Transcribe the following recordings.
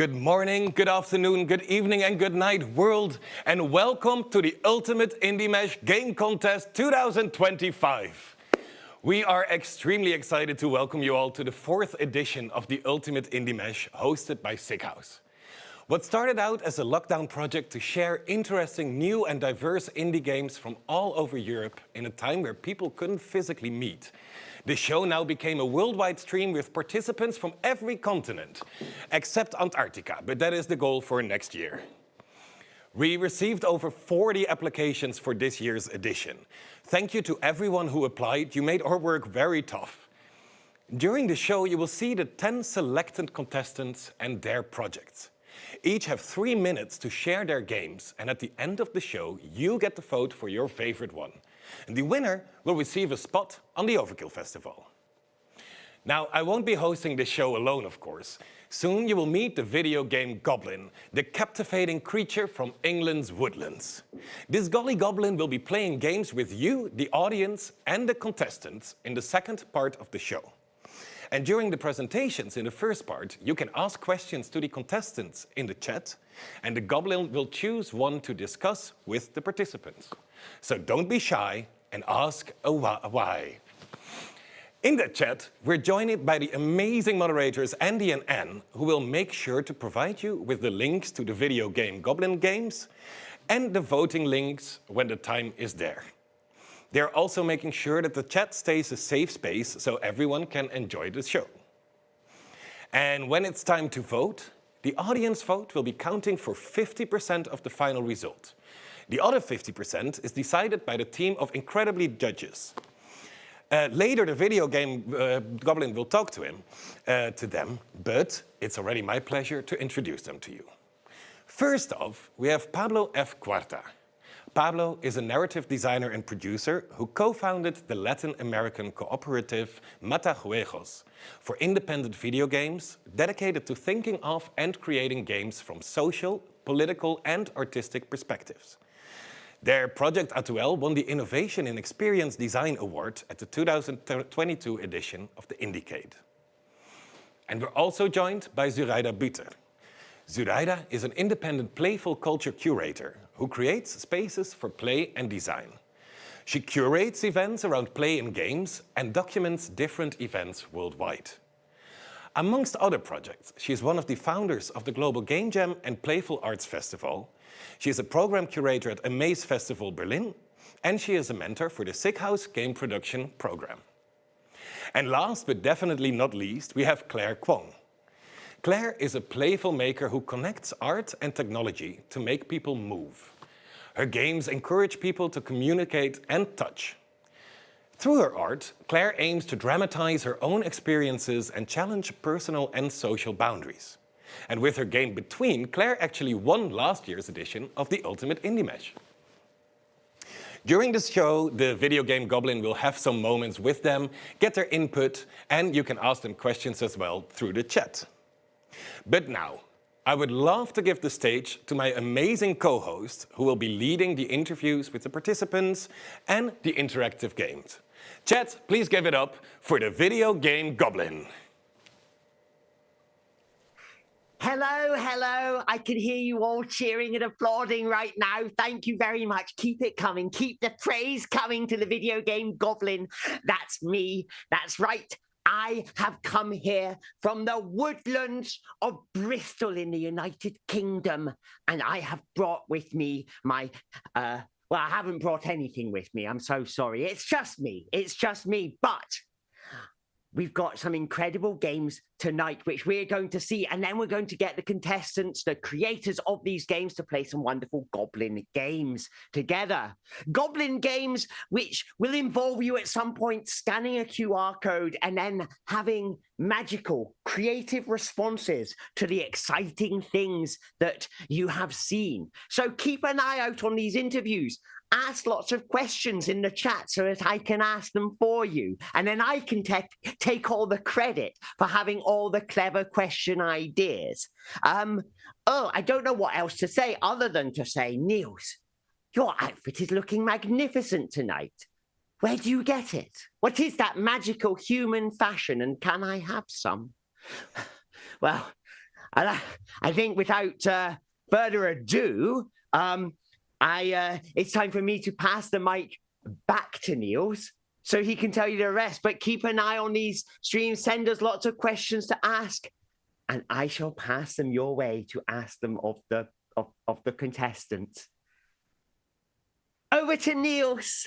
Good morning, good afternoon, good evening, and good night, world, and welcome to the Ultimate Indie Mesh Game Contest 2025. We are extremely excited to welcome you all to the 4th edition of the Ultimate Indie Mesh, hosted by Sickhouse. What started out as a lockdown project to share interesting, new and diverse indie games from all over Europe in a time where people couldn't physically meet. The show now became a worldwide stream with participants from every continent, except Antarctica, but that is the goal for next year. We received over 40 applications for this year's edition. Thank you to everyone who applied. You made our work very tough. During the show, you will see the 10 selected contestants and their projects. Each have 3 minutes to share their games, and at the end of the show, you get to vote for your favorite one. And the winner will receive a spot on the Overkill Festival. Now, I won't be hosting this show alone, of course. Soon you will meet the video game Goblin, the captivating creature from England's woodlands. This golly goblin will be playing games with you, the audience, and the contestants in the second part of the show. And during the presentations in the first part, you can ask questions to the contestants in the chat, and the Goblin will choose one to discuss with the participants. So don't be shy and ask a why. In the chat, we're joined by the amazing moderators Andy and Anne, who will make sure to provide you with the links to the video game Goblin games and the voting links when the time is there. They're also making sure that the chat stays a safe space so everyone can enjoy the show. And when it's time to vote, the audience vote will be counting for 50% of the final result. The other 50% is decided by the team of incredibly judges. Later, the video game Goblin will talk to them, but it's already my pleasure to introduce them to you. First off, we have Pablo F. Cuarta. Pablo is a narrative designer and producer who co-founded the Latin American cooperative Matajuegos for independent video games dedicated to thinking of and creating games from social, political, and artistic perspectives. Their project Atuel won the Innovation in Experience Design Award at the 2022 edition of the Indiecade. And we're also joined by Zuraida Buter. Zuraida is an independent playful culture curator who creates spaces for play and design. She curates events around play and games and documents different events worldwide. Amongst other projects, she is one of the founders of the Global Game Jam and Playful Arts Festival. She is a program curator at Amaze Festival Berlin, and she is a mentor for the Sickhouse game production program. And last but definitely not least, we have Claire Kwong. Claire is a playful maker who connects art and technology to make people move. Her games encourage people to communicate and touch. Through her art, Claire aims to dramatize her own experiences and challenge personal and social boundaries. And with her game Between, Claire actually won last year's edition of the Ultimate Indie Mesh. During this show, the video game Goblin will have some moments with them, get their input, and you can ask them questions as well through the chat. But now, I would love to give the stage to my amazing co-host who will be leading the interviews with the participants and the interactive games. Chat, please give it up for the video game Goblin. Hello, hello. I can hear you all cheering and applauding right now. Thank you very much. Keep it coming. Keep the praise coming to the video game Goblin. That's me. That's right. I have come here from the woodlands of Bristol in the United Kingdom, and I have brought with me my, well, I haven't brought anything with me. I'm so sorry. It's just me. It's just me. But we've got some incredible games tonight, which we're going to see, and then we're going to get the contestants, the creators of these games, to play some wonderful Goblin games together. Goblin games which will involve you at some point scanning a QR code and then having magical, creative responses to the exciting things that you have seen. So keep an eye out on these interviews. Ask lots of questions in the chat so that I can ask them for you. And then I can take all the credit for having all the clever question ideas. I don't know what else to say other than to say, Niels, your outfit is looking magnificent tonight. Where do you get it? What is that magical human fashion, and can I have some? Well, And I think without further ado, it's time for me to pass the mic back to Niels so he can tell you the rest. But keep an eye on these streams. Send us lots of questions to ask, and I shall pass them your way to ask them of the contestants. Over to Niels.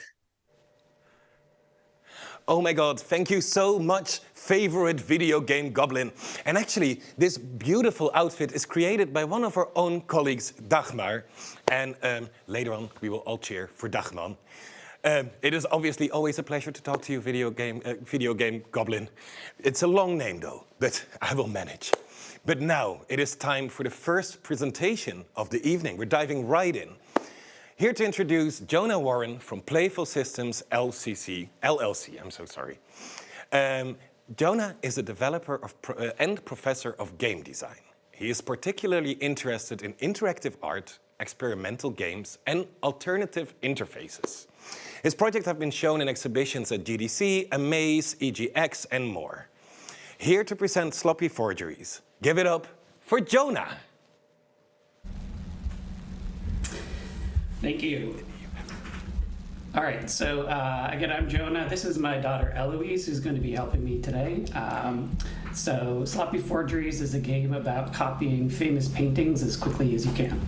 Oh my God, thank you so much, favorite video game Goblin. And actually, this beautiful outfit is created by one of our own colleagues, Dagmar. And later on, we will all cheer for Dagman. It is obviously always a pleasure to talk to you, video game Goblin. It's a long name though, but I will manage. But now, it is time for the first presentation of the evening. We're diving right in. Here to introduce Jonah Warren from Playful Systems LLC. Jonah is a developer and professor of game design. He is particularly interested in interactive art, experimental games, and alternative interfaces. His projects have been shown in exhibitions at GDC, Amaze, EGX, and more. Here to present Sloppy Forgeries. Give it up for Jonah. Thank you. All right, so again, I'm Jonah. This is my daughter Eloise, who's going to be helping me today. So Sloppy Forgeries is a game about copying famous paintings as quickly as you can.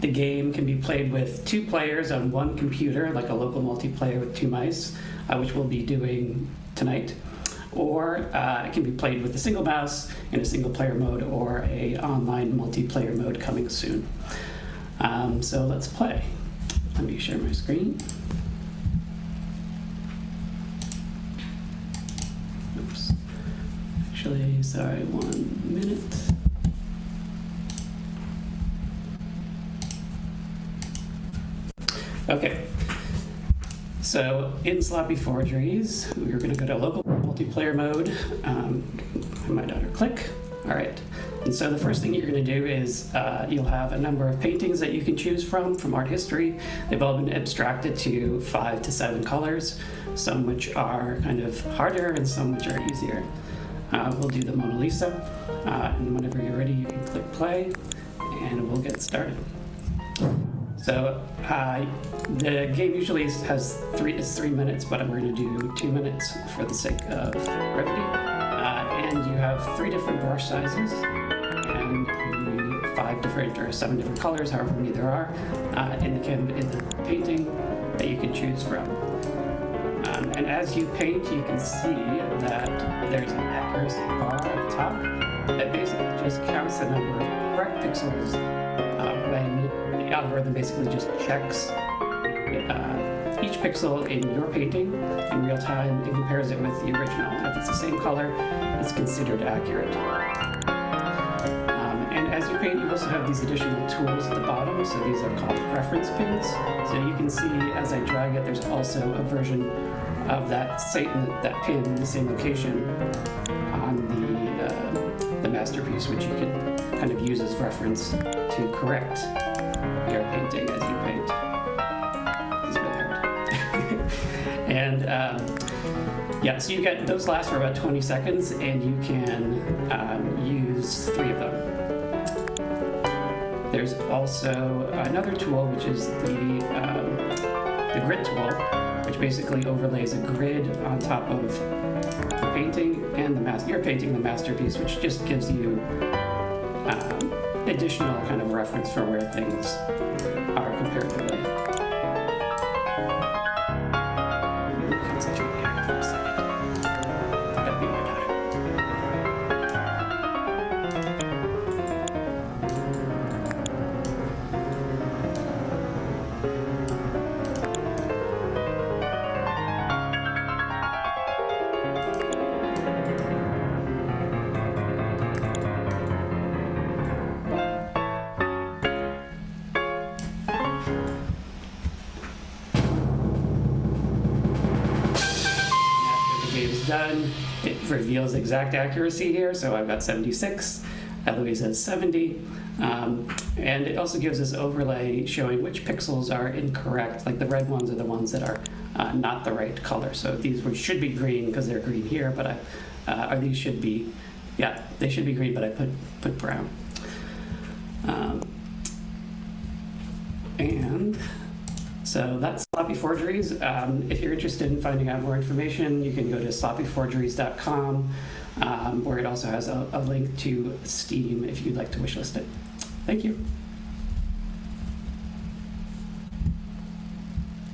The game can be played with 2 players on one computer, like a local multiplayer with 2 mice, which we'll be doing tonight. Or it can be played with a single mouse in a single player mode or a online multiplayer mode coming soon. So let's play. Let me share my screen. Oops. Actually, sorry, 1 minute. Okay. So in Sloppy Forgeries, we're going to go to local multiplayer mode. My daughter, click. All right. And so the first thing you're going to do is you'll have a number of paintings that you can choose from art history. They've all been abstracted to 5 to 7 colors, some which are kind of harder and some which are easier. We'll do the Mona Lisa, and whenever you're ready, you can click play, and we'll get started. So the game usually has 3 minutes, but we're going to do 2 minutes for the sake of brevity. And you have 3 different brush sizes and 5 different or 7 different colors, however many there are, in the painting that you can choose from. And as you paint, you can see that there's an accuracy bar at the top that basically just counts the number of correct pixels when the algorithm basically just checks each pixel in your painting in real time and compares it with the original. And if it's the same color, it's considered accurate. And as you paint, you also have these additional tools at the bottom. So these are called reference pins. So you can see as I drag it, there's also a version of that pin in the same location on the masterpiece, which you can kind of use as reference to correct your painting as you paint. It's really hard. And yeah, so you get those last for about 20 seconds, and you can use 3 of them. There's also another tool, which is the grid tool, which basically overlays a grid on top of the painting and you're painting the masterpiece, which just gives you additional kind of reference for where things are comparatively. Concentrate here for a second. That'd be my daughter. Done. It reveals exact accuracy here, so I've got 76, Eloise has 70, and it also gives us overlay showing which pixels are incorrect, like the red ones are the ones that are not the right color. So these should be green because they're green here, but these should be Yeah, they should be green, but I put brown. And so that's Sloppy Forgeries. If you're interested in finding out more information, you can go to sloppyforgeries.com, where it also has a link to Steam if you'd like to wishlist it. Thank you.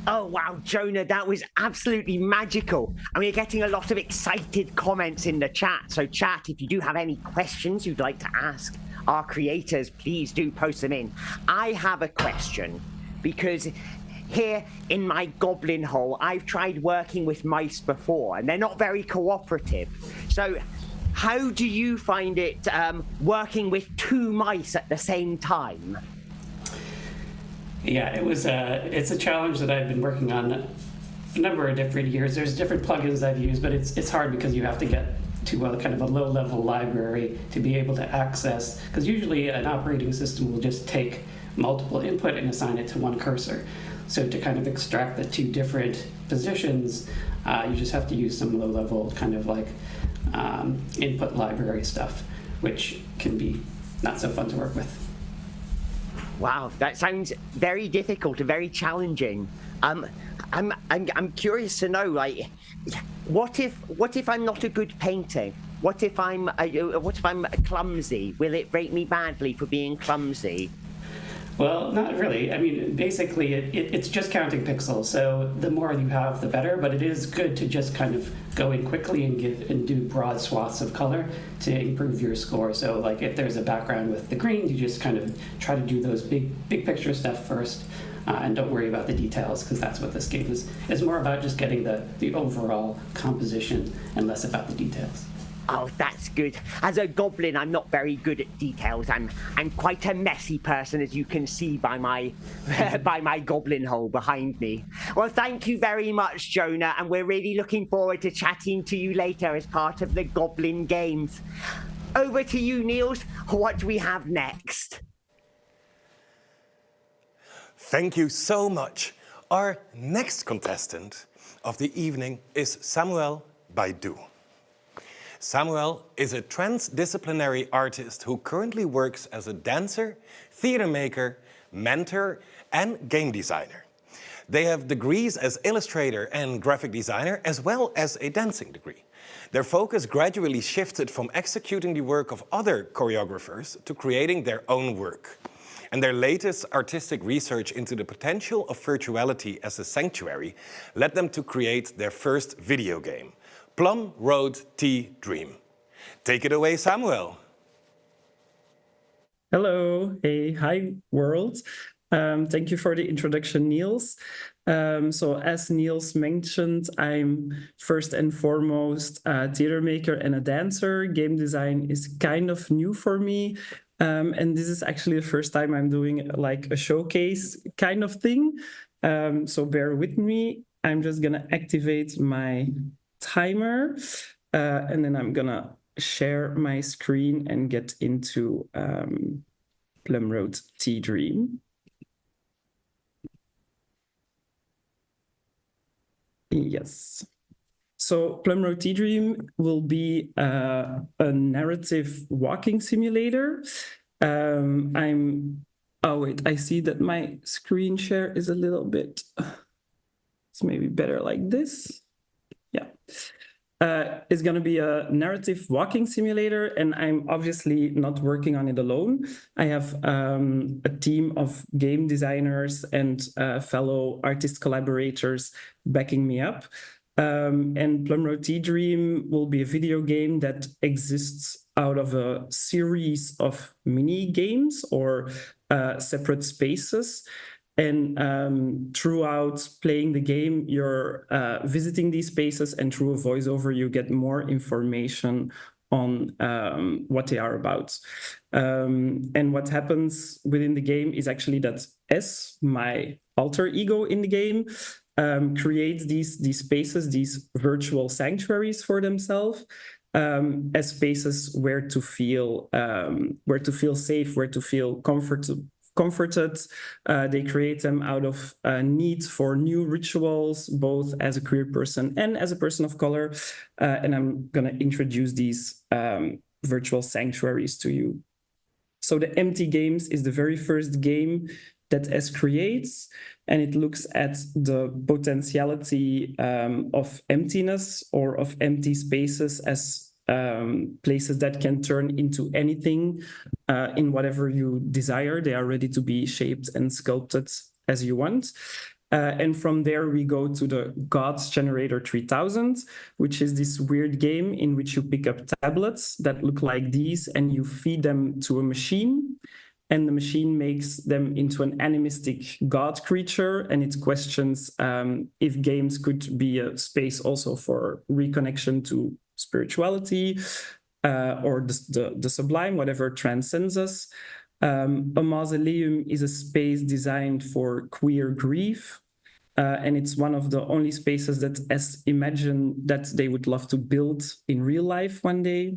Oh, wow, Jonah, that was absolutely magical. And we're getting a lot of excited comments in the chat. So, chat, if you do have any questions you'd like to ask our creators, please do post them in. I have a question, because here in my Goblin hole, I've tried working with mice before, and they're not very cooperative. So, how do you find it working with two mice at the same time? Yeah, it's a challenge that I've been working on a number of different years. There's different plugins I've used, but it's hard because you have to get to a kind of a low-level library to be able to access, because usually an operating system will just take multiple input and assign it to one cursor. So to kind of extract the two different positions, you just have to use some low-level kind of like input library stuff, which can be not so fun to work with. Wow, that sounds very difficult and very challenging. I'm curious to know, like, what if I'm not a good painter? What if I'm clumsy? Will it rate me badly for being clumsy? Well, not really. I mean, basically, it's just counting pixels. So the more you have, the better. But it is good to just kind of go in quickly and do broad swaths of color to improve your score. So, like, if there's a background with the greens, you just kind of try to do those big picture stuff first, and don't worry about the details, because that's what this game is. It's more about just getting the overall composition and less about the details. Oh, that's good. As a goblin, I'm not very good at details. I'm quite a messy person, as you can see by my by my goblin hole behind me. Well, thank you very much, Jonah, and we're really looking forward to chatting to you later as part of the Goblin Games. Over to you, Niels. What do we have next? Thank you so much. Our next contestant of the evening is Samuel Baidu. Samuel is a transdisciplinary artist who currently works as a dancer, theater maker, mentor, and game designer. They have degrees as illustrator and graphic designer, as well as a dancing degree. Their focus gradually shifted from executing the work of other choreographers to creating their own work. And their latest artistic research into the potential of virtuality as a sanctuary led them to create their first video game, Plum Road Tea Dream. Take it away, Samuel. Hello, hey, hi world. Thank you for the introduction, Niels. So as Niels mentioned, I'm first and foremost a theater maker and a dancer. Game design is kind of new for me. And this is actually the first time I'm doing like a showcase kind of thing. So bear with me. I'm just gonna activate my timer, and then I'm gonna share my screen and get into Plum Road Tea Dream. Yes. So Plum Road Tea Dream will be a narrative walking simulator. Oh wait, I see that my screen share is a little bit, it's maybe better like this. Yeah. It's going to be a narrative walking simulator, and I'm obviously not working on it alone. I have a team of game designers and fellow artist collaborators backing me up. And Plum Road Tea Dream will be a video game that exists out of a series of mini games or separate spaces. And throughout playing the game, you're visiting these spaces, and through a voiceover, you get more information on what they are about. And what happens within the game is actually that S, my alter ego in the game, creates these spaces, these virtual sanctuaries for themselves, as spaces where to feel safe, where to feel comforted. They create them out of a need for new rituals, both as a queer person and as a person of color. And I'm going to introduce these virtual sanctuaries to you. So the Empty Games is the very first game that S creates, and it looks at the potentiality of emptiness or of empty spaces as places that can turn into anything in whatever you desire. They are ready to be shaped and sculpted as you want. And from there, we go to the Gods Generator 3000, which is this weird game in which you pick up tablets that look like these and you feed them to a machine. And the machine makes them into an animistic god creature. And it questions if games could be a space also for reconnection to spirituality or the sublime, whatever transcends us. A mausoleum is a space designed for queer grief. And it's one of the only spaces that S imagine that they would love to build in real life one day.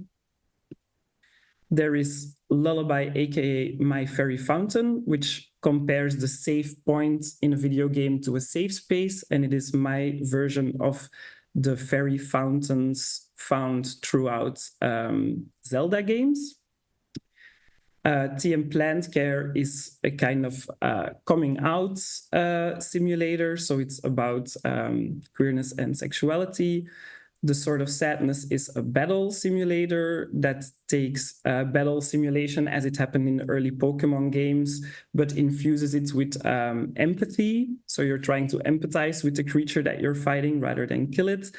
There is Lullaby, aka My Fairy Fountain, which compares the save point in a video game to a safe space, and it is my version of the fairy fountains found throughout Zelda games. TM Plant Care is a kind of coming out simulator, so it's about queerness and sexuality. The Sword of Sadness is a battle simulator that takes battle simulation as it happened in early Pokemon games, but infuses it with empathy. So you're trying to empathize with the creature that you're fighting rather than kill it.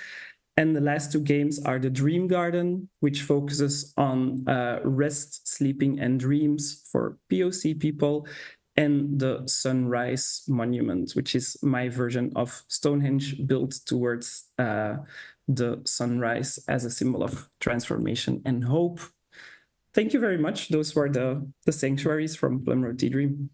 And the last two games are the Dream Garden, which focuses on rest, sleeping, and dreams for POC people, and the Sunrise Monument, which is my version of Stonehenge built towards the sunrise as a symbol of transformation and hope. Thank you very much. Those were the sanctuaries from Plumroad Tea Dream.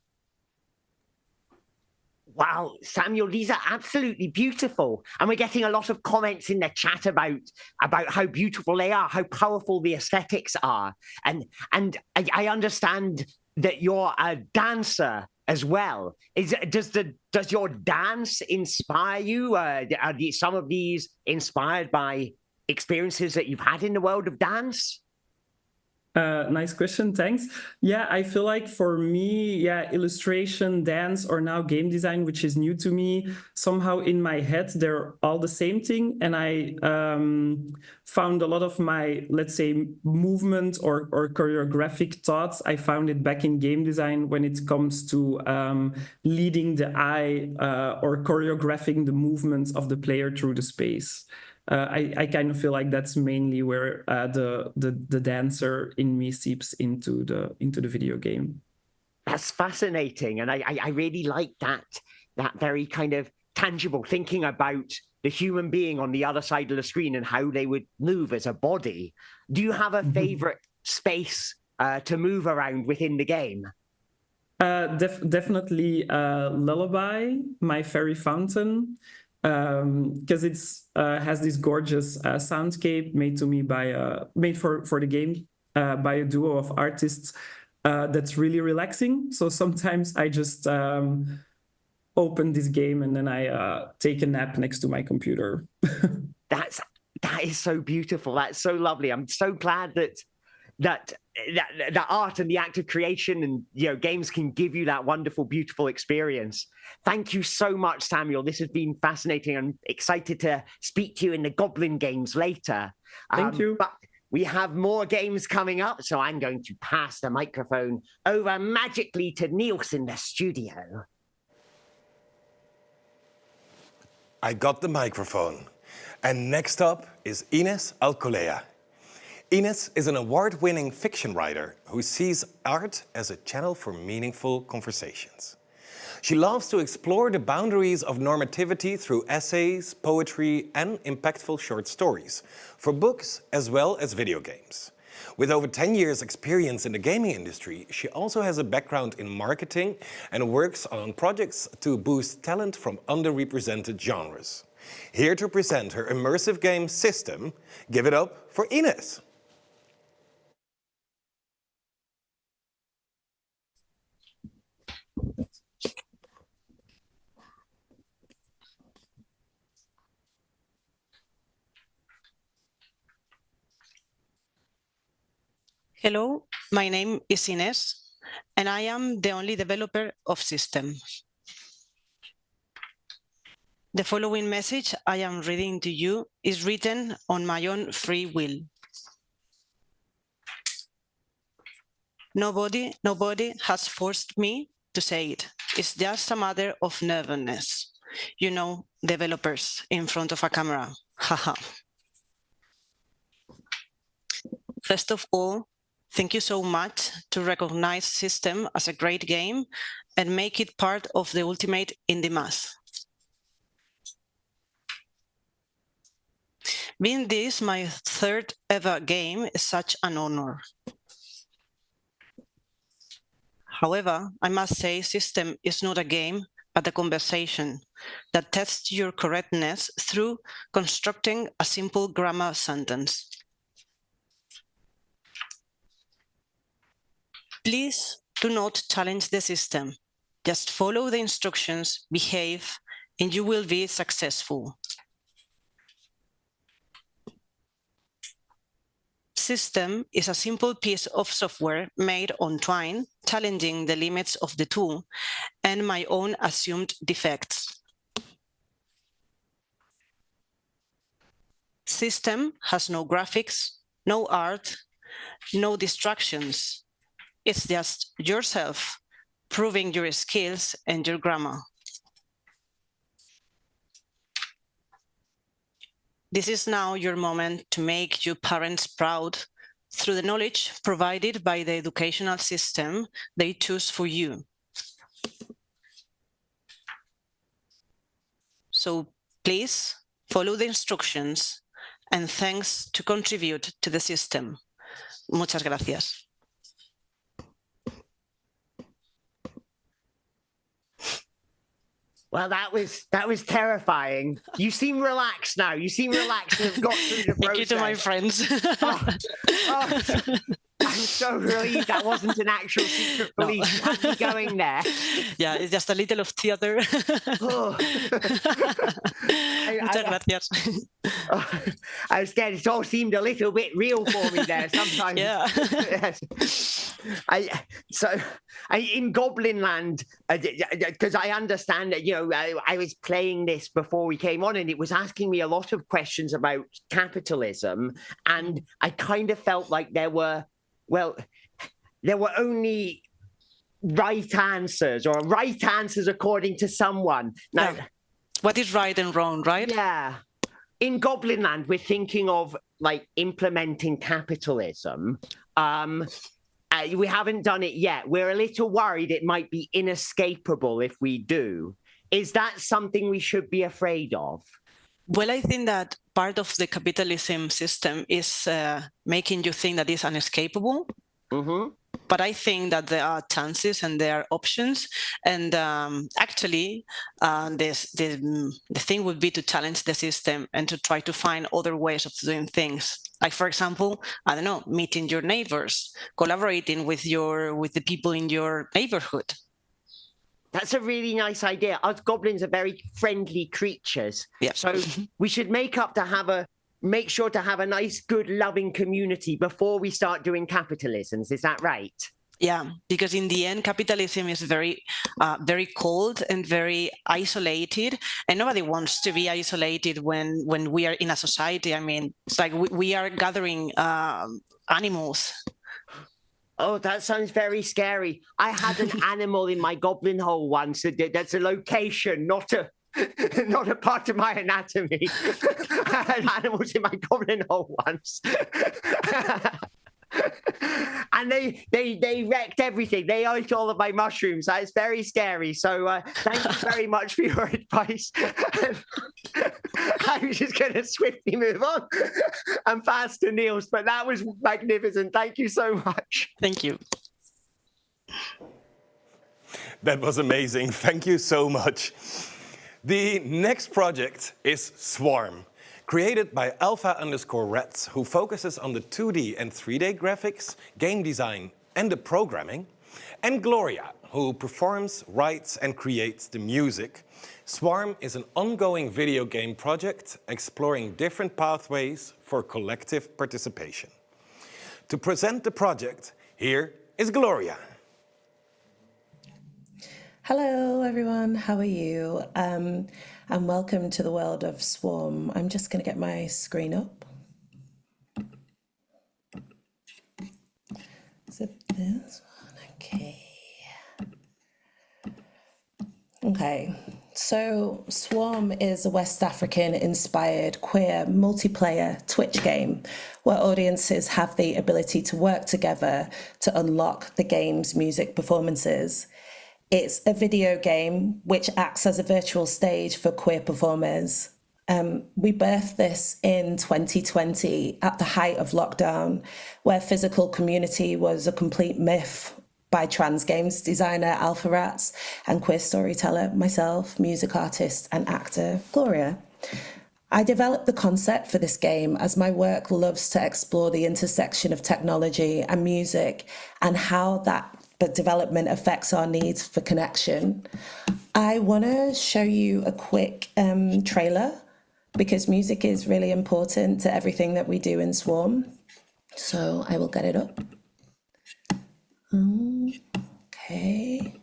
Wow, Samuel, these are absolutely beautiful. And we're getting a lot of comments in the chat about how beautiful they are, how powerful the aesthetics are. And I understand that you're a dancer as well. Does your dance inspire you? Are some of these inspired by experiences that you've had in the world of dance? Nice question, thanks. Yeah, I feel like for me, yeah, illustration, dance, or now game design, which is new to me, somehow in my head, they're all the same thing. And I found a lot of my, let's say, movement or choreographic thoughts. I found it back in game design when it comes to leading the eye or choreographing the movements of the player through the space. I kind of feel like that's mainly where the dancer in me seeps into the video game. That's fascinating, and I really like that very kind of tangible thinking about the human being on the other side of the screen and how they would move as a body. Do you have a favorite space to move around within the game? Definitely Lullaby, My Fairy Fountain. Because it's has this gorgeous soundscape made to me by made for the game by a duo of artists that's really relaxing. So sometimes I just open this game and then I take a nap next to my computer. That is so beautiful. That's so lovely. I'm so glad that art and the act of creation and games can give you that wonderful, beautiful experience. Thank you so much, Samuel. This has been fascinating. I'm excited to speak to you in the Goblin games later. Thank you. But we have more games coming up, so I'm going to pass the microphone over magically to Niels in the studio. I got the microphone. And next up is Ines Alcolea. Ines is an award-winning fiction writer who sees art as a channel for meaningful conversations. She loves to explore the boundaries of normativity through essays, poetry, and impactful short stories, for books as well as video games. With over 10 years experience in the gaming industry, she also has a background in marketing and works on projects to boost talent from underrepresented genres. Here to present her immersive game System, give it up for Ines. Hello, my name is Ines, and I am the only developer of System. The following message I am reading to you is written on my own free will. Nobody has forced me to say it. It's just a matter of nervousness. You know, developers in front of a camera. Haha. First of all, thank you so much to recognize System as a great game and make it part of the ultimate indie mass. Being this my third ever game is such an honor. However, I must say System is not a game, but a conversation that tests your correctness through constructing a simple grammar sentence. Please do not challenge the system. Just follow the instructions, behave, and you will be successful. System is a simple piece of software made on Twine, challenging the limits of the tool and my own assumed defects. System has no graphics, no art, no distractions. It's just yourself proving your skills and your grammar. This is now your moment to make your parents proud through the knowledge provided by the educational system they choose for you. So please follow the instructions and thanks to contribute to the system. Muchas gracias. Well, that was terrifying. You seem relaxed now. You seem relaxed and have got through the process. Thank you to my friends. I'm so relieved that wasn't an actual secret police. You had me going there. Yeah, it's just a little of theater. Muchas gracias. I was scared. It all seemed a little bit real for me there sometimes. Yeah. In Goblin Land, because I understand that, I was playing this before we came on and it was asking me a lot of questions about capitalism. And I kind of felt like there were only right answers or right answers according to someone. Now, Yeah. What is right and wrong, right? Yeah. In Goblin Land, we're thinking of implementing capitalism. We haven't done it yet. We're a little worried it might be inescapable if we do. Is that something we should be afraid of? Well, I think that part of the capitalism system is making you think that it's unescapable. Mm-hmm. But I think that there are chances and there are options. And actually, the thing would be to challenge the system and to try to find other ways of doing things. Like, for example, I don't know, meeting your neighbors, collaborating with the people in your neighborhood. That's a really nice idea. Us goblins are very friendly creatures. Yeah. So we should make sure to have a nice, good, loving community before we start doing capitalisms. Is that right? Yeah, because in the end, capitalism is very, very cold and very isolated, and nobody wants to be isolated when we are in a society. I mean, it's like we are gathering animals. Oh, that sounds very scary. I had an animal in my goblin hole once. That's a location, not a part of my anatomy. I had animals in my goblin hole once. And they wrecked everything. They ate all of my mushrooms. It's very scary. So thank you very much for your advice. I'm just going to swiftly move on and pass to Niels. But that was magnificent. Thank you so much. Thank you. That was amazing. Thank you so much. The next project is Swarm, created by Alpha_Rats, who focuses on the 2D and 3D graphics, game design, and the programming, and Gloria, who performs, writes, and creates the music. Swarm is an ongoing video game project exploring different pathways for collective participation. To present the project, here is Gloria. Hello, everyone. How are you? And welcome to the world of Swarm. I'm just going to get my screen up. Is it this one? Okay. Okay. So Swarm is a West African-inspired queer multiplayer Twitch game where audiences have the ability to work together to unlock the game's music performances. It's a video game which acts as a virtual stage for queer performers. We birthed this in 2020 at the height of lockdown, where physical community was a complete myth, by trans games designer Alpha Rats and queer storyteller myself, music artist and actor Gloria. I developed the concept for this game as my work loves to explore the intersection of technology and music and how that development affects our needs for connection. I want to show you a quick trailer because music is really important to everything that we do in Swarm. So I will get it up. Okay.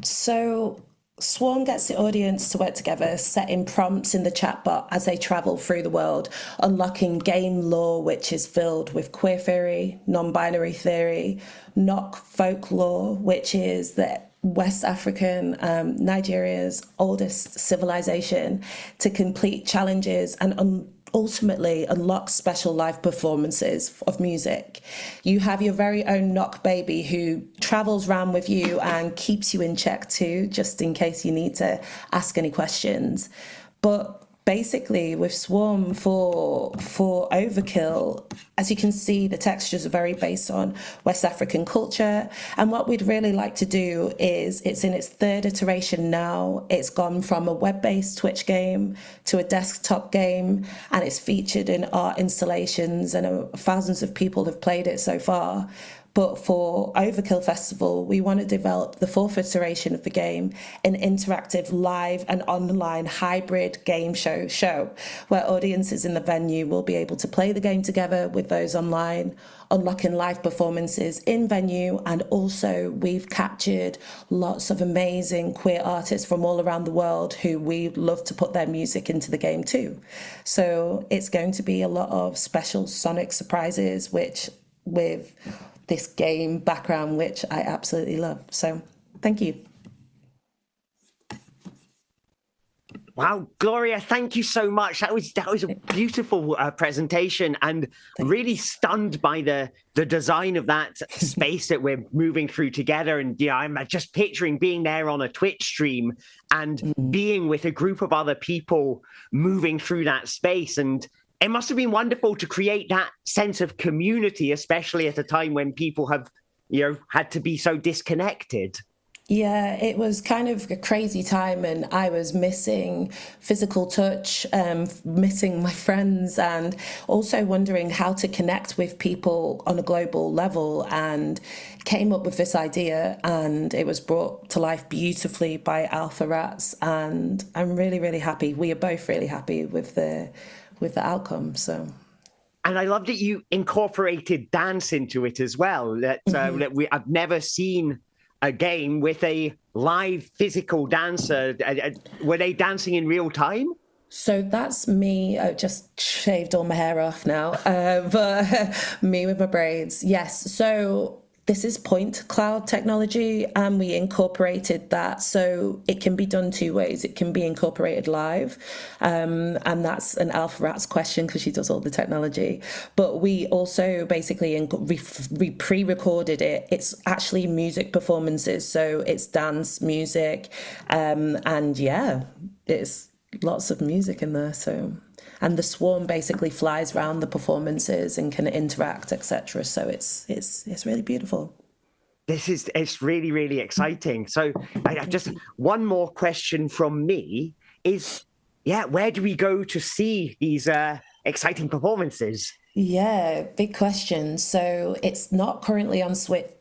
So Swarm gets the audience to work together, setting prompts in the chatbot as they travel through the world, unlocking game lore, which is filled with queer theory, non-binary theory, Nok folklore, which is the West African, Nigeria's oldest civilization, to complete challenges and ultimately unlock special live performances of music. You have your very own Nok baby who travels around with you and keeps you in check too, just in case you need to ask any questions. But basically with Swarm for Overkill, as you can see, the textures are very based on West African culture. And what we'd really like to do is, it's in its third iteration now. It's gone from a web-based Twitch game to a desktop game, and it's featured in art installations, and thousands of people have played it so far. But for Overkill Festival, we want to develop the fourth iteration of the game, an interactive live and online hybrid game show where audiences in the venue will be able to play the game together with those online, unlocking live performances in venue. And also we've captured lots of amazing queer artists from all around the world who we love to put their music into the game too. So it's going to be a lot of special sonic surprises, which with this game background, which I absolutely love. So thank you. Wow, Gloria, thank you so much. That was a beautiful presentation, and really stunned by the design of that space that we're moving through together. And I'm just picturing being there on a Twitch stream and being with a group of other people moving through that space. And it must have been wonderful to create that sense of community, especially at a time when people have, had to be so disconnected. Yeah, it was kind of a crazy time, and I was missing physical touch, missing my friends, and also wondering how to connect with people on a global level, and came up with this idea, and it was brought to life beautifully by Alpha Rats, and I'm really, really happy. We are both really happy with the outcome. So, and I love that you incorporated dance into it as well. I've never seen a game with a live physical dancer. Were they dancing in real time? So that's me. I just shaved all my hair off now, but me with my braids. Yes. So this is point cloud technology, and we incorporated that. So it can be done two ways. It can be incorporated live, and that's an Alpha Rats question because she does all the technology. But we also basically we pre-recorded it. It's actually music performances, so it's dance music, and yeah, it's lots of music in there. So, and the swarm basically flies around the performances and can interact, etc. So it's really beautiful. It's really, really exciting. So I just one more question from me is, where do we go to see these exciting performances? Yeah, big question. So it's not currently on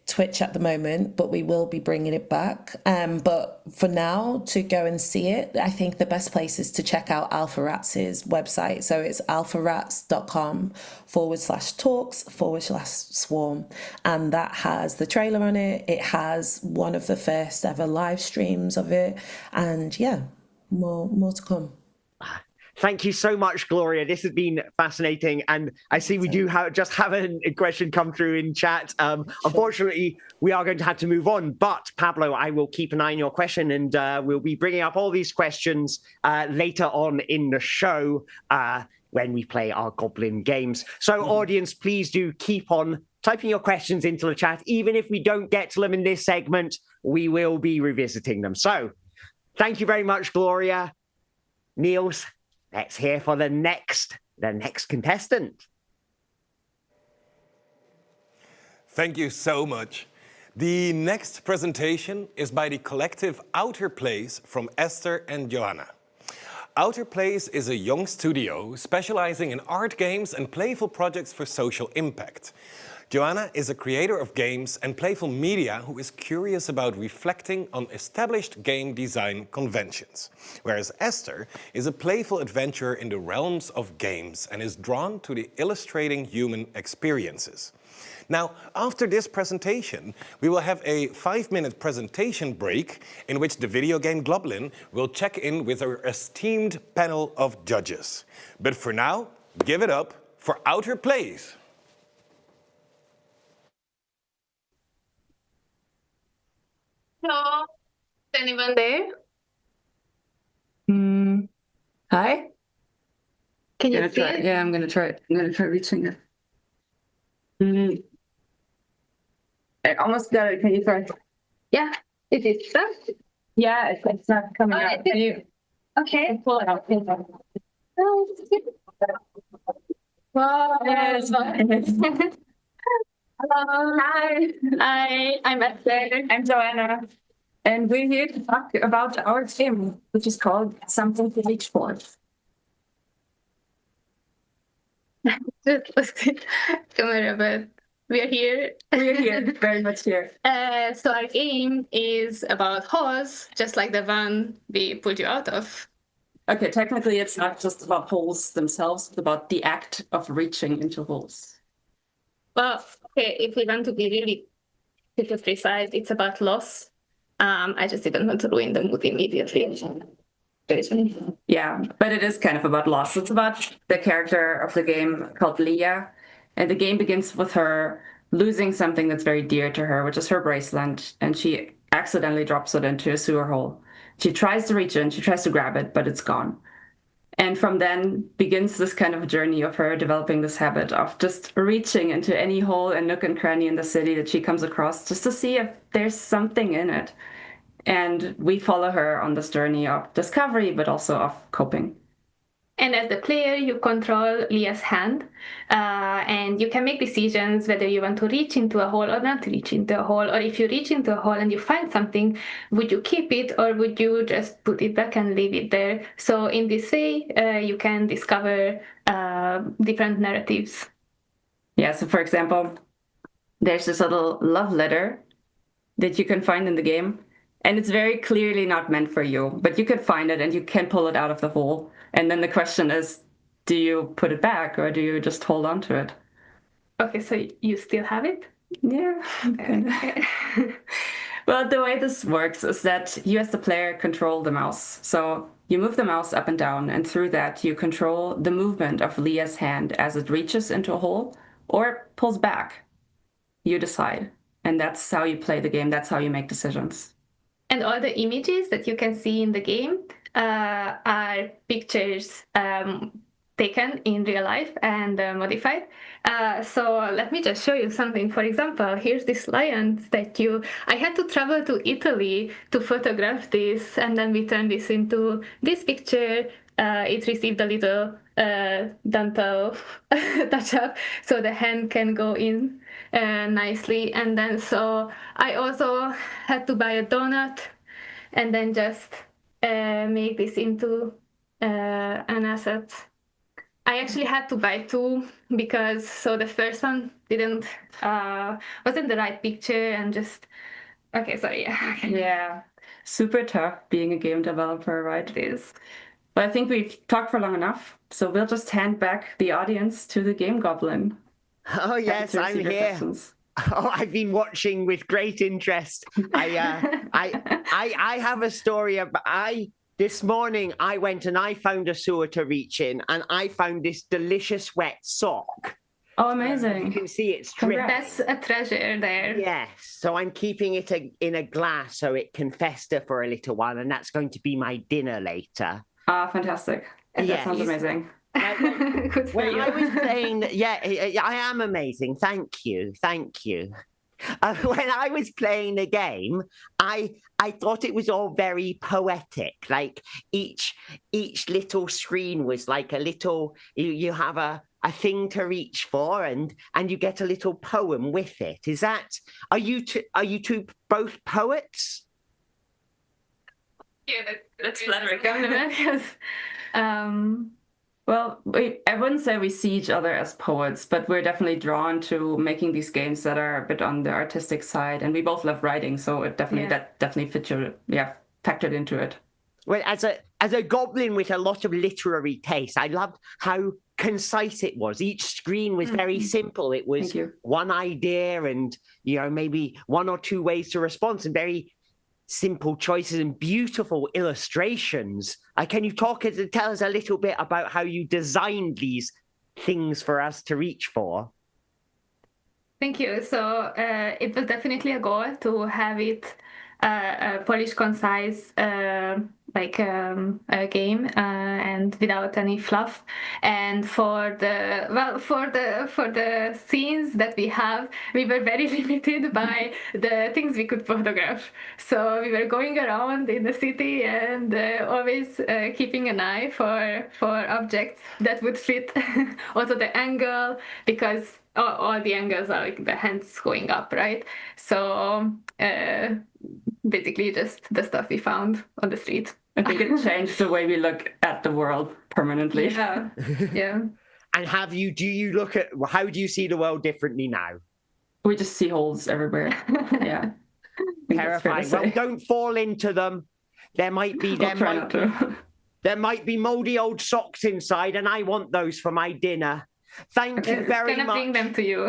Twitch at the moment, but we will be bringing it back. But for now, to go and see it, I think the best place is to check out Alpha Rats' website. So it's alpharats.com/talks/swarm. And that has the trailer on it. It has one of the first ever live streams of it. And yeah, more to come. Thank you so much, Gloria. This has been fascinating. And I see we do have a question come through in chat. Unfortunately, we are going to have to move on. But Pablo, I will keep an eye on your question, and we'll be bringing up all these questions later on in the show when we play our Goblin games. So audience, please do keep on typing your questions into the chat. Even if we don't get to them in this segment, we will be revisiting them. So thank you very much, Gloria. Niels, let's hear for the next contestant. Thank you so much. The next presentation is by the collective Outer Place from Esther and Joanna. Outer Place is a young studio specializing in art games and playful projects for social impact. Joanna is a creator of games and playful media who is curious about reflecting on established game design conventions, whereas Esther is a playful adventurer in the realms of games and is drawn to the illustrating human experiences. Now, after this presentation, we will have a 5-minute presentation break in which the video game Goblin will check in with our esteemed panel of judges. But for now, give it up for Outer Place. Hello, is anyone there? Hi. Can you Gonna see try. it? Yeah, I'm gonna try. I'm gonna try reaching it. Mm. I almost got it. Can you try? Yeah, it is stuck. Yeah, it's not coming Oh, out. it Can you Okay. pull it out? Oh, it's good. Wow. Yeah, it's fine. Hello, hi. I'm Esther. I'm Joanna, and we're here to talk about our game, which is called Something to Reach For. Just listen. Camera, but we're here. We're here, very much here. So our game is about holes, just like the one we pulled you out of. Okay, technically, it's not just about holes themselves, but about the act of reaching into holes. Well, okay, if we want to be really super precise, it's about loss. I just didn't want to ruin the mood immediately. Yeah, but it is kind of about loss. It's about the character of the game called Leah, and the game begins with her losing something that's very dear to her, which is her bracelet, and she accidentally drops it into a sewer hole. She tries to reach in, she tries to grab it, but it's gone. And from then begins this kind of journey of her developing this habit of just reaching into any hole and nook and cranny in the city that she comes across just to see if there's something in it. And we follow her on this journey of discovery, but also of coping. And as the player, you control Leah's hand, and you can make decisions whether you want to reach into a hole or not reach into a hole. Or if you reach into a hole and you find something, would you keep it or would you just put it back and leave it there? So in this way, you can discover different narratives. Yeah, so for example, there's this little love letter that you can find in the game. And it's very clearly not meant for you, but you can find it and you can pull it out of the hole. And then the question is, do you put it back or do you just hold on to it? Okay, so you still have it? Yeah. Okay. Well, the way this works is that you as the player control the mouse. So you move the mouse up and down, and through that you control the movement of Leah's hand as it reaches into a hole or pulls back. You decide. And that's how you play the game. That's how you make decisions. And all the images that you can see in the game are pictures taken in real life and modified. So let me just show you something. For example, here's this lion statue. I had to travel to Italy to photograph this, and then we turned this into this picture. It received a little dental touch-up, so the hand can go in nicely. And then so I also had to buy a donut and then just make this into an asset. I actually had to buy two because so the first one wasn't the right picture and just okay, sorry. Yeah, super tough being a game developer, right? It is. But I think we've talked for long enough, so we'll just hand back the audience to the Game Goblin. Oh yes, I'm here. Questions. Oh, I've been watching with great interest. I have a story about this morning I went and I found a sewer to reach in, and I found this delicious wet sock. Oh, amazing. You can see it's dripping. That's a treasure there. Yes, so I'm keeping it in a glass so it can fester for a little while, and that's going to be my dinner later. Ah, fantastic. That Yes. sounds amazing. Good for When you. I was playing, I am amazing. Thank you. When I was playing the game, I thought it was all very poetic. Like each little screen was like a little. You have a thing to reach for, and you get a little poem with it. Is that? Are you two both poets? Yeah, that's flattering compliment. Yes. Well, I wouldn't say we see each other as poets, but we're definitely drawn to making these games that are a bit on the artistic side, and we both love writing, so that definitely factored into it. Well, as a goblin with a lot of literary taste, I loved how concise it was. Each screen was very simple. It was one idea and maybe one or two ways to respond, and very simple choices and beautiful illustrations. Can you tell us a little bit about how you designed these things for us to reach for? Thank you. So it was definitely a goal to have it a polished, concise, a game and without any fluff. And for the scenes that we have, we were very limited by the things we could photograph. So we were going around in the city and always keeping an eye for objects that would fit. Also the angle, because all the angles are like the hands going up, right? So basically just the stuff we found on the street. I think it changed the way we look at the world permanently. Yeah. And how do you see the world differently now? We just see holes everywhere. Yeah. Terrifying. Well, don't fall into them. There might be moldy old socks inside, and I want those for my dinner. Thank you very much. Can I bring them to you?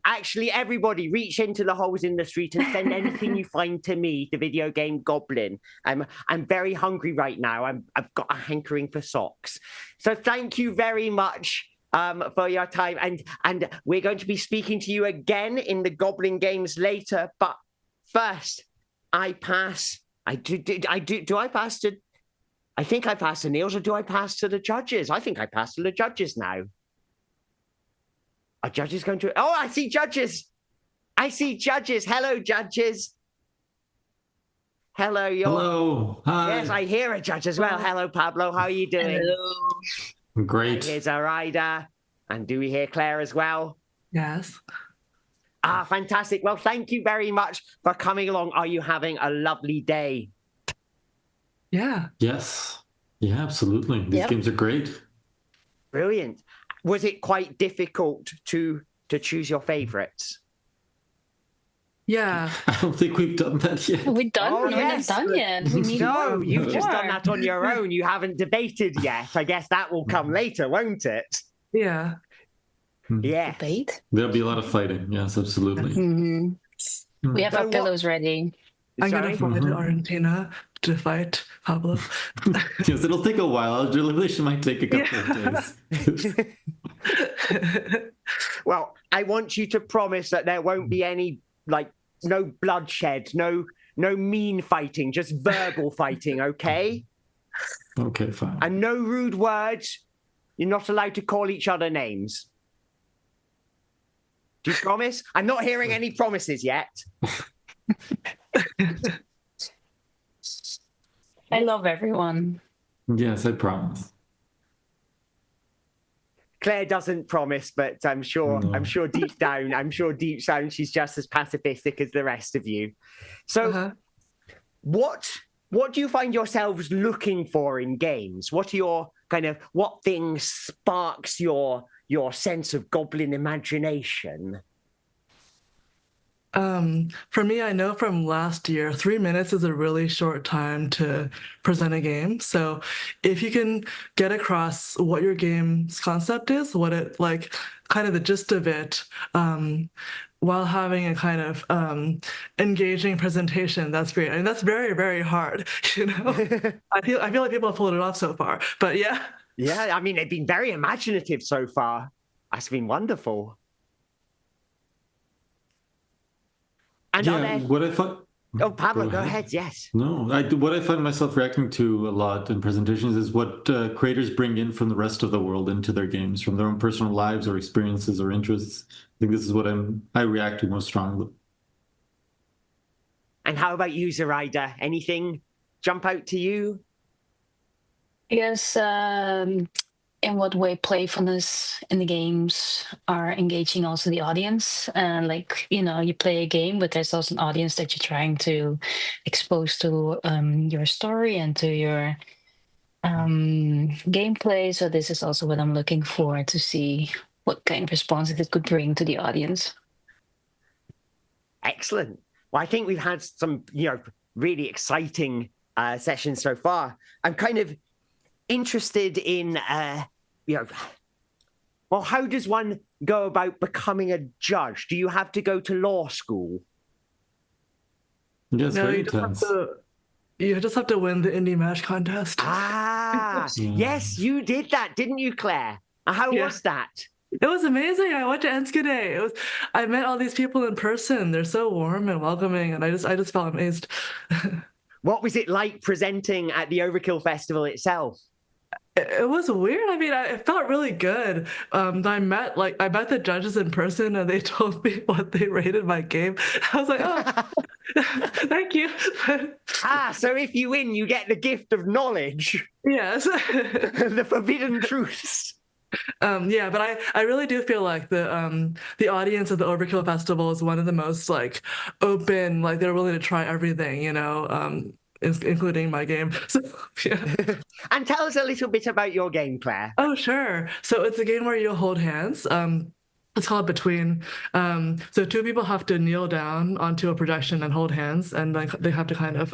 Actually, everybody reach into the holes in the street and send anything you find to me, the video game Goblin. I'm very hungry right now. I've got a hankering for socks. So thank you very much for your time, and we're going to be speaking to you again in the Goblin games later. But first, I pass. Do I pass to? I think I pass to Niels, or do I pass to the judges? I think I pass to the judges now. Are judges going to... Oh, I see judges. Hello, judges. Hello, Hello. Hi. Yes, I hear a judge as well. Hello, Pablo. How are you doing? Hello. Great. And here's Arida. And do we hear Claire as well? Yes. Ah, fantastic. Well, thank you very much for coming along. Are you having a lovely day? Yeah. Yes. Yeah, absolutely. These games are great. Brilliant. Was it quite difficult to choose your favorites? Yeah. I don't think we've done that yet. We're done? Oh, No, yes. we're not done yet. We need No, more. you've just done that on your own. You haven't debated yet. I guess that will come later, won't it? Yeah. Yeah. Debate? There'll be a lot of fighting. Yes, absolutely. Mm-hmm. We have our pillows ready. I'm going to Sorry? fly to Argentina to fight Pablo. Yes, it'll take a while. Deliberation might take a couple of days. Well, I want you to promise that there won't be any, like, no bloodshed, no mean fighting, just verbal fighting, okay? Okay, fine. And no rude words. You're not allowed to call each other names. Do you promise? I'm not hearing any promises yet. I love everyone. Yes, I promise. Claire doesn't promise, but I'm sure deep down she's just as pacifistic as the rest of you. So what do you find yourselves looking for in games? What thing sparks your sense of goblin imagination? For me, I know from last year, 3 minutes is a really short time to present a game. So if you can get across what your game's concept is, what it like, kind of the gist of it, while having a kind of engaging presentation, that's great. I mean, that's very, very hard, you know? I feel like people have pulled it off so far, but yeah. Yeah, I mean, they've been very imaginative so far. That's been wonderful. And what I find... Oh, Pablo, go ahead. Yes. No, what I find myself reacting to a lot in presentations is what creators bring in from the rest of the world into their games, from their own personal lives or experiences or interests. I think this is what I react to most strongly. And how about you, Zoraida? Anything jump out to you? Yes, in what way playfulness in the games are engaging also the audience. And like, you play a game, but there's also an audience that you're trying to expose to your story and to your gameplay. So this is also what I'm looking for, to see what kind of responses it could bring to the audience. Excellent. Well, I think we've had some, really exciting sessions so far. I'm kind of interested in, how does one go about becoming a judge? Do you have to go to law school? Yes, No, very you intense. just have to win the Indie Mash contest. Ah, yes, you did that, didn't you, Claire? How was that? It was amazing. I went to Enschede. I met all these people in person. They're so warm and welcoming, and I just felt amazed. What was it like presenting at the Overkill Festival itself? It was weird. I mean, it felt really good. I met the judges in person, and they told me what they rated my game. I was like, oh, thank you. So if you win, you get the gift of knowledge. Yes. The forbidden truths. But I really do feel like the audience at the Overkill Festival is one of the most like open, like they're willing to try everything, including my game. So, yeah. And tell us a little bit about your game, Claire. Oh, sure. So it's a game where you hold hands. It's called Between. So two people have to kneel down onto a projection and hold hands, and like they have to kind of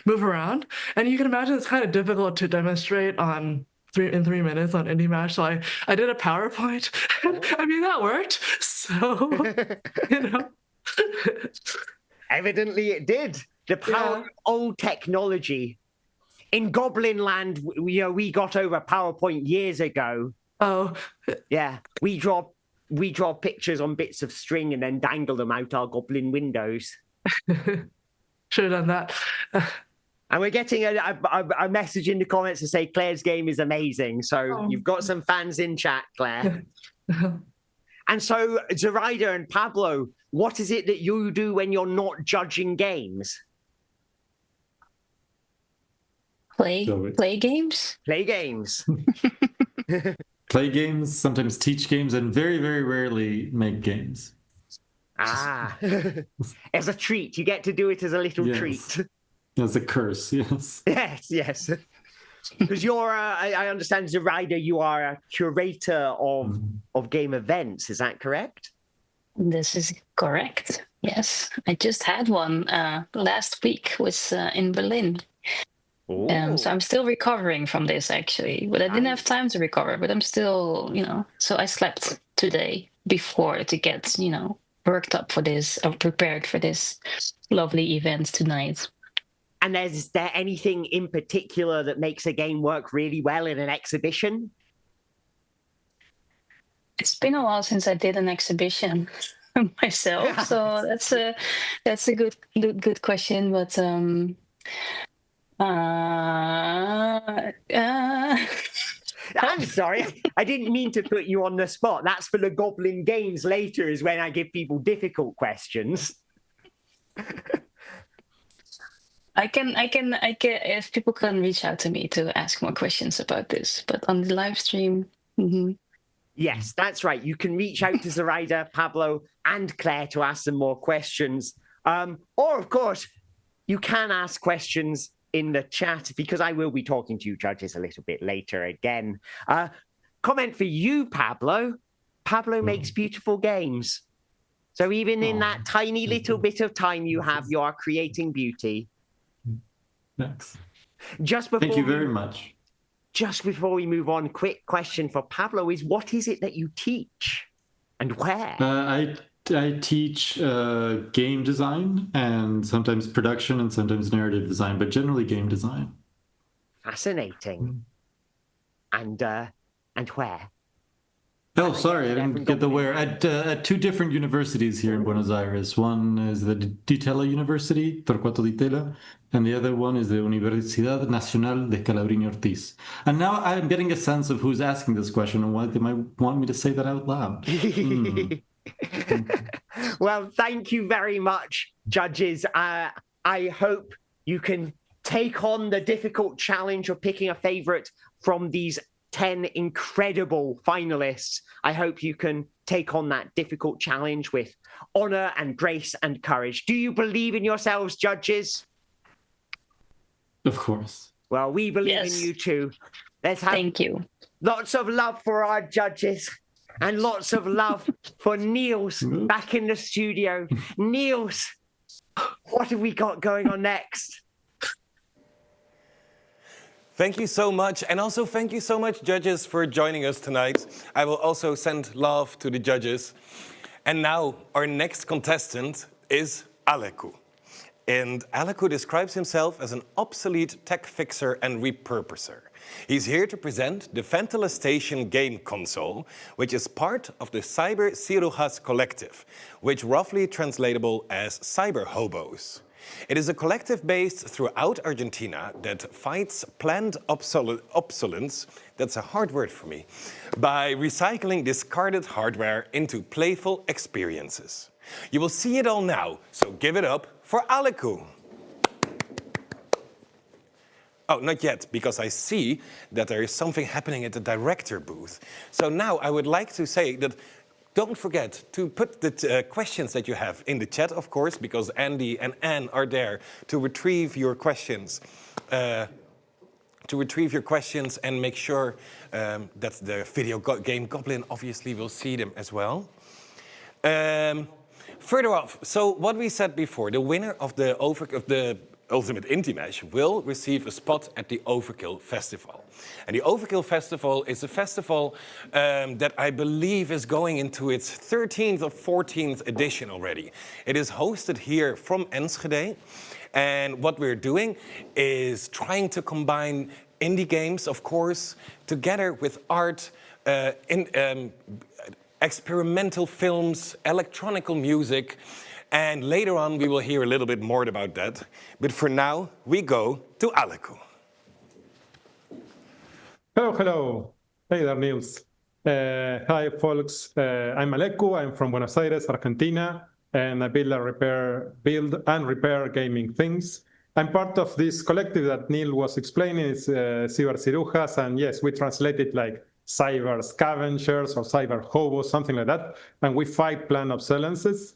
move around. And you can imagine it's kind of difficult to demonstrate in 3 minutes on Indie Mash. So I did a PowerPoint. I mean, that worked. So, Evidently it did. The power of old technology. In Goblin Land, we got over PowerPoint years ago. Oh. Yeah. We draw pictures on bits of string and then dangle them out our Goblin windows. Should have done that. And we're getting a message in the comments to say Claire's game is amazing. So you've got some fans in chat, Claire. And so, Zoraida and Pablo, what is it that you do when you're not judging games? Play games? Play games. Play games, sometimes teach games, and very, very rarely make games. As a treat. You get to do it as a little treat. As a curse, yes. Yes. Because you're, I understand, Zoraida, you are a curator of game events. Is that correct? This is correct. Yes. I just had one last week, was in Berlin. So I'm still recovering from this, actually. But I didn't have time to recover, but I'm still, so I slept today before to get, worked up for this, or prepared for this lovely event tonight. And is there anything in particular that makes a game work really well in an exhibition? It's been a while since I did an exhibition myself, so that's a good question. But I'm sorry, I didn't mean to put you on the spot. That's for the Goblin Games later, is when I give people difficult questions. I can, if people can reach out to me to ask more questions about this, but on the live stream. Yes, that's right. You can reach out to Zoraida, Pablo, and Claire to ask them more questions. Or, of course, you can ask questions in the chat, because I will be talking to you judges a little bit later again. Comment for you, Pablo. Pablo makes beautiful games. So even in that tiny little bit of time you have, you are creating beauty. Thanks. Thank you very much. Just before we move on, quick question for Pablo is, what is it that you teach and where? I teach game design and sometimes production and sometimes narrative design, but generally game design. Fascinating. And where? Oh, sorry, I didn't get the where. At two different universities here in Buenos Aires. One is the Di Tella University, Torquato Di Tella, and the other one is the Universidad Nacional de Scalabrini Ortiz. And now I'm getting a sense of who's asking this question and why they might want me to say that out loud. Well, thank you very much, judges. I hope you can take on the difficult challenge of picking a favorite from these 10 incredible finalists. I hope you can take on that difficult challenge with honor and grace and courage. Do you believe in yourselves, judges? Of course. Well, we believe in you too. Let's have Thank you. Lots of love for our judges and lots of love for Niels back in the studio. Niels, what have we got going on next? Thank you so much. And also thank you so much, judges, for joining us tonight. I will also send love to the judges. And now our next contestant is Aleku. And Aleku describes himself as an obsolete tech fixer and repurposer. He's here to present the Ventilation game console, which is part of the Cyber Cirujas collective, which roughly translatable as cyber hobos. It is a collective based throughout Argentina that fights planned obsolescence, that's a hard word for me, by recycling discarded hardware into playful experiences. You will see it all now, so give it up for Aleku. Oh, not yet, because I see that there is something happening at the director booth. So now I would like to say that don't forget to put the questions that you have in the chat, of course, because Andy and Anne are there to retrieve your questions. And make sure that the video game Goblin obviously will see them as well. Further off, so what we said before, the winner of the Ultimate Indie Mesh will receive a spot at the Overkill Festival. And the Overkill Festival is a festival that I believe is going into its 13th or 14th edition already. It is hosted here from Enschede. And what we're doing is trying to combine indie games, of course, together with art, experimental films, electronic music. And later on, we will hear a little bit more about that. But for now, we go to Aleku. Hello, hello. Hey there, Niels. Hi, folks. I'm Aleku. I'm from Buenos Aires, Argentina, and I build and repair gaming things. I'm part of this collective that Neil was explaining. It's Cyber Cirujas, and yes, we translate it like cyber scavengers or cyber hobos, something like that. And we fight planned obsolescences.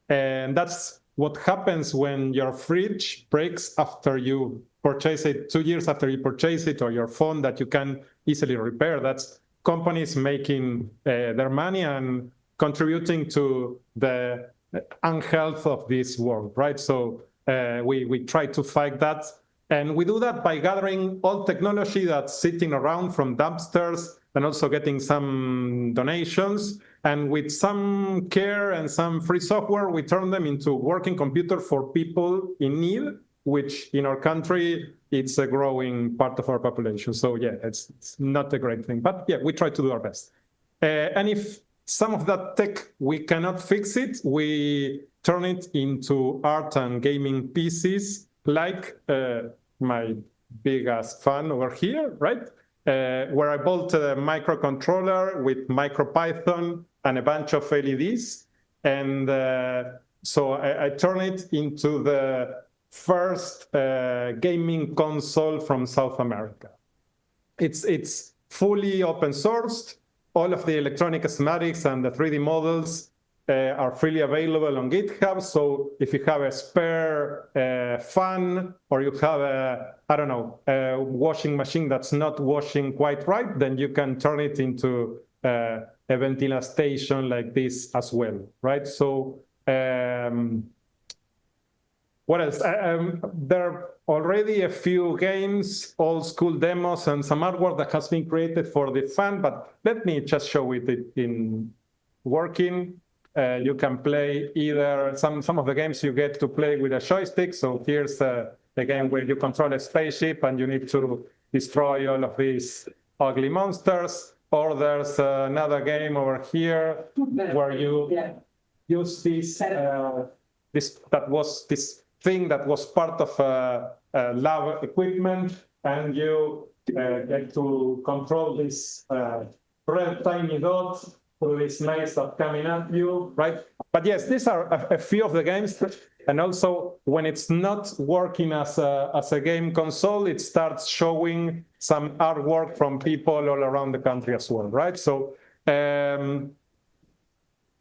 And that's what happens when your fridge breaks after you purchase it, 2 years after you purchase it, or your phone that you can easily repair. That's companies making their money and contributing to the unhealth of this world, right? So we try to fight that. And we do that by gathering all technology that's sitting around from dumpsters and also getting some donations And with some care and some free software, we turn them into working computer for people in need, which in our country, it's a growing part of our population. So yeah, it's not a great thing, but yeah, we try to do our best. And if some of that tech, we cannot fix it, we turn it into art and gaming pieces, like my biggest fan over here, right? Where I built a microcontroller with MicroPython and a bunch of LEDs. And so I turn it into the first gaming console from South America. It's fully open sourced. All of the electronic schematics and the 3D models are freely available on GitHub. So if you have a spare fan, or you have a, I don't know, a washing machine that's not washing quite right, then you can turn it into a ventilation station like this as well, right? So what else? There are already a few games, old school demos, and some artwork that has been created for the fan, but let me just show it in working. You can play either some of the games you get to play with a joystick. So here's the game where you control a spaceship and you need to destroy all of these ugly monsters. Or there's another game over here where you use this thing that was part of lab equipment, and you get to control this red tiny dot through this maze that's coming at you, right? But yes, these are a few of the games. And also, when it's not working as a game console, it starts showing some artwork from people all around the country as well, right? So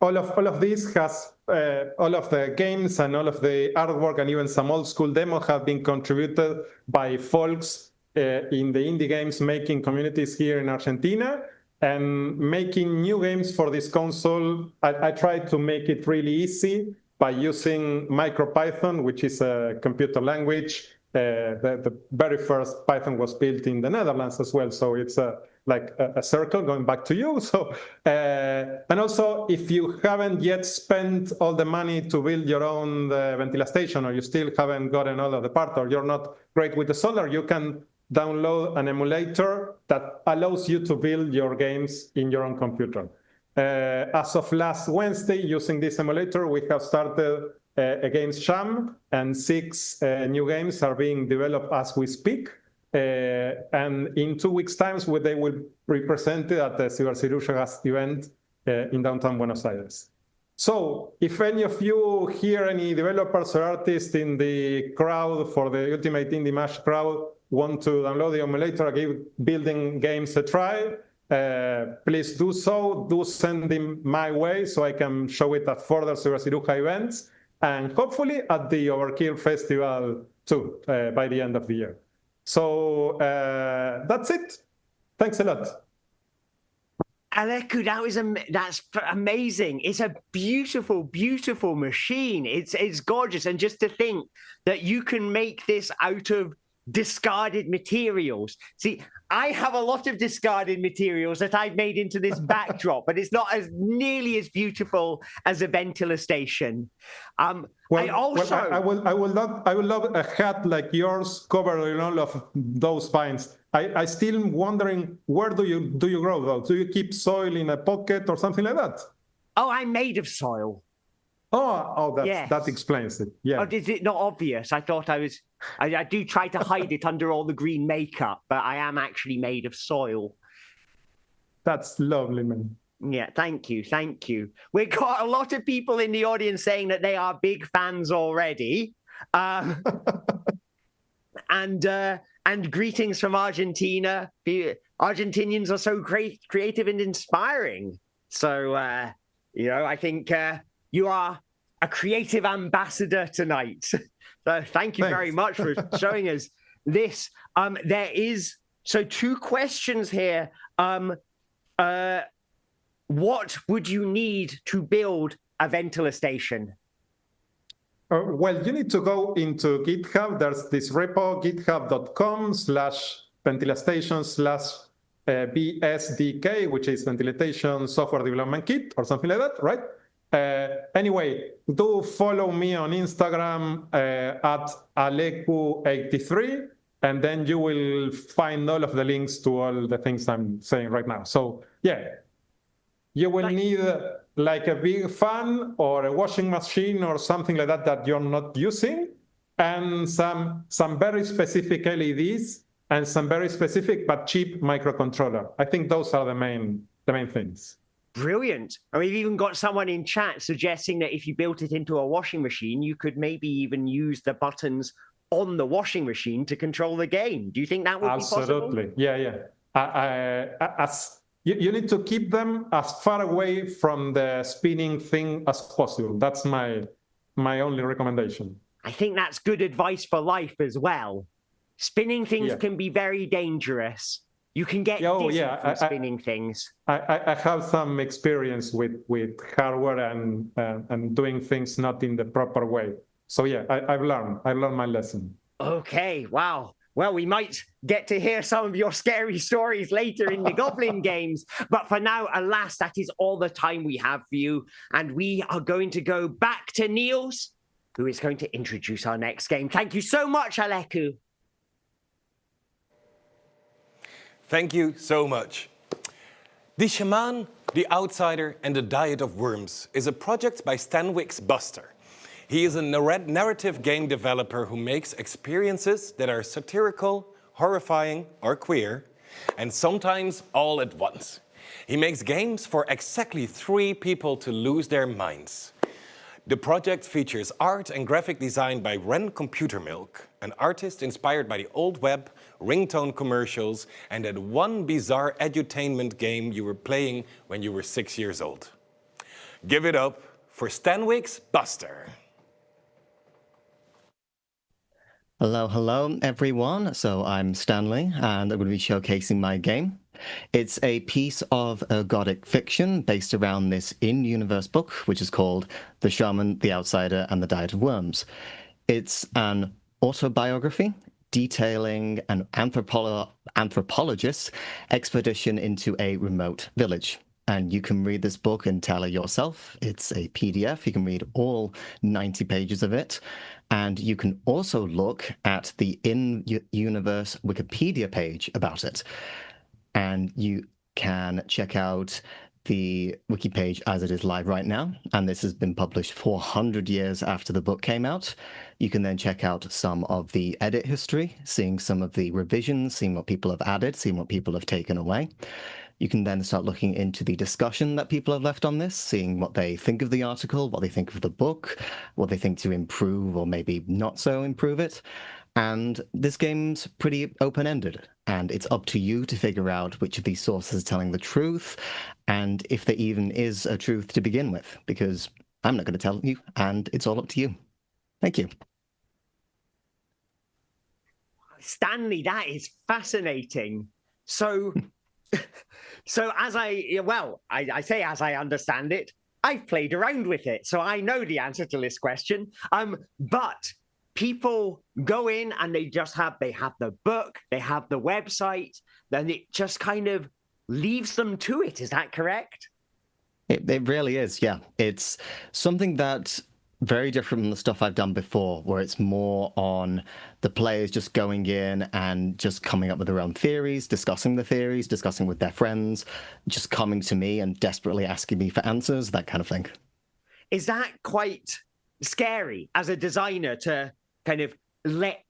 all of this has, all of the games and all of the artwork and even some old school demos have been contributed by folks in the indie games making communities here in Argentina. And making new games for this console, I tried to make it really easy by using MicroPython, which is a computer language. The very first Python was built in the Netherlands as well, so it's like a circle going back to you. So, and also, if you haven't yet spent all the money to build your own ventilation station, or you still haven't gotten all of the part, or you're not great with the solder, you can download an emulator that allows you to build your games in your own computer. As of last Wednesday, using this emulator, we have started a games jam, and 6 new games are being developed as we speak. And in 2 weeks' time, they will be presented at the Cibercirujagas event in downtown Buenos Aires. So if any of you hear any developers or artists in the crowd for the Ultimate Indie Mash crowd want to download the emulator and give building games a try, please do so. Do send them my way so I can show it at further Ciberciruja events, and hopefully at the Overkill Festival too by the end of the year. So that's it. Thanks a lot. Aleku, that's amazing. It's a beautiful, beautiful machine. It's gorgeous. And just to think that you can make this out of discarded materials. See, I have a lot of discarded materials that I've made into this backdrop, but it's not as nearly as beautiful as a ventilation station. I would love a hat like yours covered in all of those vines. I still wondering, where do you grow those? Do you keep soil in a pocket or something like that? Oh, I'm made of soil. That explains it. Yeah. Oh, is it not obvious? I thought I do try to hide it under all the green makeup, but I am actually made of soil. That's lovely, man. Yeah, thank you. We've got a lot of people in the audience saying that they are big fans already. And greetings from Argentina. Argentinians are so great, creative and inspiring. So, I think you are a creative ambassador tonight. So thank you very much for showing us this. There is 2 questions here. What would you need to build a ventilation station? Well, you need to go into GitHub. There's this repo, github.com/ventilation VSDK, which is Ventilation Software Development Kit or something like that, right? Anyway, do follow me on Instagram at Aleku83, and then you will find all of the links to all the things I'm saying right now. So yeah, you will need like a big fan or a washing machine or something like that that you're not using, and some very specific LEDs and some very specific but cheap microcontroller. I think those are the main things. Brilliant. And we've even got someone in chat suggesting that if you built it into a washing machine, you could maybe even use the buttons on the washing machine to control the game. Do you think that would be possible? Absolutely. Yeah. You need to keep them as far away from the spinning thing as possible. That's my only recommendation. I think that's good advice for life as well. Spinning things can be very dangerous. You can get dizzy from spinning things. I have some experience with hardware and doing things not in the proper way. So yeah, I've learned my lesson. Okay, wow. Well, we might get to hear some of your scary stories later in the Goblin games. But for now, alas, that is all the time we have for you. And we are going to go back to Niels, who is going to introduce our next game. Thank you so much, Aleku. Thank you so much. The Shaman, the Outsider, and the Diet of Worms is a project by Stanwix Buster. He is a narrative game developer who makes experiences that are satirical, horrifying, or queer, and sometimes all at once. He makes games for exactly 3 people to lose their minds. The project features art and graphic design by Ren Computer Milk, an artist inspired by the old web, ringtone commercials, and that one bizarre edutainment game you were playing when you were 6 years old. Give it up for Stanwix Buster. Hello everyone. So I'm Stanley and I'm going to be showcasing my game. It's a piece of ergodic fiction based around this in-universe book, which is called The Shaman, the Outsider, and the Diet of Worms. It's an autobiography detailing an anthropologist's expedition into a remote village. And you can read this book entirely yourself. It's a PDF. You can read all 90 pages of it. And you can also look at the in-universe Wikipedia page about it. And you can check out the wiki page as it is live right now. And this has been published 400 years after the book came out. You can then check out some of the edit history, seeing some of the revisions, seeing what people have added, seeing what people have taken away. You can then start looking into the discussion that people have left on this, seeing what they think of the article, what they think of the book, what they think to improve or maybe not so improve it. And this game's pretty open-ended, and it's up to you to figure out which of these sources are telling the truth, and if there even is a truth to begin with, because I'm not going to tell you, and it's all up to you. Thank you. Stanley, that is fascinating. So... So as I say as I understand it, I've played around with it, so I know the answer to this question. But people go in and they have the book, they have the website, then it just kind of leaves them to it. Is that correct? It really is, yeah. It's something that's very different from the stuff I've done before, where it's more on the players just going in and just coming up with their own theories, discussing with their friends, just coming to me and desperately asking me for answers, that kind of thing. Is that quite scary as a designer to kind of let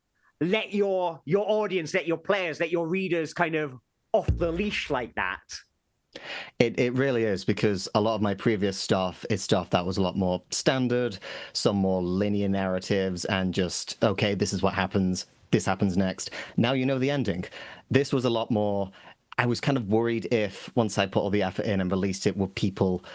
your audience, let your players, let your readers kind of off the leash like that? It really is, because a lot of my previous stuff is stuff that was a lot more standard, some more linear narratives, and just, okay, this is what happens, this happens next. Now you know the ending. This was a lot more, I was kind of worried if, once I put all the effort in and released it, would people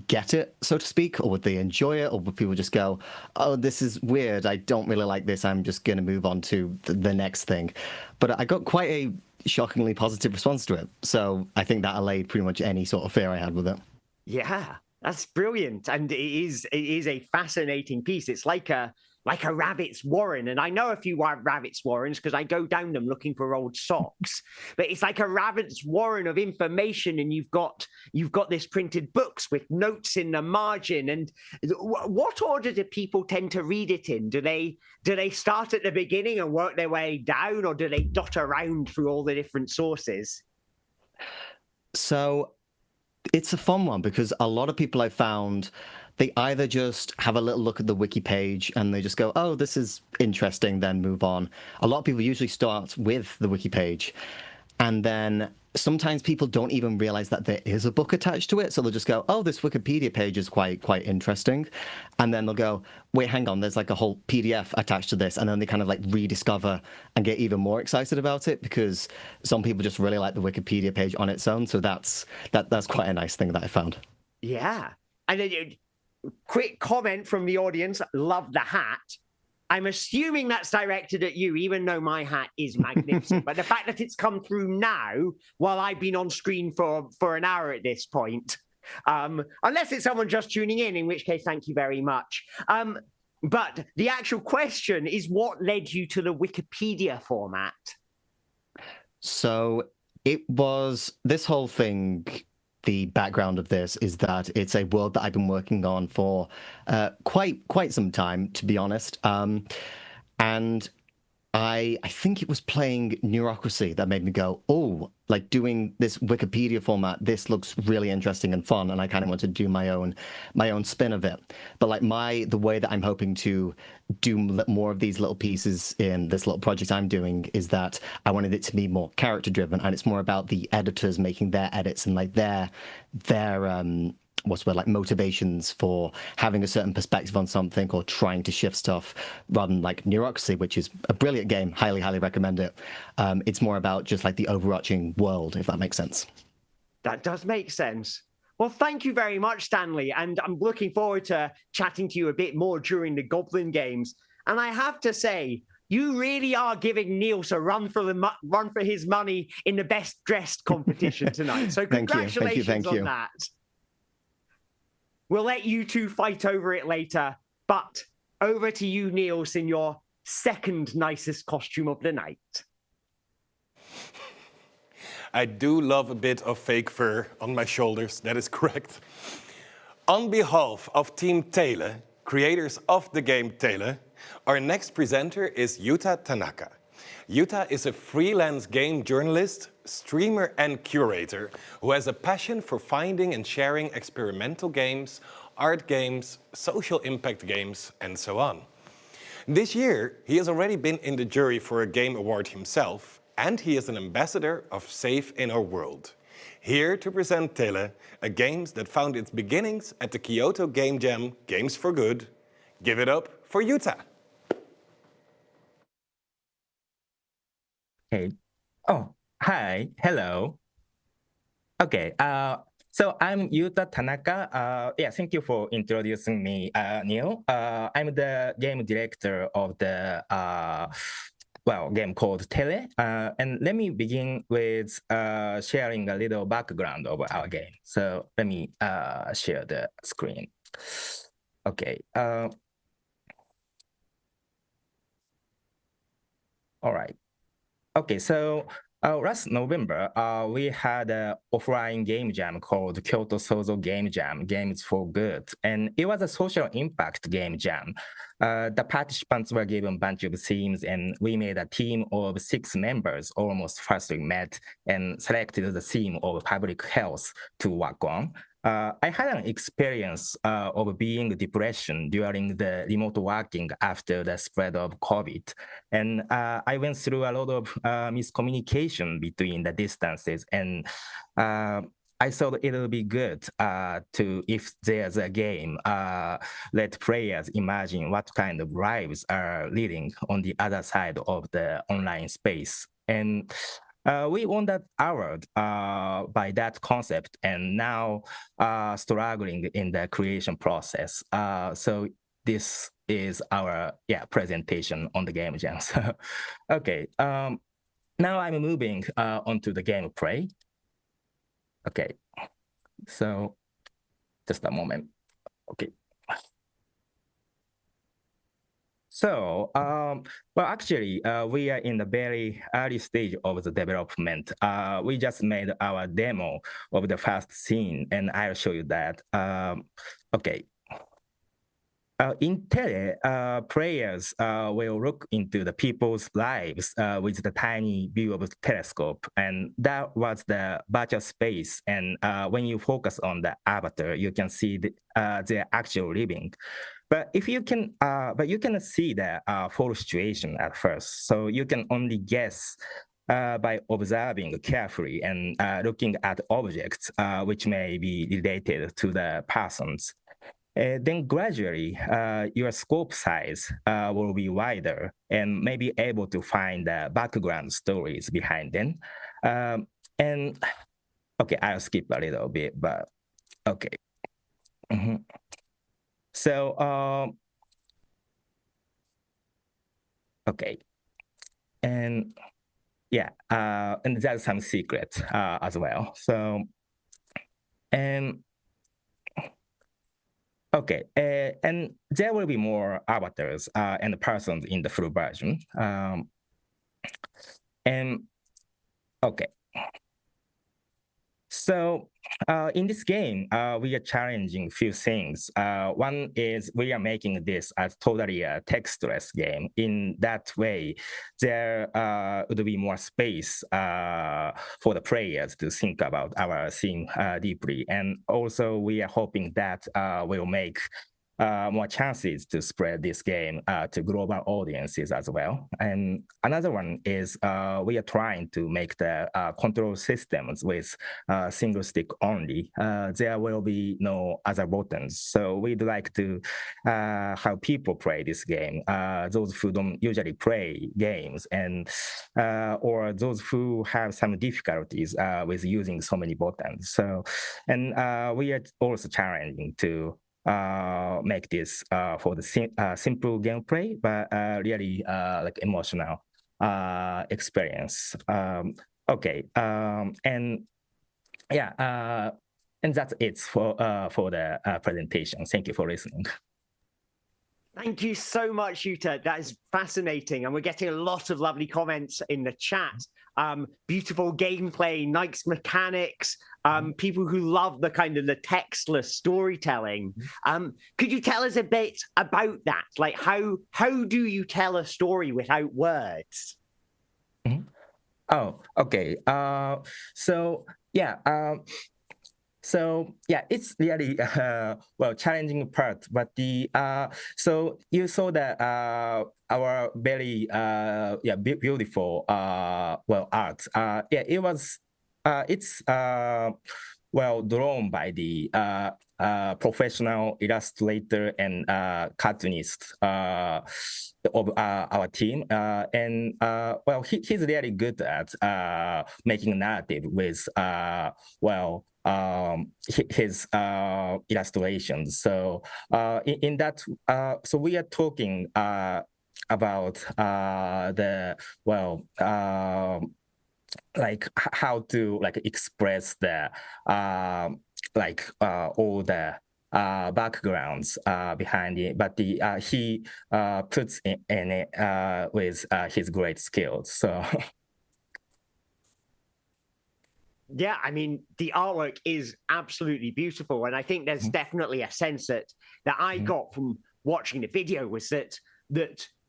get it, so to speak, or would they enjoy it, or would people just go, oh, this is weird, I don't really like this, I'm just going to move on to the next thing. But I got quite a shockingly positive response to it. So I think that allayed pretty much any sort of fear I had with it. Yeah, that's brilliant. And it is a fascinating piece. It's like a like a rabbit's warren. And I know a few rabbit's warrens because I go down them looking for old socks. But it's like a rabbit's warren of information, and you've got this printed books with notes in the margin. And what order do people tend to read it in? Do they start at the beginning and work their way down, or do they dot around through all the different sources? So it's a fun one because a lot of people I found, they either just have a little look at the wiki page and they just go, oh, this is interesting, then move on. A lot of people usually start with the wiki page, and then sometimes people don't even realize that there is a book attached to it. So they'll just go, oh, this Wikipedia page is quite interesting. And then they'll go, wait, hang on, there's like a whole PDF attached to this. And then they kind of like rediscover and get even more excited about it because some people just really like the Wikipedia page on its own. So that's quite a nice thing that I found. Yeah. And then quick comment from the audience, love the hat. I'm assuming that's directed at you, even though my hat is magnificent. But the fact that it's come through now, while I've been on screen for an hour at this point, unless it's someone just tuning in which case, thank you very much. But the actual question is, what led you to the Wikipedia format? So it was this whole thing. The background of this is that it's a world that I've been working on for quite some time, to be honest. And I think it was playing Neurocracy that made me go, oh, like doing this Wikipedia format, this looks really interesting and fun, and I kind of want to do my own spin of it. But like the way that I'm hoping to do more of these little pieces in this little project I'm doing is that I wanted it to be more character driven, and it's more about the editors making their edits and like their like motivations for having a certain perspective on something or trying to shift stuff, rather than like Neurocracy, which is a brilliant game, highly recommend it. It's more about just like the overarching world, if that makes sense. That does make sense. Well, thank you very much, Stanley, and I'm looking forward to chatting to you a bit more during the Goblin games. And I have to say, you really are giving Niels a run for his money in the best dressed competition tonight. So congratulations on that. We'll let you two fight over it later, but over to you, Niels, in your second nicest costume of the night. I do love a bit of fake fur on my shoulders, that is correct. On behalf of Team Tele, creators of the game Tele, our next presenter is Yuta Tanaka. Yuta is a freelance game journalist, streamer and curator who has a passion for finding and sharing experimental games, art games, social impact games, and so on. This year, he has already been in the jury for a game award himself, and he is an ambassador of Safe in Our World. Here to present Tele, a game that found its beginnings at the Kyoto Game Jam Games for Good. Give it up for Yuta. Hey. Oh, hi. Hello. Okay. So I'm Yuta Tanaka. Yeah, thank you for introducing me, Neil. I'm the game director of the game called Tele. And let me begin with sharing a little background of our game. So let me share the screen. Okay. All right. Okay, so last November, we had an offline game jam called Kyoto Sozo Game Jam, Games for Good. And it was a social impact game jam. The participants were given a bunch of themes, and we made a team of 6 members almost firstly met and selected the theme of public health to work on. I had an experience of being depression during the remote working after the spread of COVID. And I went through a lot of miscommunication between the distances. And I thought it would be good if there's a game, let players imagine what kind of lives are leading on the other side of the online space. And we won that award by that concept, and now struggling in the creation process. So this is our presentation on the game jam. So, okay, now I'm moving onto the gameplay. Okay, so just a moment. Okay. So, well, actually, we are in the very early stage of the development. We just made our demo of the first scene, and I'll show you that. Okay. In Tele, players will look into the people's lives with the tiny view of the telescope, and that was the virtual space. And when you focus on the avatar, you can see their actual living. But if you can, but you cannot see the full situation at first, so you can only guess by observing carefully and looking at objects which may be related to the persons. Then gradually, your scope size will be wider and may be able to find the background stories behind them. And okay, I'll skip a little bit, but okay. So, okay. And yeah, and there's some secret as well. So, and okay, and there will be more avatars and persons in the full version. And okay. So in this game, we are challenging a few things. One is we are making this as totally a textless game. In that way, there would be more space for the players to think about our theme deeply. And also, we are hoping that will make more chances to spread this game to global audiences as well. And another one is we are trying to make the control systems with single stick only. There will be no other buttons. So we'd like to have people play this game, those who don't usually play games, and or those who have some difficulties with using so many buttons. So, and we are also challenging to make this for the simple gameplay, but really like emotional experience. Okay, and yeah, and that's it for the presentation. Thank you for listening. Thank you so much, Yuta. That is fascinating. And we're getting a lot of lovely comments in the chat. Beautiful gameplay, nice mechanics, people who love the kind of the textless storytelling. Could you tell us a bit about that? Like how do you tell a story without words? Oh, okay. So yeah. So yeah, it's really well challenging part. But the so you saw that our very beautiful well art. Yeah, it was it's well drawn by the professional illustrator and cartoonist of our team, and well he's really good at making narrative with well his illustrations. So in that, so we are talking about the well like how to like express the like all the backgrounds behind it, but the he puts in it with his great skills. So. Yeah, I mean, the artwork is absolutely beautiful. And I think there's definitely a sense that I got from watching the video was that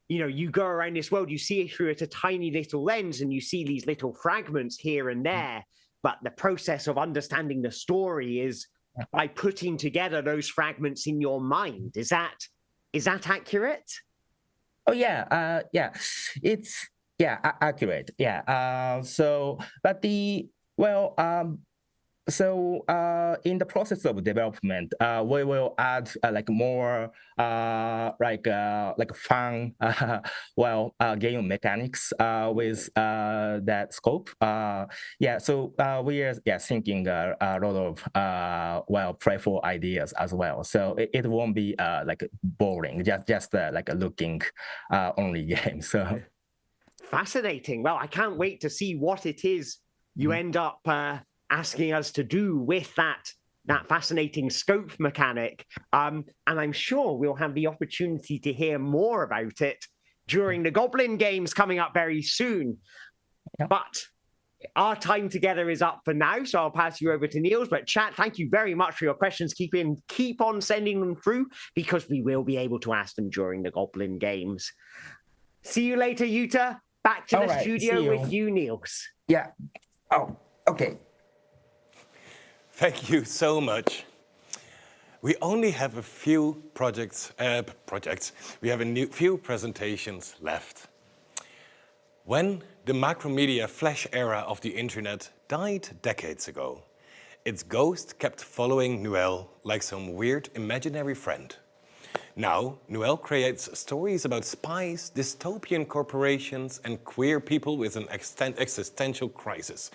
you know, you go around this world, you see it through a tiny little lens and you see these little fragments here and there. But the process of understanding the story is by putting together those fragments in your mind. Is that accurate? Oh yeah, yeah, it's accurate. Yeah. So, but the well, so in the process of development, we will add like more like fun well game mechanics with that scope. Yeah, so we are thinking a lot of well playful ideas as well. So it won't be like boring, just like a looking only game. So fascinating. Well, I can't wait to see what it is you end up asking us to do with that that fascinating scope mechanic. And I'm sure we'll have the opportunity to hear more about it during the Goblin Games coming up very soon. Yep. But our time together is up for now, so I'll pass you over to Niels. But chat, thank you very much for your questions. Keep on sending them through, because we will be able to ask them during the Goblin Games. See you later, Yuta. Back to the studio with you, Niels. Yeah. Oh, okay. Thank you so much. We only have a few We have a few presentations left. When the macromedia flash era of the internet died decades ago, its ghost kept following Noël like some weird imaginary friend. Now, Noël creates stories about spies, dystopian corporations, and queer people with an existential crisis.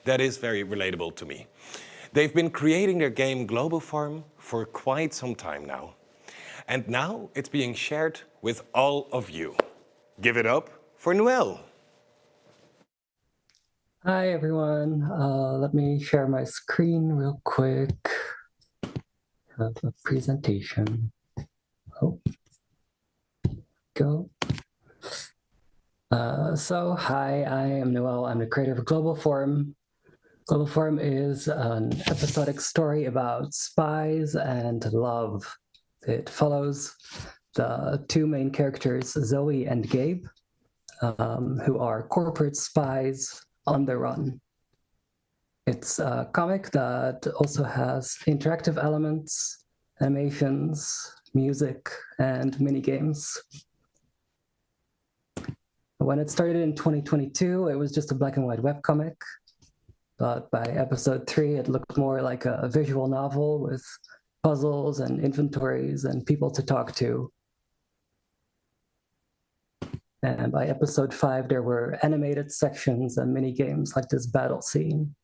That is very relatable to me. They've been creating their game Global Farm for quite some time now. And now it's being shared with all of you. Give it up for Noël. Hi, everyone. Let me share my screen real quick. Have a presentation. Oh, go. So, hi, I am Noël. I'm the creator of Global Farm. Global Farm is an episodic story about spies and love. It follows the two main characters, Zoe and Gabe, who are corporate spies on the run. It's a comic that also has interactive elements, animations, music, and mini games. When it started in 2022, it was just a black and white webcomic. But by episode 3, it looked more like a visual novel with puzzles and inventories and people to talk to. And by episode 5, there were animated sections and mini games like this battle scene.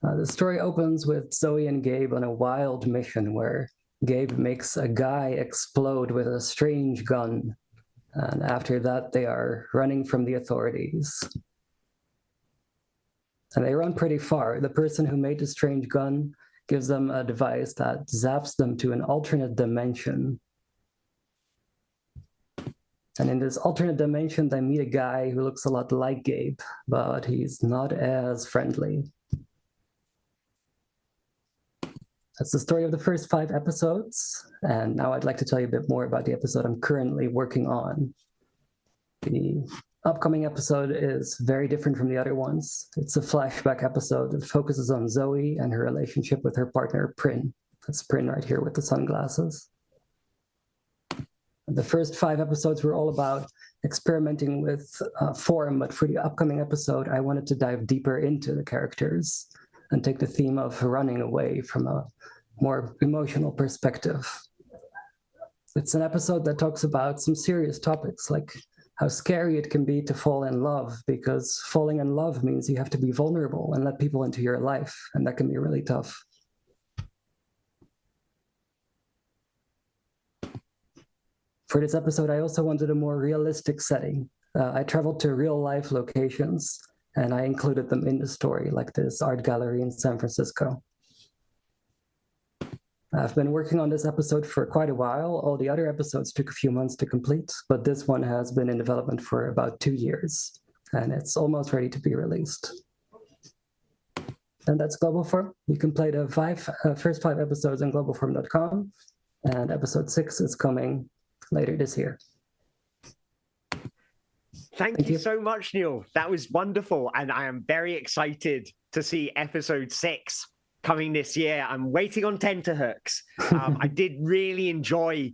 The story opens with Zoe and Gabe on a wild mission where Gabe makes a guy explode with a strange gun. And after that, they are running from the authorities. And they run pretty far. The person who made the strange gun gives them a device that zaps them to an alternate dimension. And in this alternate dimension, they meet a guy who looks a lot like Gabe, but he's not as friendly. That's the story of the first 5 episodes. And now I'd like to tell you a bit more about the episode I'm currently working on. The upcoming episode is very different from the other ones. It's a flashback episode that focuses on Zoe and her relationship with her partner, Prin. That's Prin right here with the sunglasses. The first 5 episodes were all about experimenting with form, but for the upcoming episode, I wanted to dive deeper into the characters and take the theme of running away from a more emotional perspective. It's an episode that talks about some serious topics, like how scary it can be to fall in love, because falling in love means you have to be vulnerable and let people into your life, and that can be really tough. For this episode, I also wanted a more realistic setting. I traveled to real-life locations, and I included them in the story, like this art gallery in San Francisco. I've been working on this episode for quite a while. All the other episodes took a few months to complete, but this one has been in development for about 2 years, and it's almost ready to be released. And that's Global Farm. You can play the first 5 episodes on globalfarm.com, and episode 6 is coming later this year. Thank you so much, Neil. That was wonderful. And I am very excited to see episode 6 coming this year. I'm waiting on tenterhooks. I did really enjoy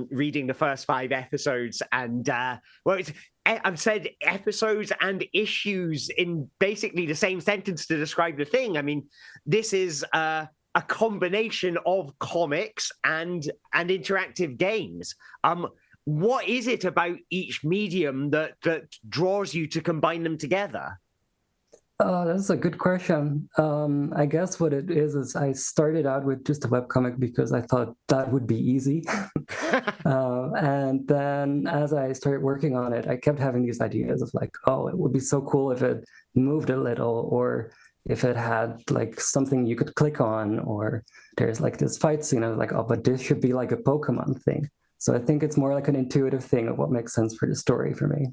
reading the first 5 episodes. And I've said episodes and issues in basically the same sentence to describe the thing. I mean, this is a combination of comics and interactive games. What is it about each medium that draws you to combine them together? That's a good question. I guess what it is I started out with just a webcomic because I thought that would be easy. And then as I started working on it, I kept having these ideas of like, oh, it would be so cool if it moved a little, or if it had like something you could click on, or there's like this fight scene, I was like, oh, but this should be like a Pokemon thing. So I think it's more like an intuitive thing of what makes sense for the story for me.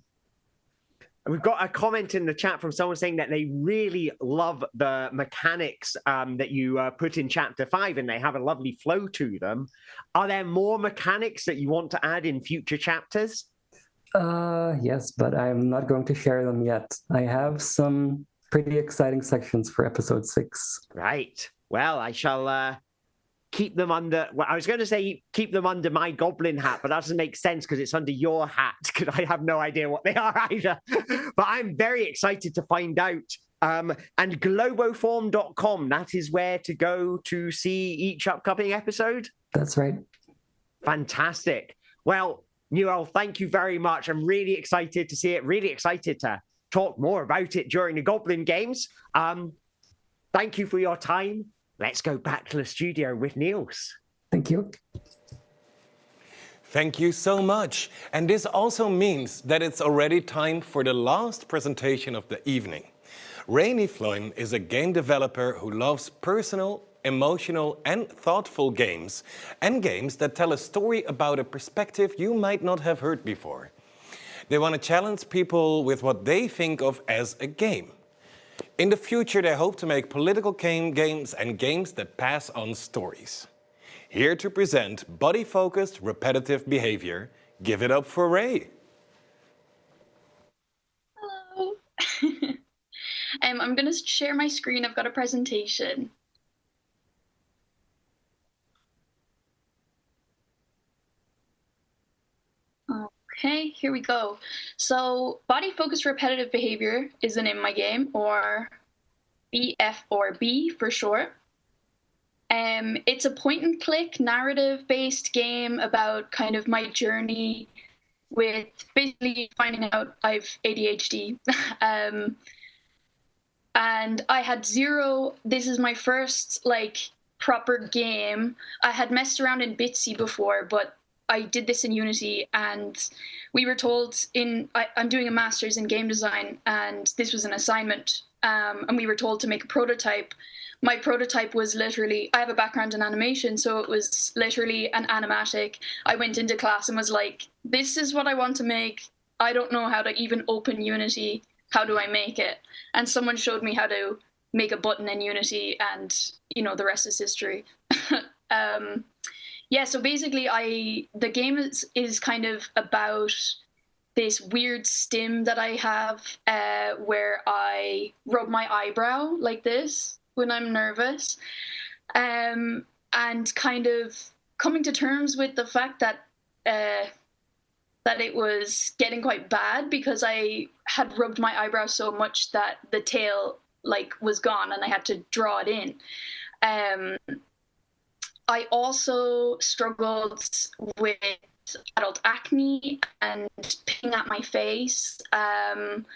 We've got a comment in the chat from someone saying that they really love the mechanics that you put in Chapter 5, and they have a lovely flow to them. Are there more mechanics that you want to add in future chapters? Yes, but I'm not going to share them yet. I have some pretty exciting sections for episode 6. Right. Well, I shall keep them under... Well, I was going to say keep them under my Goblin hat, but that doesn't make sense because it's under your hat, because I have no idea what they are either. But I'm very excited to find out. And globoform.com, that is where to go to see each upcoming episode? That's right. Fantastic. Well, Newell, thank you very much. I'm really excited to see it, really excited to talk more about it during the Goblin Games. Thank you for your time. Let's go back to the studio with Niels. Thank you. Thank you so much. And this also means that it's already time for the last presentation of the evening. Rainy Floyn is a game developer who loves personal, emotional and thoughtful games, and games that tell a story about a perspective you might not have heard before. They want to challenge people with what they think of as a game. In the future, they hope to make political games and games that pass on stories. Here to present body-focused repetitive behavior, give it up for Ray. Hello. I'm going to share my screen. I've got a presentation. Okay, here we go. So body-focused repetitive behavior is the name of my game, or BFRB for short. It's a point-and-click narrative-based game about kind of my journey with basically finding out I've ADHD. And I had zero, this is my first like proper game. I had messed around in Bitsy before, but I did this in Unity, and we were told I'm doing a master's in game design, and this was an assignment, and we were told to make a prototype. My prototype was literally, I have a background in animation, so it was literally an animatic. I went into class and was like, this is what I want to make. I don't know how to even open Unity. How do I make it? And someone showed me how to make a button in Unity, and you know, the rest is history. Yeah, so basically the game is kind of about this weird stim that I have where I rub my eyebrow like this when I'm nervous, and kind of coming to terms with the fact that that it was getting quite bad because I had rubbed my eyebrow so much that the tail like was gone and I had to draw it in. I also struggled with adult acne and picking at my face. And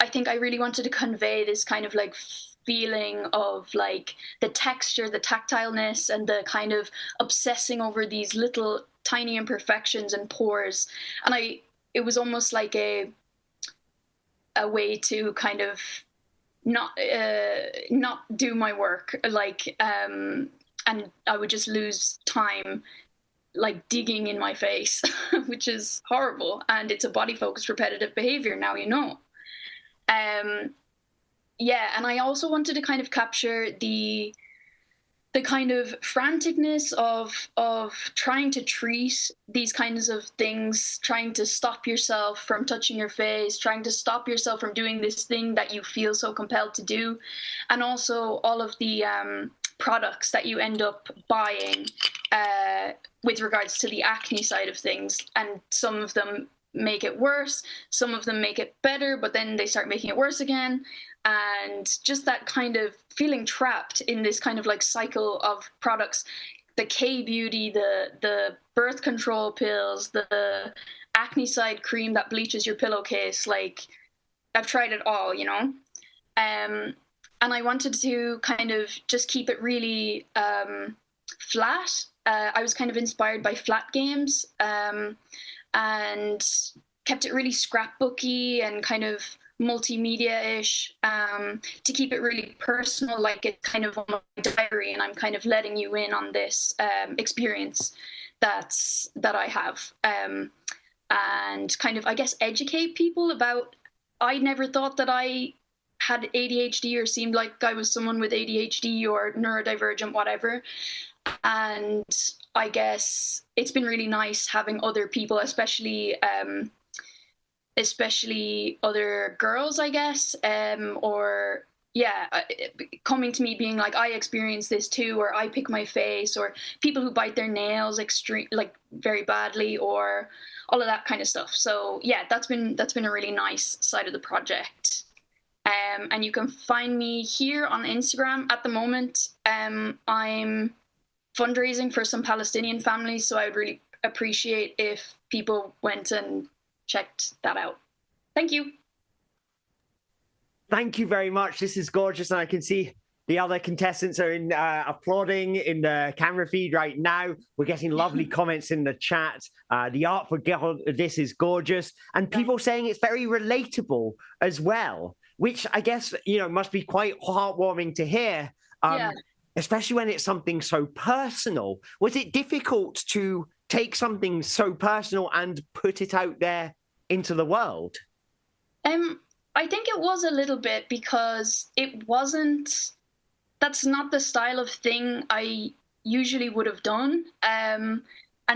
I think I really wanted to convey this kind of like feeling of like the texture, the tactileness, and the kind of obsessing over these little tiny imperfections and pores. And it was almost like a way to kind of not do my work, like, and I would just lose time like digging in my face, which is horrible. And it's a body-focused repetitive behavior, now you know. Yeah, and I also wanted to kind of capture the kind of franticness of trying to treat these kinds of things, trying to stop yourself from touching your face, trying to stop yourself from doing this thing that you feel so compelled to do, and also all of the products that you end up buying with regards to the acne side of things. And some of them make it worse, some of them make it better, but then they start making it worse again. And just that kind of feeling trapped in this kind of like cycle of products, the K-beauty, the birth control pills, the acne side cream that bleaches your pillowcase, like I've tried it all, you know? And I wanted to kind of just keep it really flat. I was kind of inspired by flat games, and kept it really scrapbooky and kind of multimedia-ish, to keep it really personal, like it's kind of on my diary, and I'm kind of letting you in on this experience that I have, and kind of, I guess, educate people about. I never thought that I had ADHD or seemed like I was someone with ADHD or neurodivergent, whatever. And I guess it's been really nice having other people, especially other girls, I guess, or yeah, coming to me being like, I experienced this too, or I pick my face, or people who bite their nails very badly, or all of that kind of stuff. So yeah, that's been a really nice side of the project. And you can find me here on Instagram at the moment. I'm fundraising for some Palestinian families, so I would really appreciate if people went and checked that out. Thank you. Thank you very much. This is gorgeous, and I can see the other contestants are applauding in the camera feed right now. We're getting lovely comments in the chat. The art for this is gorgeous, and people saying it's very relatable as well, which I guess must be quite heartwarming to hear. Especially when it's something so personal. Was it difficult to take something so personal and put it out there into the world? I think it was a little bit, because that's not the style of thing I usually would have done. And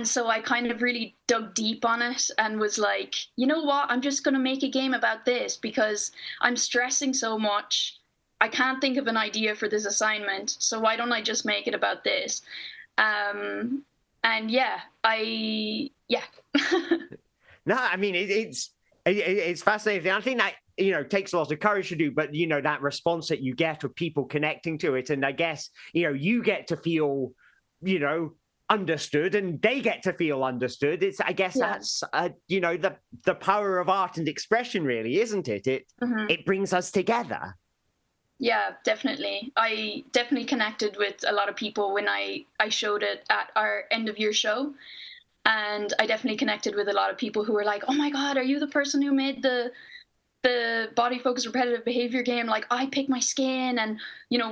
so I kind of really dug deep on it and was like, you know what, I'm just going to make a game about this because I'm stressing so much. I can't think of an idea for this assignment, so why don't I just make it about this? And yeah. No, I mean, it's fascinating. I think that, takes a lot of courage to do, but, that response that you get of people connecting to it. And I guess, you get to feel, understood, and they get to feel understood. That's, the power of art and expression, really, isn't it? It brings us together. Yeah, definitely. I definitely connected with a lot of people when I showed it at our end of year show. And I definitely connected with a lot of people who were like, oh my God, are you the person who made the body focused repetitive behavior game? Like, I pick my skin, and,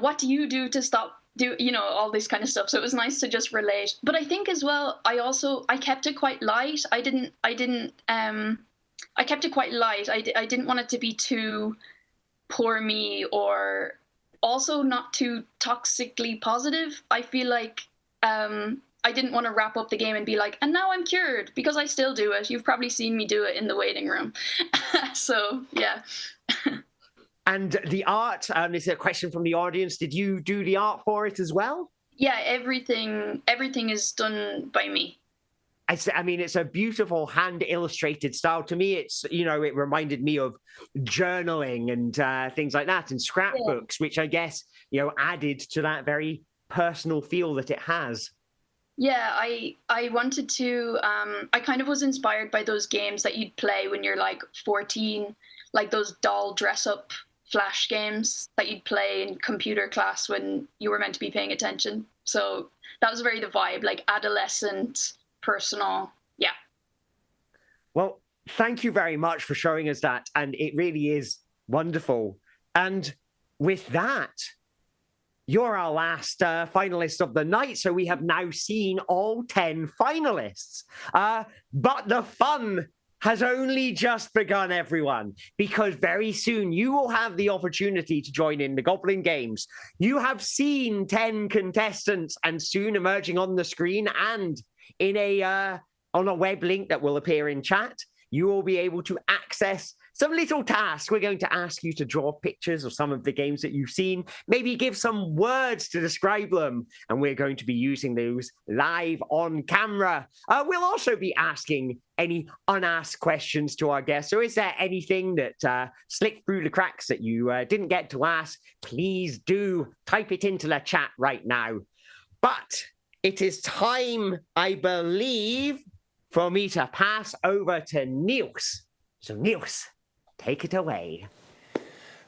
what do you do to stop all this kind of stuff. So it was nice to just relate. But I think as well, I kept it quite light. I kept it quite light. I didn't want it to be too poor me, or also not too toxically positive. I feel like I didn't want to wrap up the game and be like, and now I'm cured, because I still do it. You've probably seen me do it in the waiting room. So yeah. And the art, this is a question from the audience. Did you do the art for it as well? Yeah, everything is done by me. I mean, it's a beautiful hand-illustrated style. To me, it reminded me of journaling and things like that, and scrapbooks, which I guess, added to that very personal feel that it has. Yeah, I wanted to, I kind of was inspired by those games that you'd play when you're like 14, like those doll dress-up flash games that you'd play in computer class when you were meant to be paying attention. So that was very the vibe, like adolescent, personal. Yeah. Well, thank you very much for showing us that, and it really is wonderful. And with that, you're our last finalist of the night, so we have now seen all 10 finalists. But the fun has only just begun, everyone, because very soon you will have the opportunity to join in the Goblin Games. You have seen 10 contestants, and soon emerging on the screen and in on a web link that will appear in chat, you will be able to access some little tasks. We're going to ask you to draw pictures of some of the games that you've seen, maybe give some words to describe them, and we're going to be using those live on camera. We'll also be asking any unasked questions to our guests. So is there anything that slipped through the cracks that you didn't get to ask? Please do type it into the chat right now. But it is time, I believe, for me to pass over to Niels. So Niels, take it away.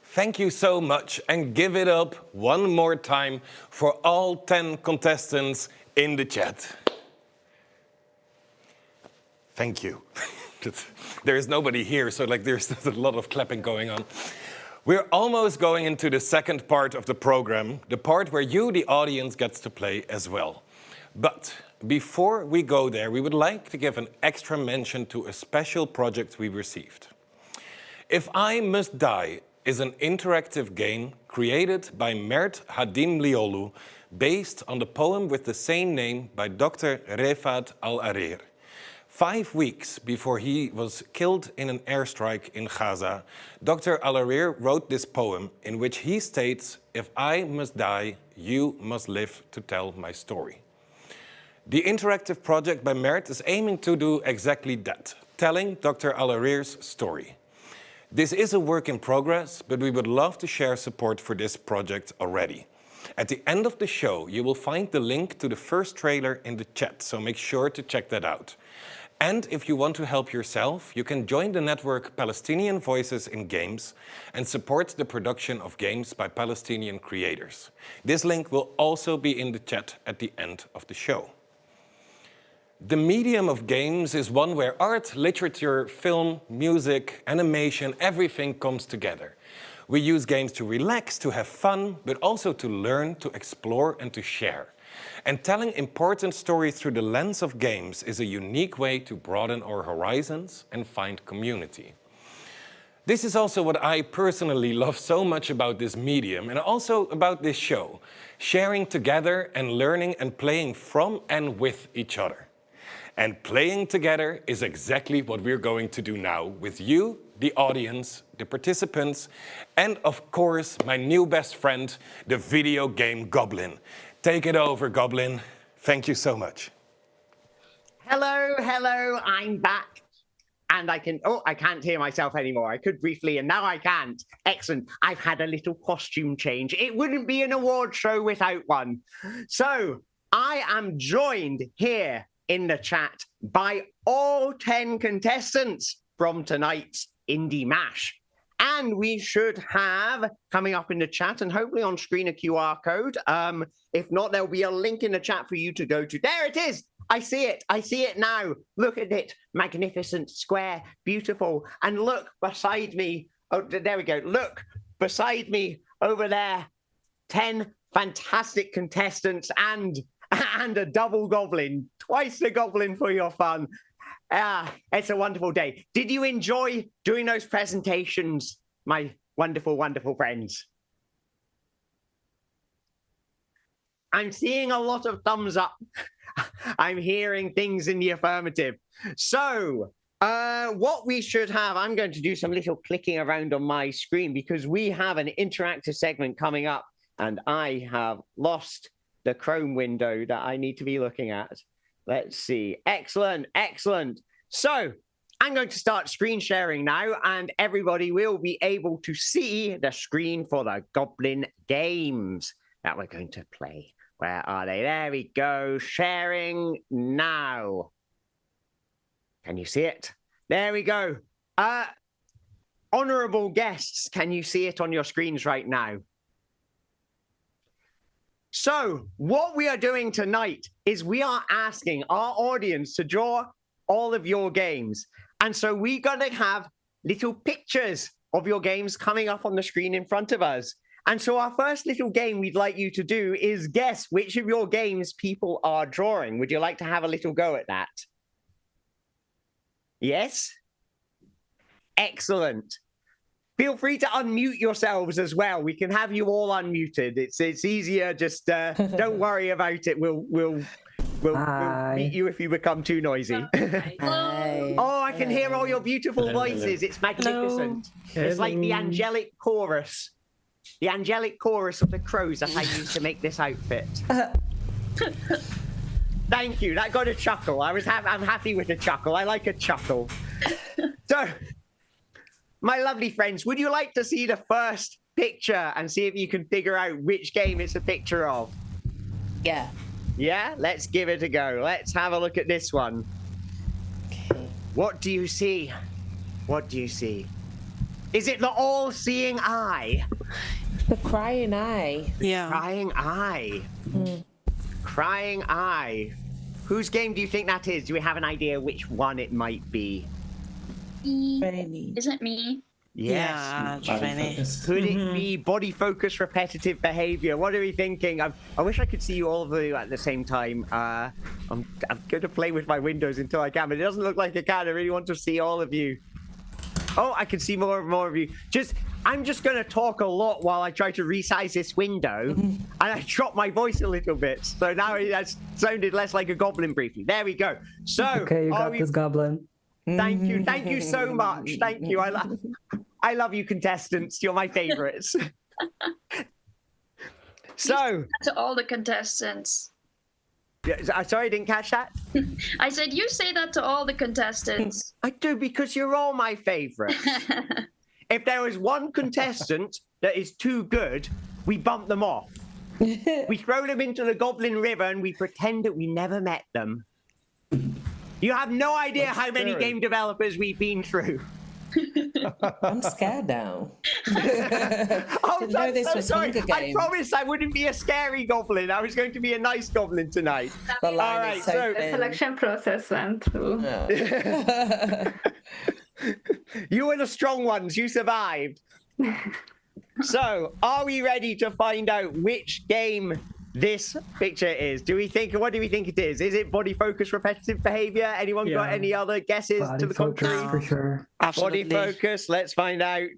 Thank you so much, and give it up one more time for all 10 contestants in the chat. Thank you. There is nobody here, so like there's a lot of clapping going on. We're almost going into the second part of the program, the part where you, the audience, gets to play as well. But before we go there, we would like to give an extra mention to a special project we received. If I Must Die is an interactive game created by Mert Hadim Liolu, based on the poem with the same name by Dr. Refat Al-Arir. 5 weeks before he was killed in an airstrike in Gaza, Dr. Al-Arir wrote this poem in which he states, "If I must die, you must live to tell my story." The interactive project by Mert is aiming to do exactly that, telling Dr. Al-Arir's story. This is a work in progress, but we would love to share support for this project already. At the end of the show, you will find the link to the first trailer in the chat, so make sure to check that out. And if you want to help yourself, you can join the network Palestinian Voices in Games and support the production of games by Palestinian creators. This link will also be in the chat at the end of the show. The medium of games is one where art, literature, film, music, animation, everything comes together. We use games to relax, to have fun, but also to learn, to explore, and to share. And telling important stories through the lens of games is a unique way to broaden our horizons and find community. This is also what I personally love so much about this medium and also about this show, sharing together and learning and playing from and with each other. And playing together is exactly what we're going to do now with you, the audience, the participants, and of course, my new best friend, the video game Goblin. Take it over, Goblin. Thank you so much. Hello, hello, I'm back. And I can't hear myself anymore. I could briefly, and now I can't. Excellent. I've had a little costume change. It wouldn't be an award show without one. So I am joined here in the chat by all 10 contestants from tonight's Indie Mash. And we should have, coming up in the chat and hopefully on screen, a QR code. If not, there'll be a link in the chat for you to go to. There it is. I see it now. Look at it. Magnificent, square, beautiful. And look beside me. Oh, there we go. Look beside me over there. 10 fantastic contestants and a double goblin. Twice the goblin for your fun. It's a wonderful day. Did you enjoy doing those presentations, my wonderful, wonderful friends? I'm seeing a lot of thumbs up. I'm hearing things in the affirmative. So, what we should have, I'm going to do some little clicking around on my screen because we have an interactive segment coming up and I have lost the Chrome window that I need to be looking at. Let's see. Excellent, excellent. So I'm going to start screen sharing now, and everybody will be able to see the screen for the Goblin games that we're going to play. Where are they? There we go. Sharing now. Can you see it? There we go. Honorable guests, can you see it on your screens right now? So what we are doing tonight is we are asking our audience to draw all of your games. And so we're going to have little pictures of your games coming up on the screen in front of us. And so our first little game we'd like you to do is guess which of your games people are drawing. Would you like to have a little go at that? Yes? Excellent. Feel free to unmute yourselves as well. We can have you all unmuted. It's easier. Just don't worry about it. We'll meet you if you become too noisy. Oh, I can hear all your beautiful voices. It's magnificent. Hello. It's like the angelic chorus. The angelic chorus of the crows that I used to make this outfit. Thank you. That got a chuckle. I'm happy with a chuckle. I like a chuckle. So, my lovely friends, would you like to see the first picture and see if you can figure out which game it's a picture of? Yeah. Yeah? Let's give it a go. Let's have a look at this one. Okay. What do you see? What do you see? Is it the all-seeing eye? The crying eye. Yeah. Crying eye. Crying eye. Whose game do you think that is? Do we have an idea which one it might be? me. Is it me? Yes. Could it be body focus repetitive behavior? What are we thinking? I wish I could see you all of you at the same time. I'm going to play with my windows until I can, but it doesn't look like I can. I really want to see all of you. Oh, I can see more of you. I'm just going to talk a lot while I try to resize this window, and I drop my voice a little bit. So now it has sounded less like a goblin briefly. There we go. So, okay, you got this, Goblin. Thank you so much. Thank you. I love you, contestants. You're my favorites. So, to all the contestants. Yeah, sorry, I didn't catch that. I said you say that to all the contestants. I do, because you're all my favorites. If there is one contestant that is too good, we bump them off. We throw them into the Goblin River and we pretend that we never met them. You have no idea how many game developers we've been through. I'm scared now. Didn't know this was sorry. Hunger I Games. promised I wouldn't be a scary goblin. I was going to be a nice goblin tonight. The line All right, is so so The selection process went through. you were the strong ones. You survived. So, are we ready to find out which game this picture is? What do we think it is? Is it body focus repetitive behavior? Anyone got any other guesses to the contrary? For sure. Body focus, let's find out.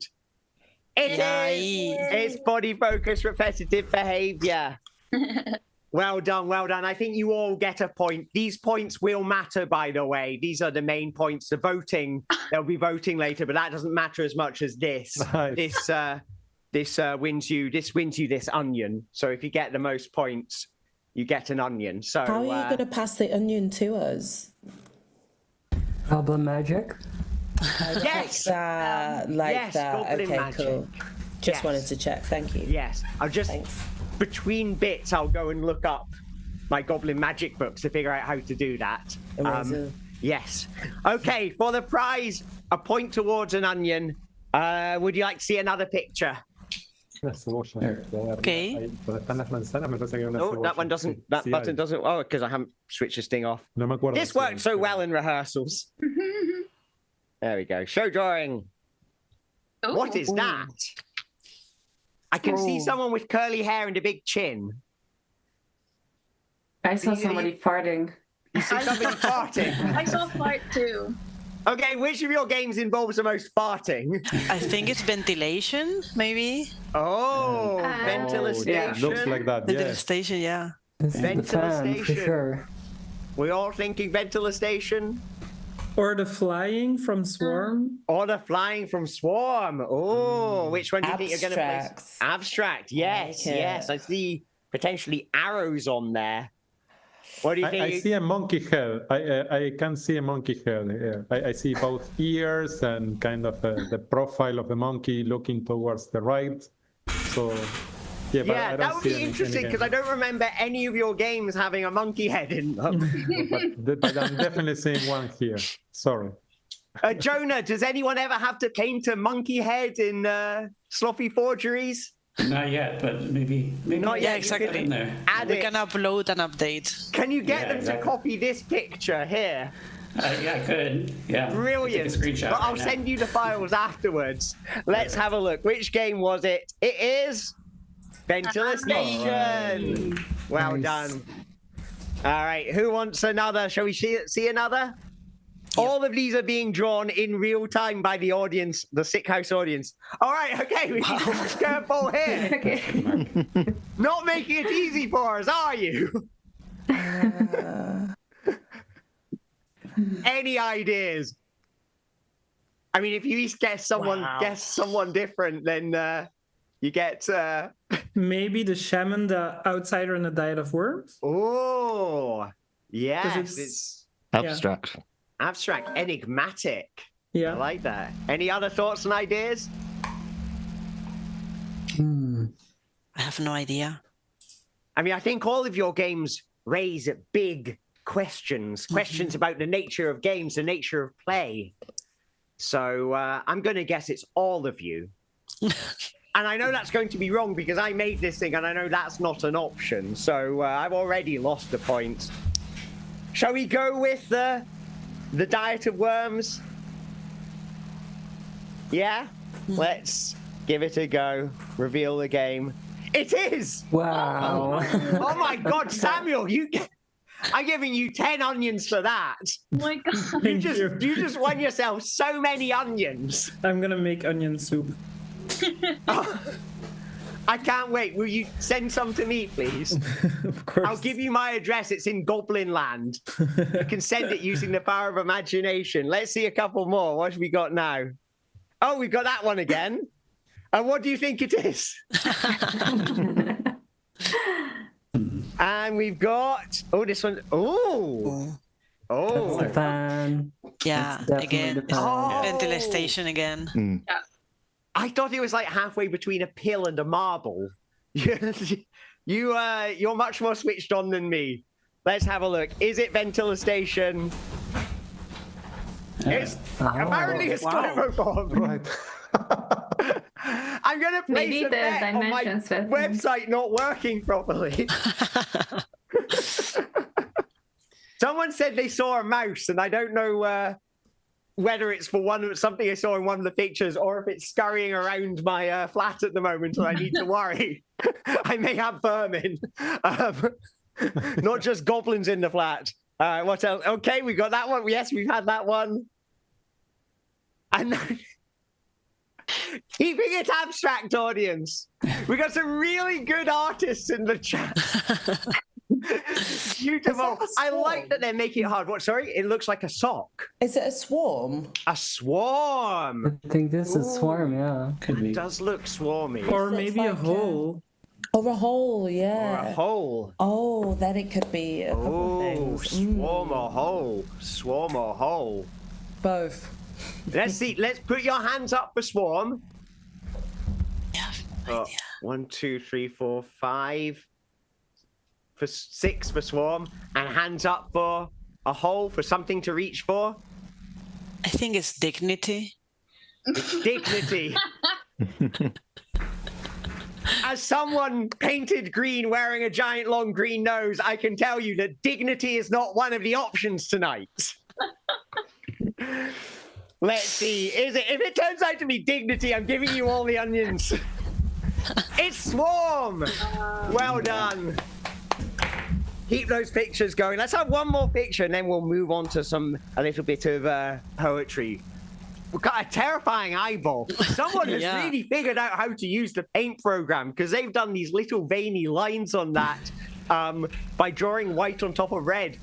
It is. It's body focus repetitive behavior. Well done, well done. I think you all get a point. These points will matter, by the way. These are the main points. The voting, they'll be voting later, but that doesn't matter as much as this. Nice. This wins you this onion. So if you get the most points, you get an onion. So how are you going to pass the onion to us? Goblin magic. Yes, like that. Goblin Okay, magic. cool. Just wanted to check. Thank you. Yes, between bits, I'll go and look up my Goblin magic books to figure out how to do that. Amazing. Yes. Okay, for the prize, a point towards an onion. Would you like to see another picture? Okay. No, that one doesn't. That button doesn't. Oh, because I haven't switched this thing off. This worked so well in rehearsals. There we go. Show drawing. Ooh. What is that? I can see someone with curly hair and a big chin. I saw somebody farting. You see somebody farting? I saw fart too. Okay, which of your games involves the most farting? I think it's ventilation, maybe. Oh, ventilation. Yeah, looks like that. Ventilation, yeah. This is the fan, for sure. We're all thinking ventilation. Or the flying from Swarm. Or the flying from Swarm. Oh, which one do you think you're going to place? Abstract. Yes, yes. I see potentially arrows on there. What do you think? I see a monkey head. I can see a monkey head here. I see both ears and kind of the profile of the monkey looking towards the right. So, yeah, but I don't that would see be interesting because I don't remember any of your games having a monkey head in them. but I'm definitely seeing one here. Sorry. Jonah, does anyone ever have to paint a monkey head in Sloppy Forgeries? Not yet, but maybe Not yet. Yeah, exactly. In there. We can upload and update. Can you get them to copy this picture here? Yeah, I could. Yeah. Brilliant. Take a screenshot But I'll right now. send you the files afterwards. Let's have a look. Which game was it? It is Ventilation. Well done. All right. Who wants another? Shall we see another? All of these are being drawn in real time by the audience, the Sickhouse audience. All right, okay, we need to curveball here. Okay. Not making it easy for us, are you? Any ideas? I mean, if you each guess someone different, then you get maybe the shaman, the outsider, and the diet of worms. Oh, yes, it's abstract. Yeah. Abstract, enigmatic. Yeah, I like that. Any other thoughts and ideas? I have no idea. I mean, I think all of your games raise big questions about the nature of games, the nature of play. So I'm going to guess it's all of you. And I know that's going to be wrong because I made this thing and I know that's not an option. So I've already lost a point. Shall we go with the diet of worms? Yeah? Let's give it a go. Reveal the game. It is! Wow. Oh my God, Samuel, I'm giving you 10 onions for that. Oh my God. You just won yourself so many onions. I'm gonna make onion soup. I can't wait. Will you send some to me, please? Of course. I'll give you my address. It's in Goblin Land. You can send it using the power of imagination. Let's see a couple more. What have we got now? Oh, we've got that one again. And what do you think it is? And we've got this one. Oh, That's the fan. Yeah, That's definitely again, the fan. ventilation again. Yeah. I thought it was like halfway between a pill and a marble. You're much more switched on than me. Let's have a look. Is it ventilation? It's apparently a styrofoam. Right. I'm gonna place Maybe a the bet on my dimensions were- website not working properly. Someone said they saw a mouse, and I don't know whether it's for something I saw in one of the pictures, or if it's scurrying around my flat at the moment, so I need to worry. I may have vermin, not just goblins in the flat. What else? Okay, we got that one. Yes, we've had that one. And keeping it abstract, audience. We got some really good artists in the chat. Beautiful. I like that they're making it hard. What? Sorry, it looks like a sock. Is it a swarm? A swarm. I think this is swarm, yeah. Could be. It does look swarmy. Or Looks maybe a like hole. Or a hole, Or yeah. a hole. Oh, then it could be a couple Oh, things. swarm or hole. Swarm or hole. Both. Let's see. Let's put your hands up for swarm. Yeah. 1, 2, 3, 4, 5. For 6 for swarm, and hands up for a hole, for something to reach for. I think it's dignity. It's dignity. As someone painted green wearing a giant long green nose, I can tell you that dignity is not one of the options tonight. Let's see. If it turns out to be dignity, I'm giving you all the onions. It's swarm. Well done. Keep those pictures going. Let's have one more picture, and then we'll move on to a little bit of poetry. We've got a terrifying eyeball. Someone has really figured out how to use the paint program, because they've done these little veiny lines on that by drawing white on top of red.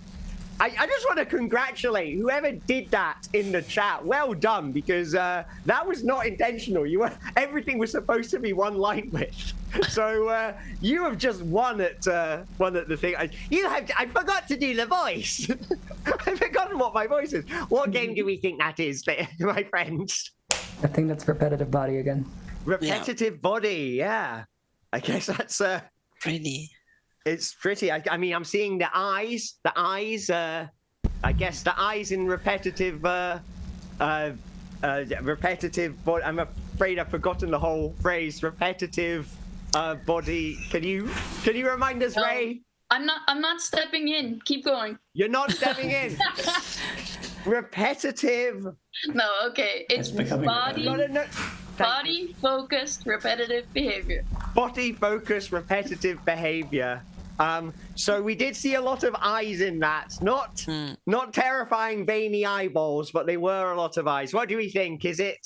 I just want to congratulate whoever did that in the chat. Well done, because that was not intentional. Everything was supposed to be one line width. So you have just won at the thing. I forgot to do the voice. I've forgotten what my voice is. What game do we think that is, my friends? I think that's repetitive body again. Repetitive body, yeah. I guess that's pretty. It's pretty. I mean, I'm seeing the eyes. I guess the eyes in repetitive. Repetitive. But I'm afraid I've forgotten the whole phrase. Repetitive body. Can you remind us, Ray? I'm not stepping in. Keep going. You're not stepping in. Repetitive. No, okay. It's body focused repetitive behavior. Body focused repetitive behavior. So we did see a lot of eyes in that. Not terrifying veiny eyeballs, but they were a lot of eyes. What do we think? Is it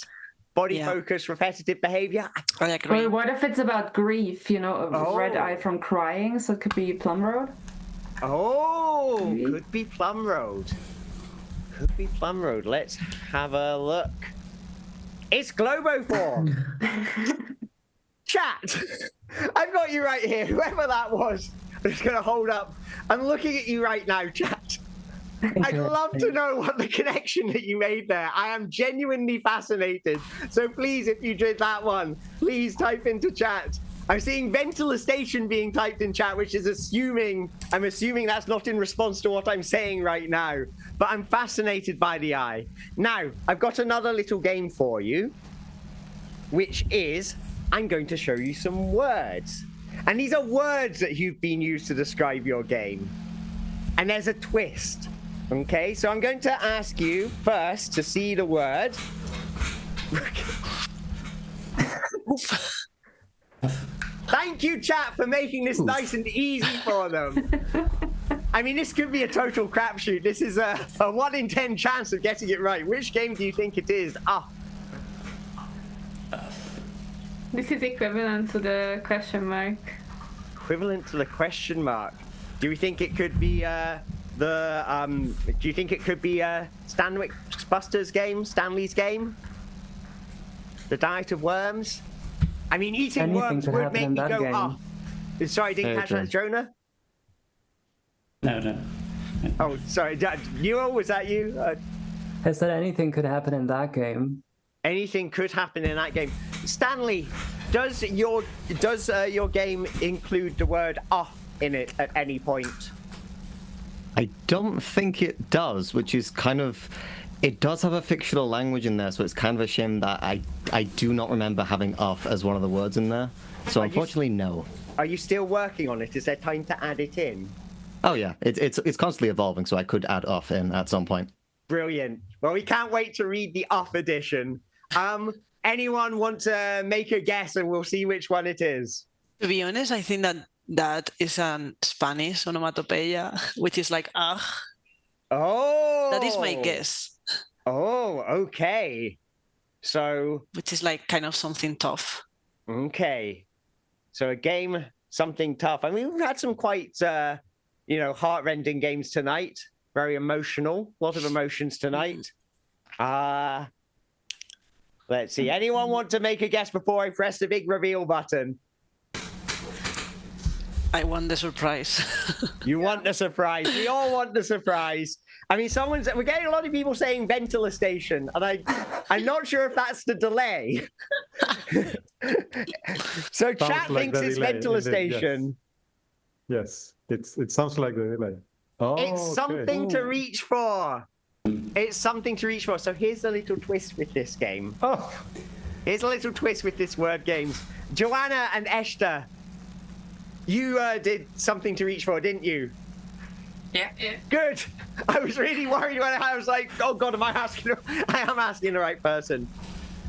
body focused repetitive behavior? I agree. Well, what if it's about grief? A red eye from crying, so it could be Plum Road. Oh, maybe. Could be Plum Road. Could be Plum Road. Let's have a look. It's Globoform. Chat. I've got you right here. Whoever that was, I'm just going to hold up. I'm looking at you right now, chat. I'd love to know what the connection that you made there. I am genuinely fascinated. So please, if you did that one, please type into chat. I'm seeing ventilation being typed in chat, which is I'm assuming that's not in response to what I'm saying right now. But I'm fascinated by the eye. Now, I've got another little game for you, which is I'm going to show you some words. And these are words that you've been used to describe your game. And there's a twist. Okay, so I'm going to ask you first to see the word. Thank you, chat, for making this nice and easy for them. I mean, this could be a total crapshoot. This is a 1 in 10 chance of getting it right. Which game do you think it is? This is equivalent to the question mark. Equivalent to the question mark. Do we think it could be do you think it could be Stanwick's Buster's game, Stanley's game? The Diet of Worms? I mean, eating Anything worms could would happen make in me that go game. off. Sorry, I didn't catch that, Jonah? No. Oh, sorry, Newell, was that you? I said anything could happen in that game. Anything could happen in that game. Stanley, does your game include the word off in it at any point? I don't think it does, which is kind of... It does have a fictional language in there, so it's kind of a shame that I do not remember having off as one of the words in there. So unfortunately, no. Are you still working on it? Is there time to add it in? Oh yeah, it's constantly evolving, so I could add off in at some point. Brilliant. Well, we can't wait to read the off edition. Anyone want to make a guess and we'll see which one it is? To be honest, I think that is an Spanish onomatopoeia, which is like ah. Oh. That is my guess. Oh, okay. So. Which is like kind of something tough. Okay. So a game, something tough. I mean, we've had some quite, heart-rending games tonight. Very emotional. A lot of emotions tonight. Let's see. Anyone want to make a guess before I press the big reveal button? I want the surprise. You want the surprise. We all want the surprise. I mean, we're getting a lot of people saying ventilator station, and I'm not sure if that's the delay. So chat thinks it's ventilator station. Yes, it sounds like the delay. Oh, it's something to reach for. It's something to reach for. So here's a little twist with this game. Here's a little twist with this word game. Joanna and Esther, you did something to reach for, didn't you? Yeah. Good. I was really worried when I was like, oh God, I am asking the right person.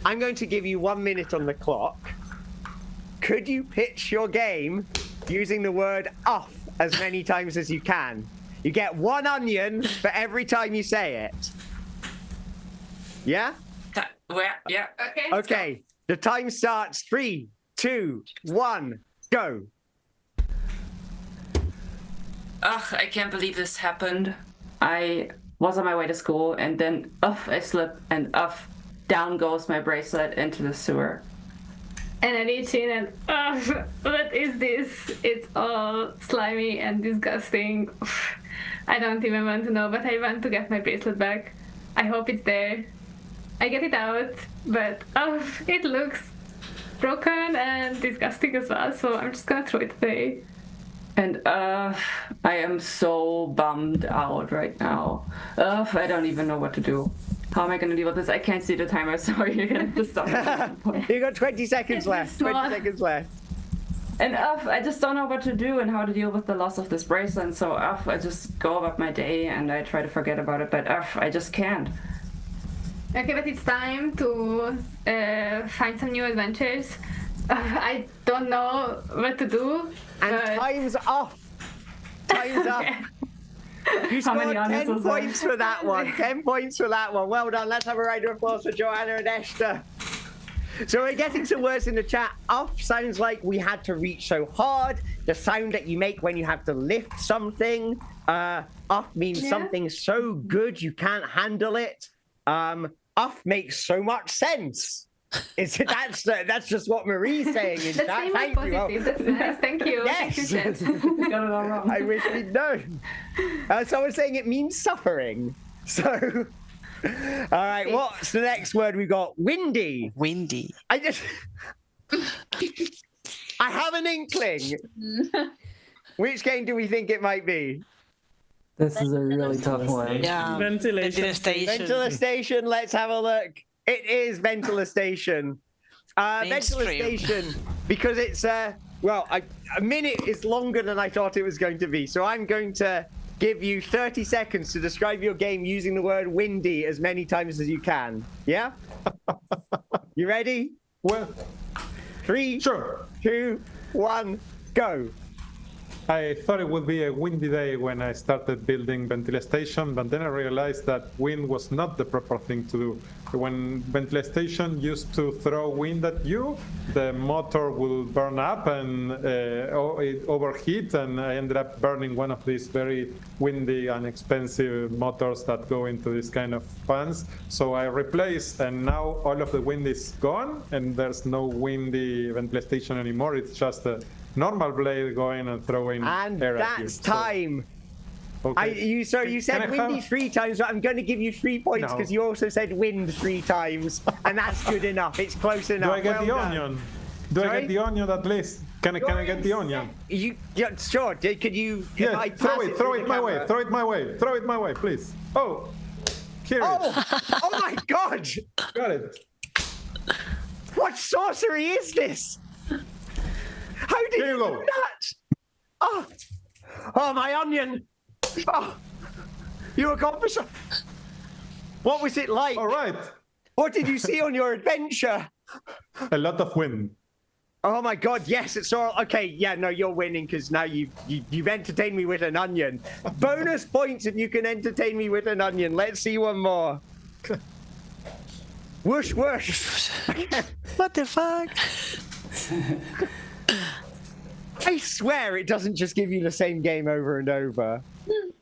I'm going to give you 1 minute on the clock. Could you pitch your game using the word off as many times as you can? You get 1 onion for every time you say it. Yeah? Yeah. Okay. Okay. The time starts. 3, 2, 1, go. Ugh, I can't believe this happened. I was on my way to school and then I slip and down goes my bracelet into the sewer. And I reach in and what is this? It's all slimy and disgusting. I don't even want to know, but I want to get my bracelet back. I hope it's there. I get it out, but it looks broken and disgusting as well, so I'm just gonna throw it away. And I am so bummed out right now. I don't even know what to do. How am I gonna deal with this? I can't see the timer, so you're gonna have to stop. You got 20 seconds left. 20 seconds left. And I just don't know what to do and how to deal with the loss of this bracelet. So I just go about my day and I try to forget about it, but I just can't. Okay, but it's time to find some new adventures. I don't know what to do. And time's off. Time's up. You scored 10 points for that one. 10 points for that one. Well done. Let's have a round of applause for Joanna and Esther. So we're getting some words in the chat. Off sounds like we had to reach so hard. The sound that you make when you have to lift something. Off means something so good you can't handle it. Off makes so much sense. That's just what Marie's saying in chat. Thank you. Positive. That's nice. Thank you. Yes. Thank you, got it all wrong. I wish we'd known. Someone's saying it means suffering. So, all right. What's the next word we got? Windy. Windy. I have an inkling. Which game do we think it might be? This is a really tough one. Yeah. Ventilation station. Ventilator station. Let's have a look. It is ventilator station. Ventilator station because it's a minute is longer than I thought it was going to be. So I'm going to give you 30 seconds to describe your game using the word windy as many times as you can. Yeah? You ready? Well, 3, Sure. 2, 1, go. I thought it would be a windy day when I started building ventilation, but then I realized that wind was not the proper thing to do. When ventilation used to throw wind at you, the motor will burn up and it overheat, and I ended up burning one of these very windy and expensive motors that go into this kind of fans. So I replaced, and now all of the wind is gone, and there's no windy ventilation anymore. It's just a normal blade going and throwing air at you. That's time. Okay. You said windy 3 times, but I'm going to give you 3 points because you also said wind 3 times, and that's good enough. It's close enough. Do I get the onion? I get the onion at least? Can I get the onion? Sure. Could you? Yeah. Throw it my way. Throw it my way, please. Oh, here it is. Oh my God! Got it. What sorcery is this? How did you do that? Oh, my onion! Oh, you accomplished it. What was it like? All right. What did you see on your adventure? A lot of wind. Oh my God! Yes, it's all okay. Yeah, no, you're winning because now you've entertained me with an onion. Bonus points if you can entertain me with an onion. Let's see one more. Whoosh whoosh. What the fuck? I swear it doesn't just give you the same game over and over.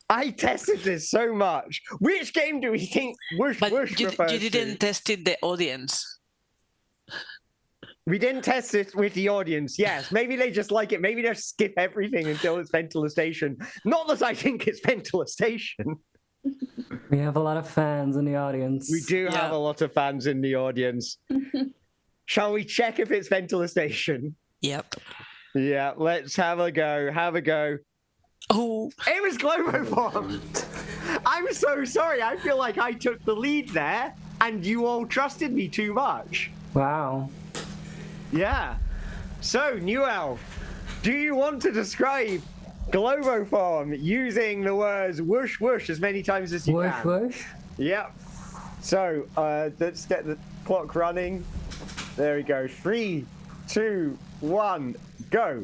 I tested this so much. Which game do we think Whoosh Whoosh refers to? You didn't test it the audience. We didn't test it with the audience, yes. Maybe they just like it. Maybe they'll skip everything until it's ventilation. Not that I think it's ventilation. We have a lot of fans in the audience. We do have a lot of fans in the audience. Shall we check if it's ventilation? Yep. Yeah, let's have a go. Have a go. Oh. It was Globoform. I'm so sorry. I feel like I took the lead there and you all trusted me too much. Wow. Yeah. So, Newell, do you want to describe Globoform using the words whoosh whoosh as many times as you can? Whoosh whoosh? Yep. So, let's get the clock running. There we go. 3, 2, 1, go.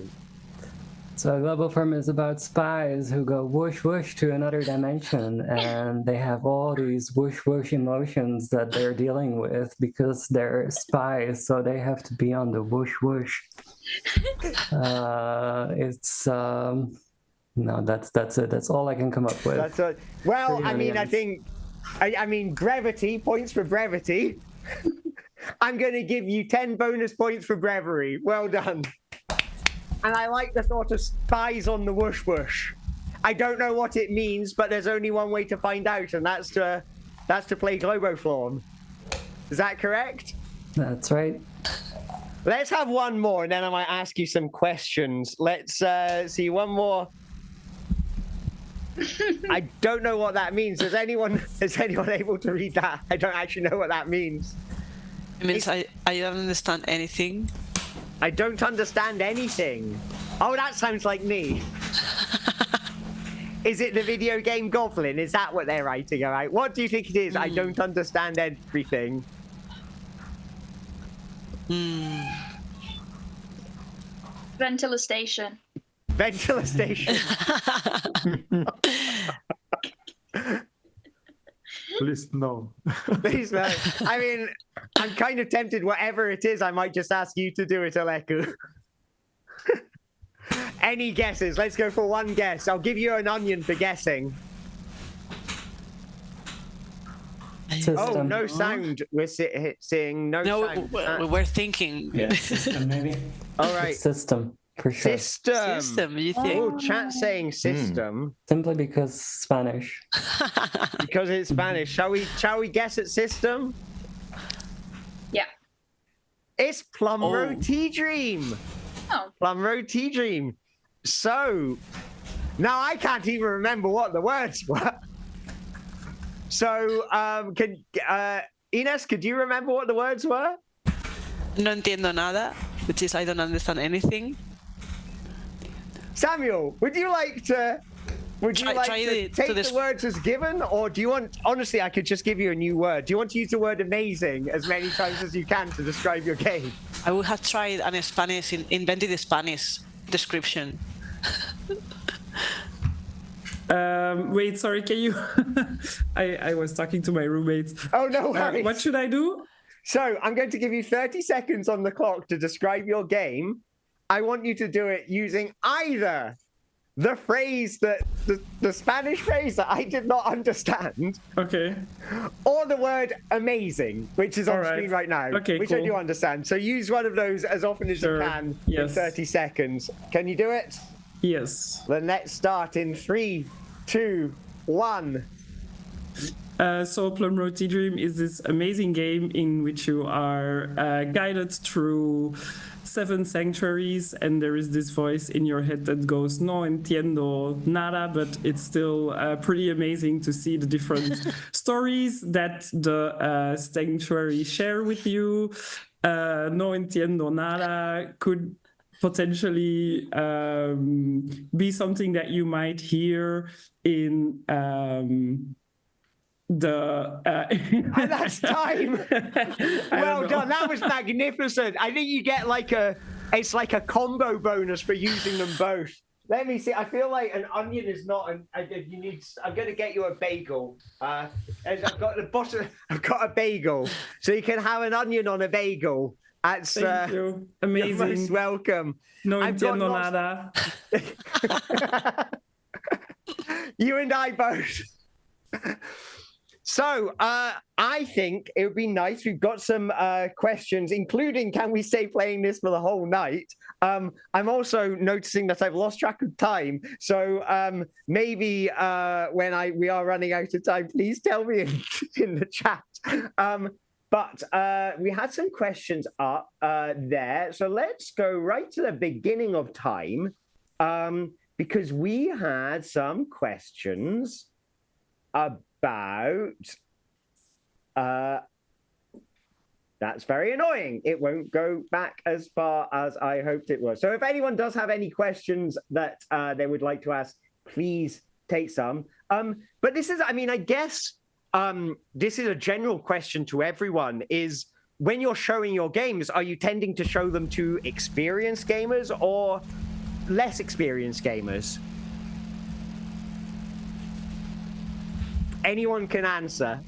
So Globoform is about spies who go whoosh whoosh to another dimension, and they have all these whoosh whoosh emotions that they're dealing with because they're spies, so they have to be on the whoosh whoosh. No, that's it. That's all I can come up with. That's it. Well, I mean, I mean, brevity, points for brevity. I'm going to give you 10 bonus points for breviary. Well done. And I like the thought of spies on the whoosh whoosh. I don't know what it means, but there's only one way to find out, and that's to play Globoform. Is that correct? That's right. Let's have one more, and then I might ask you some questions. Let's see one more. I don't know what that means. Is anyone able to read that? I don't actually know what that means. It means I don't understand anything. I don't understand anything. Oh, that sounds like me. Is it the video game Goblin? Is that what they're writing? All right. What do you think it is? I don't understand everything. Ventilation. Ventilation. Please no. Please no. I mean, I'm kind of tempted. Whatever it is, I might just ask you to do it, Aleku. Any guesses? Let's go for one guess. I'll give you an onion for guessing. System. Oh, no sound. We're seeing no sound. We're thinking. Yeah, system maybe. All right. System, for sure. System, you think? Oh, chat's saying system. Simply because Spanish. Because it's Spanish. Shall we guess at system? Yeah. It's Plum Road Tea Dream. Oh. Plum Road Tea Dream. So, now I can't even remember what the words were. So, Ines, could you remember what the words were? No entiendo nada, which is I don't understand anything. Samuel, would you like to Would you like to take the words as given, or do you want? Honestly, I could just give you a new word. Do you want to use the word "amazing" as many times as you can to describe your game? I would have tried an Spanish, invented a Spanish description. Wait, sorry, can you? I was talking to my roommates. Oh, no worries. What should I do? So I'm going to give you 30 seconds on the clock to describe your game. I want you to do it using either the phrase that the Spanish phrase that I did not understand. Okay. Or the word amazing, which is on screen right now. Okay, which cool. I do understand. So use one of those as often as you can in 30 seconds. Can you do it? Yes. Then let's start in 3, 2, 1. So Plum Road Tea Dream is this amazing game in which you are guided through 7 sanctuaries, and there is this voice in your head that goes, no entiendo nada, but it's still pretty amazing to see the different stories that the sanctuary share with you. No entiendo nada could potentially be something that you might hear in and that's time. Well done. That was magnificent. I think you get it's like a combo bonus for using them both. Let me see. I feel like an onion is not I'm going to get you a bagel. I've got a bagel, so you can have an onion on a bagel. That's Thank you. Amazing. You're most welcome. No entiendo nada. You and I both. So I think it would be nice. We've got some questions, including can we stay playing this for the whole night? I'm also noticing that I've lost track of time. So maybe when we are running out of time, please tell me in the chat. But we had some questions up there. So let's go right to the beginning of time because we had some questions about that's very annoying. It won't go back as far as I hoped it was. So if anyone does have any questions that they would like to ask, please take some. But this is, I guess this is a general question to everyone is when you're showing your games, are you tending to show them to experienced gamers or less experienced gamers? Anyone can answer.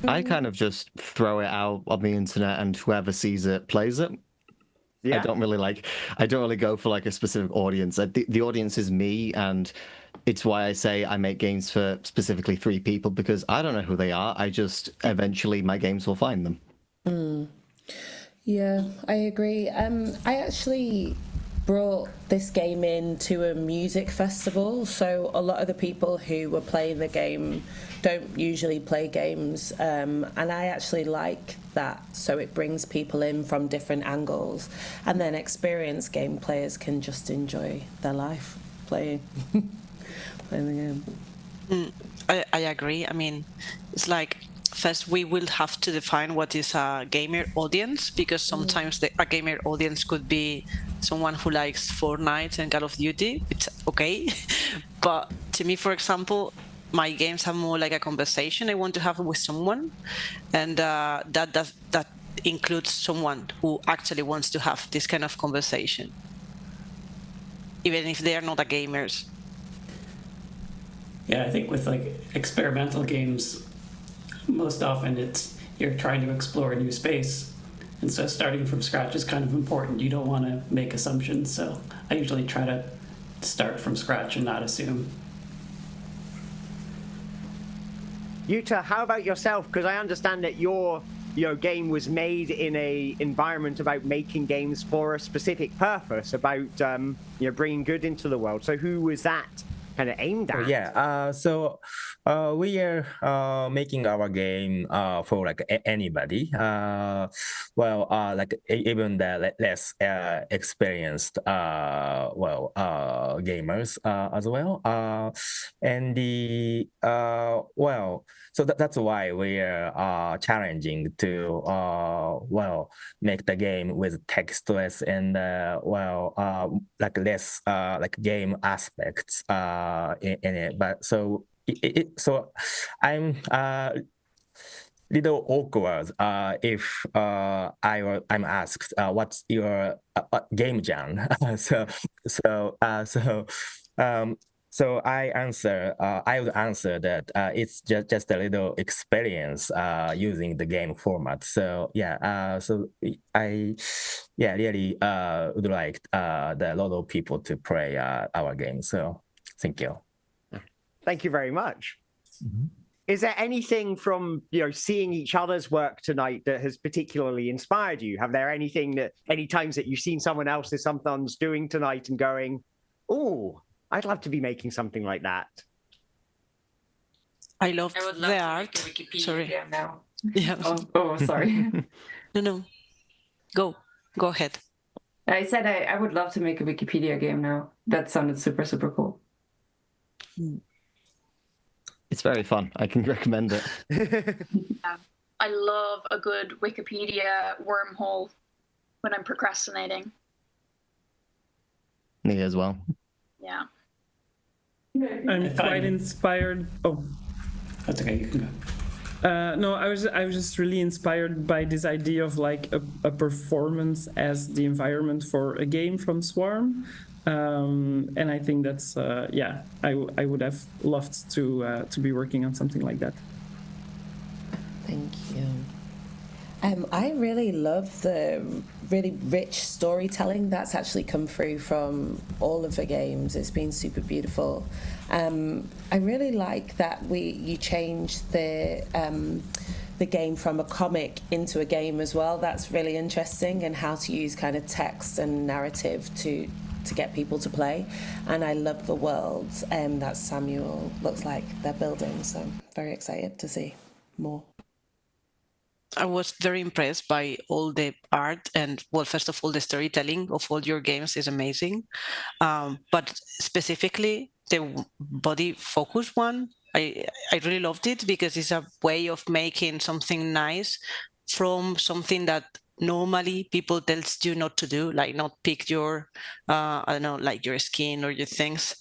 I kind of just throw it out on the internet and whoever sees it plays it. Yeah. I don't really go for like a specific audience. The audience is me, and it's why I say I make games for specifically 3 people, because I don't know who they are. I just eventually my games will find them. Yeah, I agree. I actually brought this game in to a music festival, so a lot of the people who were playing the game don't usually play games, and I actually like that, so it brings people in from different angles, and then experienced game players can just enjoy their life playing the game. I agree. It's like, first we will have to define what is a gamer audience, because sometimes a gamer audience could be someone who likes Fortnite and Call of Duty. It's okay. But to me, for example, my games have more like a conversation I want to have with someone, and that includes someone who actually wants to have this kind of conversation, even if they are not a gamers. Yeah, I think with like experimental games, most often you're trying to explore a new space, and so starting from scratch is kind of important. You don't want to make assumptions, so I usually try to start from scratch and not assume. Yuta, how about yourself? Because I understand that your game was made in a environment about making games for a specific purpose, about bringing good into the world. So who was that kind of aimed at? Yeah, so we are making our game for like anybody. like even the less experienced gamers as well. And the so that's why we're challenging to make the game with textless and like less like game aspects in it. But so so I'm little awkward if I'm asked what's your game genre. So I would answer that it's just a little experience using the game format. So yeah, so I really would like the lot of people to play our game. So thank you. Thank you very much. Is there anything from seeing each other's work tonight that has particularly inspired you? Have there any times that you've seen someone else's something's doing tonight and going, "Oh, I'd love to be making something like that"? I love would love the to art. make a Wikipedia Sorry. game now. Yeah. Oh, sorry. No. Go ahead. I said I would love to make a Wikipedia game now. That sounded super, super cool. It's very fun. I can recommend it. I love a good Wikipedia wormhole when I'm procrastinating. Me as well. Yeah. I'm quite inspired. Oh, That's okay. You can go. no, I was just really inspired by this idea of like a performance as the environment for a game from Swarm, and I think that's I would have loved to be working on something like that. Thank you. I really love the really rich storytelling that's actually come through from all of the games. It's been super beautiful. I really like that you changed the game from a comic into a game as well. That's really interesting, and how to use kind of text and narrative to get people to play. And I love the worlds that Samuel looks like they're building. So I'm very excited to see more. I was very impressed by all the art and, well, first of all, the storytelling of all your games is amazing. But specifically, the body focus one, I really loved it because it's a way of making something nice from something that normally people tells you not to do, like not pick your, like your skin or your things.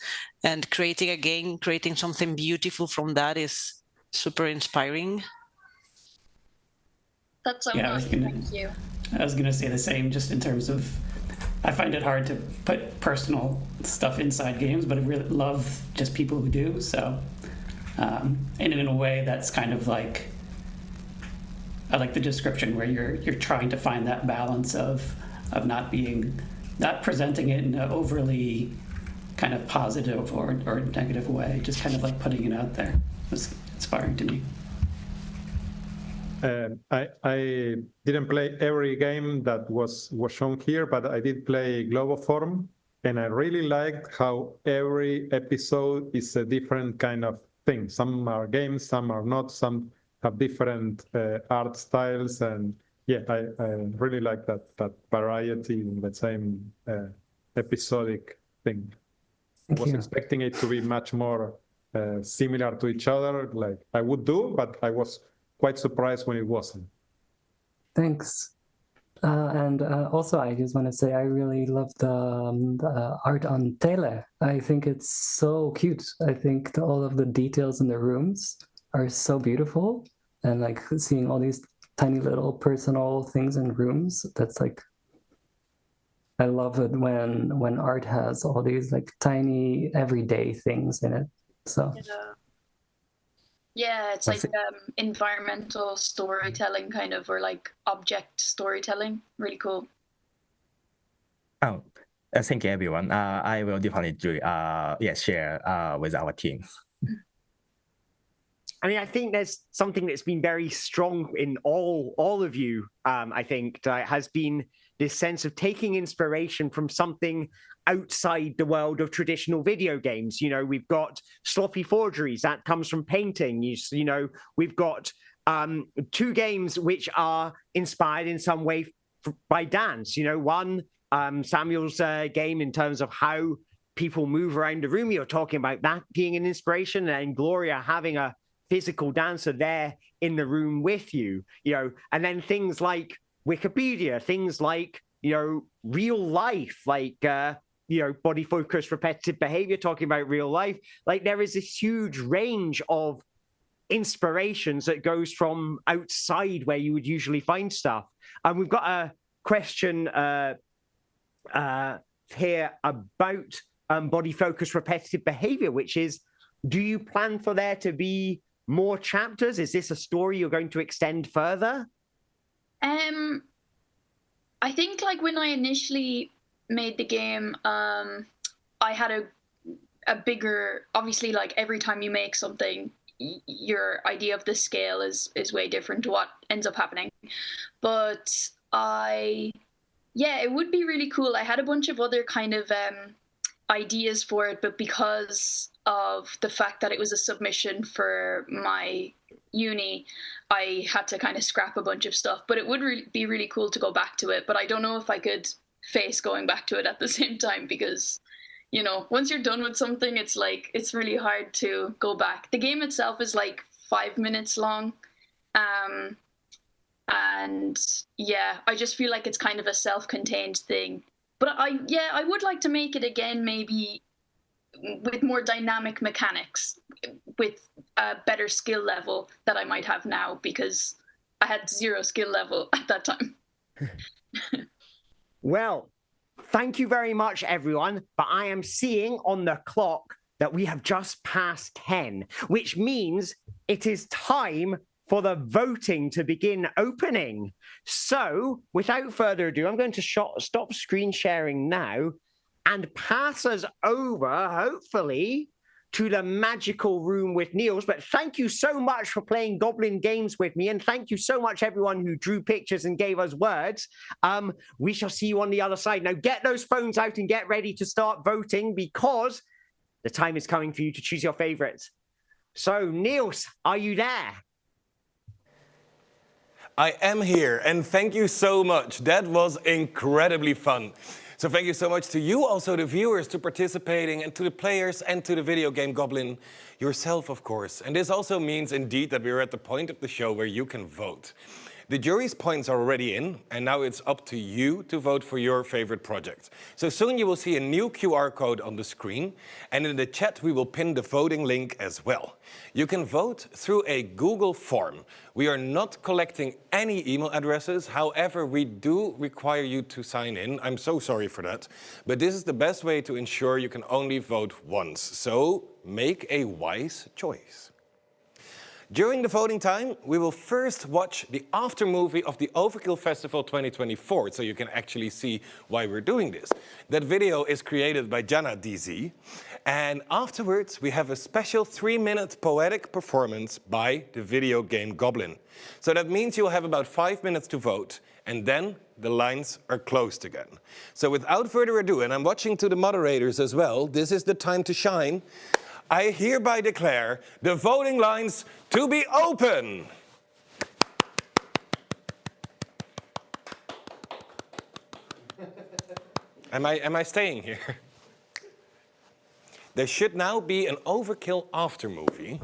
And creating a game, creating something beautiful from that is super inspiring. That's so Yeah, nice. Thank you. I was going to say the same, just in terms of, I find it hard to put personal stuff inside games, but I really love just people who do. So, and in a way that's kind of like, I like the description where you're trying to find that balance of not presenting it in an overly kind of positive or negative way, just kind of like putting it out there. It's inspiring to me. I didn't play every game that was shown here, but I did play Globoform, and I really liked how every episode is a different kind of thing. Some are games, some are not, some have different art styles, and yeah, I really like that variety in the same episodic thing. I was expecting it to be much more similar to each other, like I would do, but I was quite surprised when it wasn't. Thanks. And also, I just want to say I really love the art on Tele. I think it's so cute. I think all of the details in the rooms are so beautiful. And like seeing all these tiny little personal things in rooms, that's like, I love it when art has all these like tiny everyday things in it. So. Yeah, it's like environmental storytelling kind of, or like object storytelling. Really cool. Oh, thank you, everyone. I will definitely share with our team. I mean, I think there's something that's been very strong in all of you. I think that has been this sense of taking inspiration from something outside the world of traditional video games. You know, we've got sloppy forgeries that comes from painting. You know, we've got two games which are inspired in some way by dance. You know, one, Samuel's game in terms of how people move around the room. You're talking about that being an inspiration, and Gloria having a physical dancer there in the room with you, you know, and then things like Wikipedia, things like, you know, real life, like, you know, body focused repetitive behavior, talking about real life. Like, there is this huge range of inspirations that goes from outside where you would usually find stuff. And we've got a question here about body focused repetitive behavior, which is, do you plan for there to be more chapters? Is this a story you're going to extend further? I think, like, when I initially made the game, I had a bigger, obviously, like, every time you make something, your idea of the scale is way different to what ends up happening. But it would be really cool. I had a bunch of other kind of ideas for it, but because of the fact that it was a submission for my uni, I had to kind of scrap a bunch of stuff. But it would be really cool to go back to it. But I don't know if I could face going back to it at the same time, because, you know, once you're done with something, it's like, it's really hard to go back. The game itself is like 5 minutes long. And yeah, I just feel like it's kind of a self-contained thing. But I would like to make it again, maybe with more dynamic mechanics, with a better skill level that I might have now, because I had 0 skill level at that time. Well, thank you very much, everyone. But I am seeing on the clock that we have just passed 10, which means it is time for the voting to begin opening. So, without further ado, I'm going to stop screen sharing now and pass us over, hopefully, to the magical room with Niels. But thank you so much for playing Goblin games with me, and thank you so much, everyone who drew pictures and gave us words. We shall see you on the other side. Now, get those phones out and get ready to start voting, because the time is coming for you to choose your favorites. So, Niels, are you there? I am here, and thank you so much. That was incredibly fun. So thank you so much to you, also the viewers, to participating, and to the players, and to the video game Goblin yourself, of course. And this also means indeed that we're at the point of the show where you can vote. The jury's points are already in, and now it's up to you to vote for your favorite project. So soon you will see a new QR code on the screen, and in the chat we will pin the voting link as well. You can vote through a Google form. We are not collecting any email addresses. However, we do require you to sign in. I'm so sorry for that. But this is the best way to ensure you can only vote once. So make a wise choice. During the voting time, we will first watch the after movie of the Overkill Festival 2024, so you can actually see why we're doing this. That video is created by Jana DZ, and afterwards we have a special 3-minute poetic performance by the video game Goblin. So that means you'll have about 5 minutes to vote, and then the lines are closed again. So without further ado, and I'm watching to the moderators as well, this is the time to shine. I hereby declare the voting lines to be open. Am I staying here? There should now be an Overkill after movie.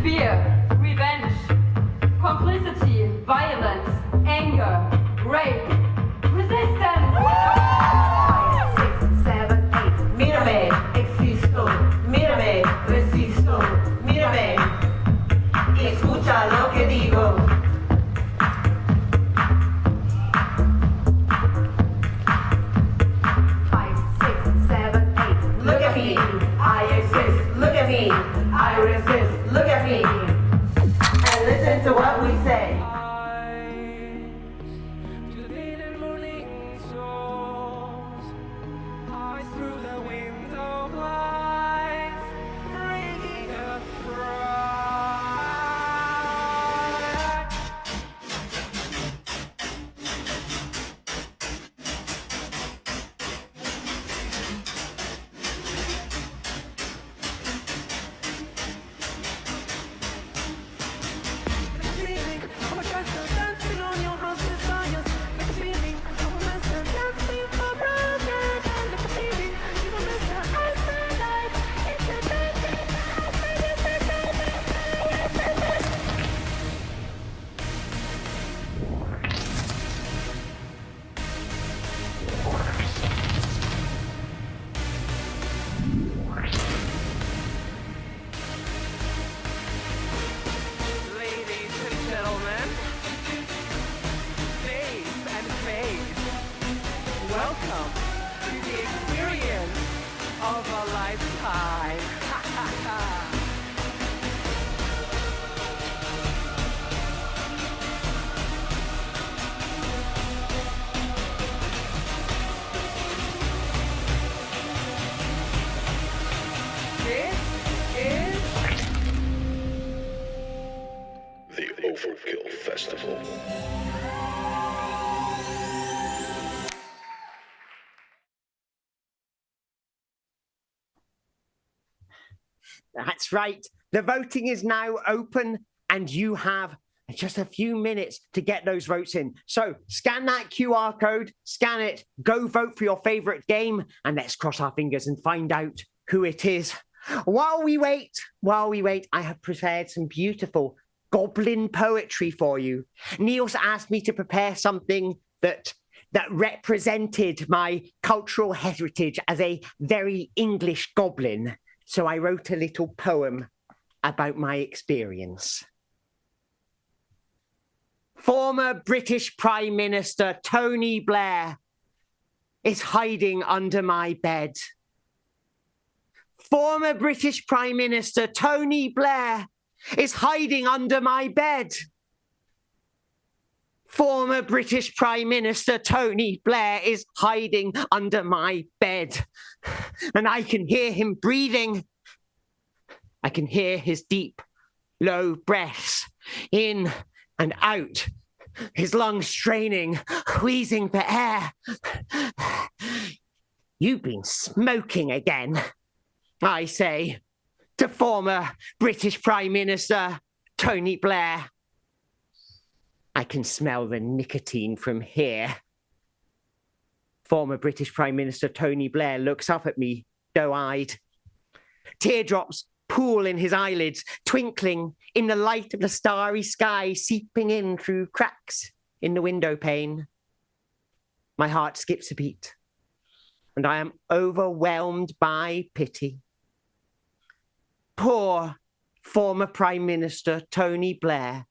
Fear, revenge, complicity, violence, anger, rape, resistance. 5, 6, 7, 8. Mírame, existo. Mírame, resisto. Mírame, escucha lo que digo. 5, 6, 7, 8. Look at me, I exist. Look at me, I resist. Look at me, and listen to what we say. That's right. The voting is now open, and you have just a few minutes to get those votes in. So scan that QR code, scan it, go vote for your favorite game, and let's cross our fingers and find out who it is. While we wait, I have prepared some beautiful Goblin poetry for you. Niels asked me to prepare something that represented my cultural heritage as a very English goblin. So I wrote a little poem about my experience. Former British Prime Minister Tony Blair is hiding under my bed. Former British Prime Minister Tony Blair is hiding under my bed. Former British Prime Minister Tony Blair is hiding under my bed. And I can hear him breathing. I can hear his deep, low breaths in and out, his lungs straining, wheezing for air. You've been smoking again, I say to former British Prime Minister Tony Blair. I can smell the nicotine from here. Former British Prime Minister Tony Blair looks up at me, doe-eyed. Teardrops pool in his eyelids, twinkling in the light of the starry sky seeping in through cracks in the window pane. My heart skips a beat, and I am overwhelmed by pity. Poor former Prime Minister Tony Blair,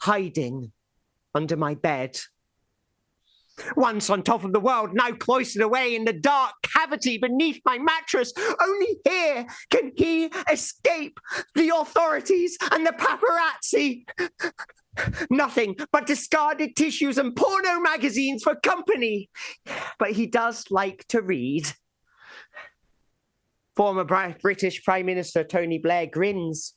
hiding under my bed. Once on top of the world, now cloistered away in the dark cavity beneath my mattress. Only here can he escape the authorities and the paparazzi. Nothing but discarded tissues and porno magazines for company. But he does like to read. Former British Prime Minister Tony Blair grins.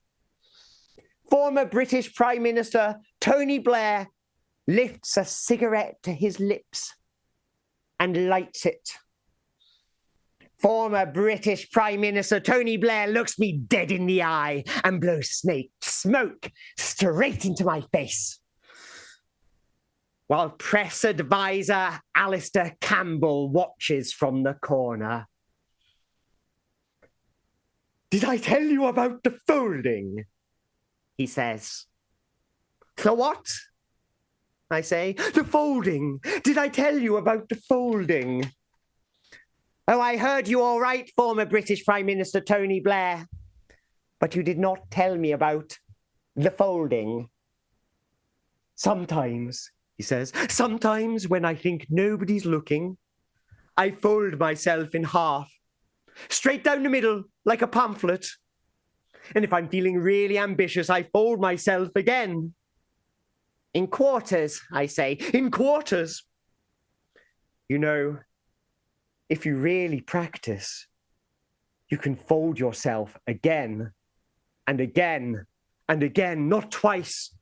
Former British Prime Minister Tony Blair lifts a cigarette to his lips and lights it. Former British Prime Minister Tony Blair looks me dead in the eye and blows smoke straight into my face. While press advisor Alistair Campbell watches from the corner. Did I tell you about the folding? He says. The what? I say. The folding. Did I tell you about the folding? Oh, I heard you all right, former British Prime Minister Tony Blair. But you did not tell me about the folding. Sometimes, he says, sometimes when I think nobody's looking, I fold myself in half, straight down the middle, like a pamphlet. And if I'm feeling really ambitious, I fold myself again. In quarters, I say, in quarters. You know, if you really practice, you can fold yourself again and again and again, not twice,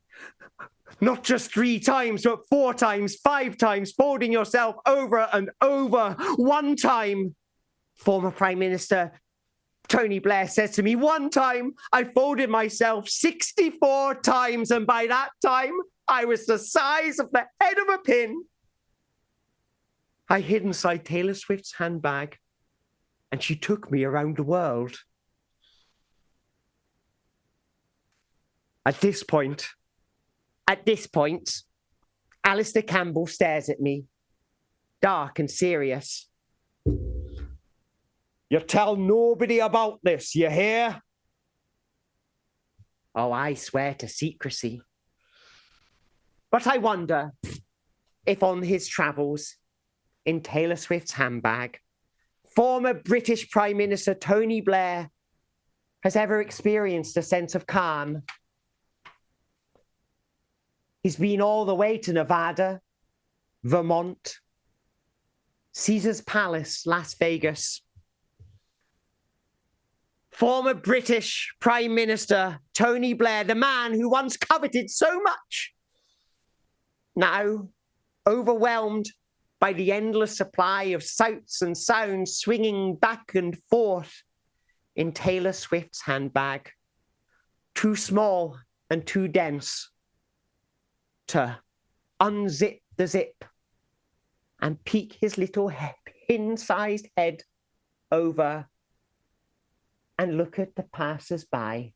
not just 3 times, but 4 times, 5 times, folding yourself over and over. One time, former Prime Minister Tony Blair says to me, one time I folded myself 64 times, and by that time, I was the size of the head of a pin. I hid inside Taylor Swift's handbag, and she took me around the world. At this point, Alistair Campbell stares at me, dark and serious. You tell nobody about this, you hear? Oh, I swear to secrecy. But I wonder if on his travels in Taylor Swift's handbag, former British Prime Minister Tony Blair has ever experienced a sense of calm. He's been all the way to Nevada, Vermont, Caesar's Palace, Las Vegas. Former British Prime Minister Tony Blair, the man who once coveted so much, now overwhelmed by the endless supply of sights and sounds swinging back and forth in Taylor Swift's handbag, too small and too dense to unzip the zip and peek his little pin-sized head over and look at the passers-by.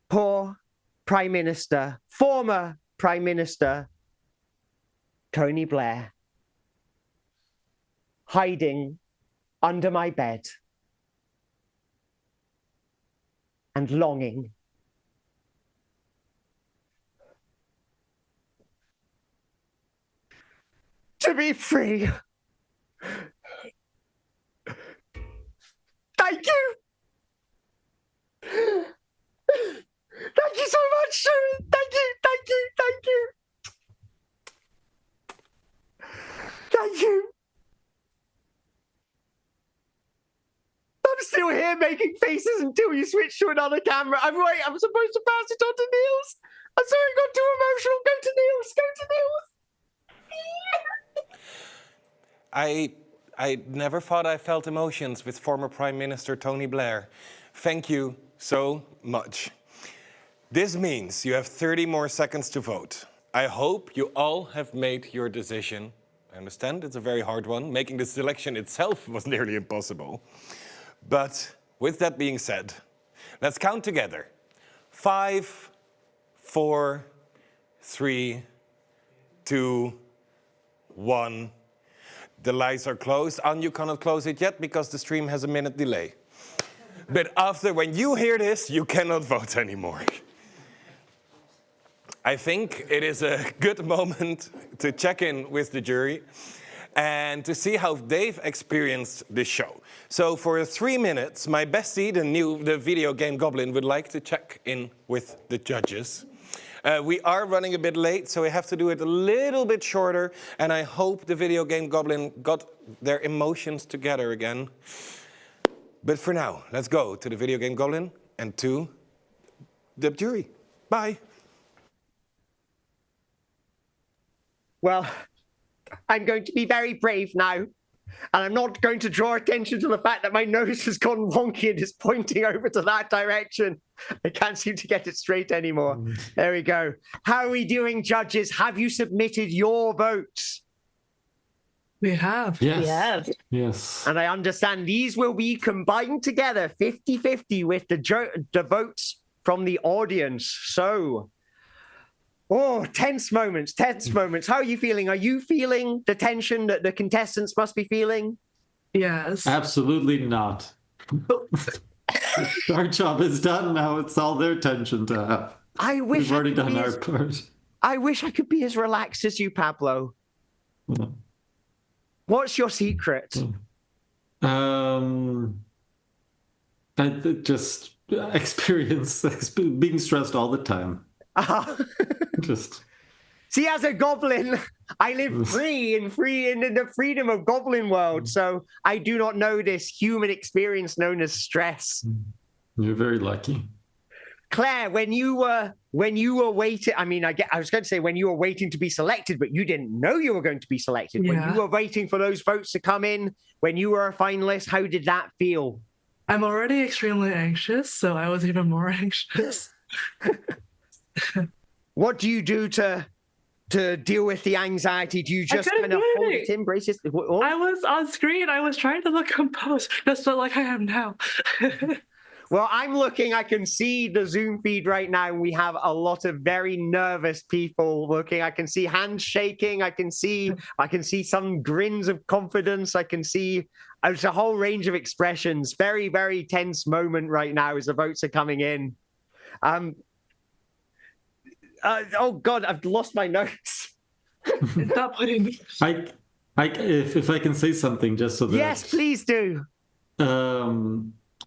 Poor Prime Minister, former Prime Minister Tony Blair, hiding under my bed and longing to be free. Thank you. Thank you so much, Sharon. Thank you, thank you, thank you. Thank you. I'm still here making faces until you switch to another camera. I'm supposed to pass it on to Niels. I'm sorry, I got too emotional. Go to Niels. Go to Niels. I never thought I felt emotions with former Prime Minister Tony Blair. Thank you so much. This means you have 30 more seconds to vote. I hope you all have made your decision. I understand it's a very hard one. Making the selection itself was nearly impossible. But with that being said, let's count together. 5, 4, 3, 2, 1. The lights are closed. And you cannot close it yet because the stream has a minute delay. But after, when you hear this, you cannot vote anymore. I think it is a good moment to check in with the jury and to see how they've experienced this show. So for 3 minutes, my bestie, the video game Goblin, would like to check in with the judges. We are running a bit late, so we have to do it a little bit shorter, and I hope the video game Goblin got their emotions together again. But for now, let's go to the video game Goblin and to the jury. Bye. Well, I'm going to be very brave now, and I'm not going to draw attention to the fact that my nose has gone wonky and is pointing over to that direction. I can't seem to get it straight anymore. There we go. How are we doing, judges? Have you submitted your votes? We have. Yes. We have. Yes. And I understand these will be combined together 50-50 with the votes from the audience. So, tense moments, tense moments. How are you feeling? Are you feeling the tension that the contestants must be feeling? Yes. Absolutely not. Our job is done now. It's all their tension to have. We've already done our part. I wish I could be as relaxed as you, Pablo. Yeah. What's your secret? I just experience being stressed all the time. Just see, as a goblin, I live free in the freedom of Goblin world, so I do not know this human experience known as stress. You're very lucky. Claire, when you were waiting, I was going to say when you were waiting to be selected, but you didn't know you were going to be selected. Yeah. When you were waiting for those votes to come in, when you were a finalist, how did that feel? I'm already extremely anxious, so I was even more anxious. What do you do to deal with the anxiety? Do you just kind of hold it in, brace it? I was on screen. I was trying to look composed, just not like I am now. Well, I'm looking. I can see the Zoom feed right now, and we have a lot of very nervous people looking. I can see hands shaking. I can see some grins of confidence. I can see there's a whole range of expressions. Very, very tense moment right now as the votes are coming in. Oh God, I've lost my notes. Stop putting. If I can say something, just so that. Yes, please do.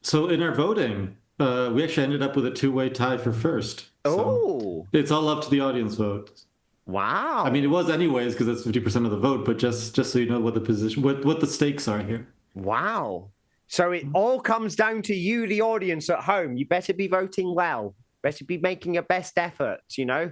So in our voting, we actually ended up with a 2-way tie for first. So it's all up to the audience vote. Wow. I mean, it was anyways because that's 50% of the vote, but just so you know what the position, what the stakes are here. Wow. So it all comes down to you, the audience at home. You better be voting well. Better be making your best effort, you know.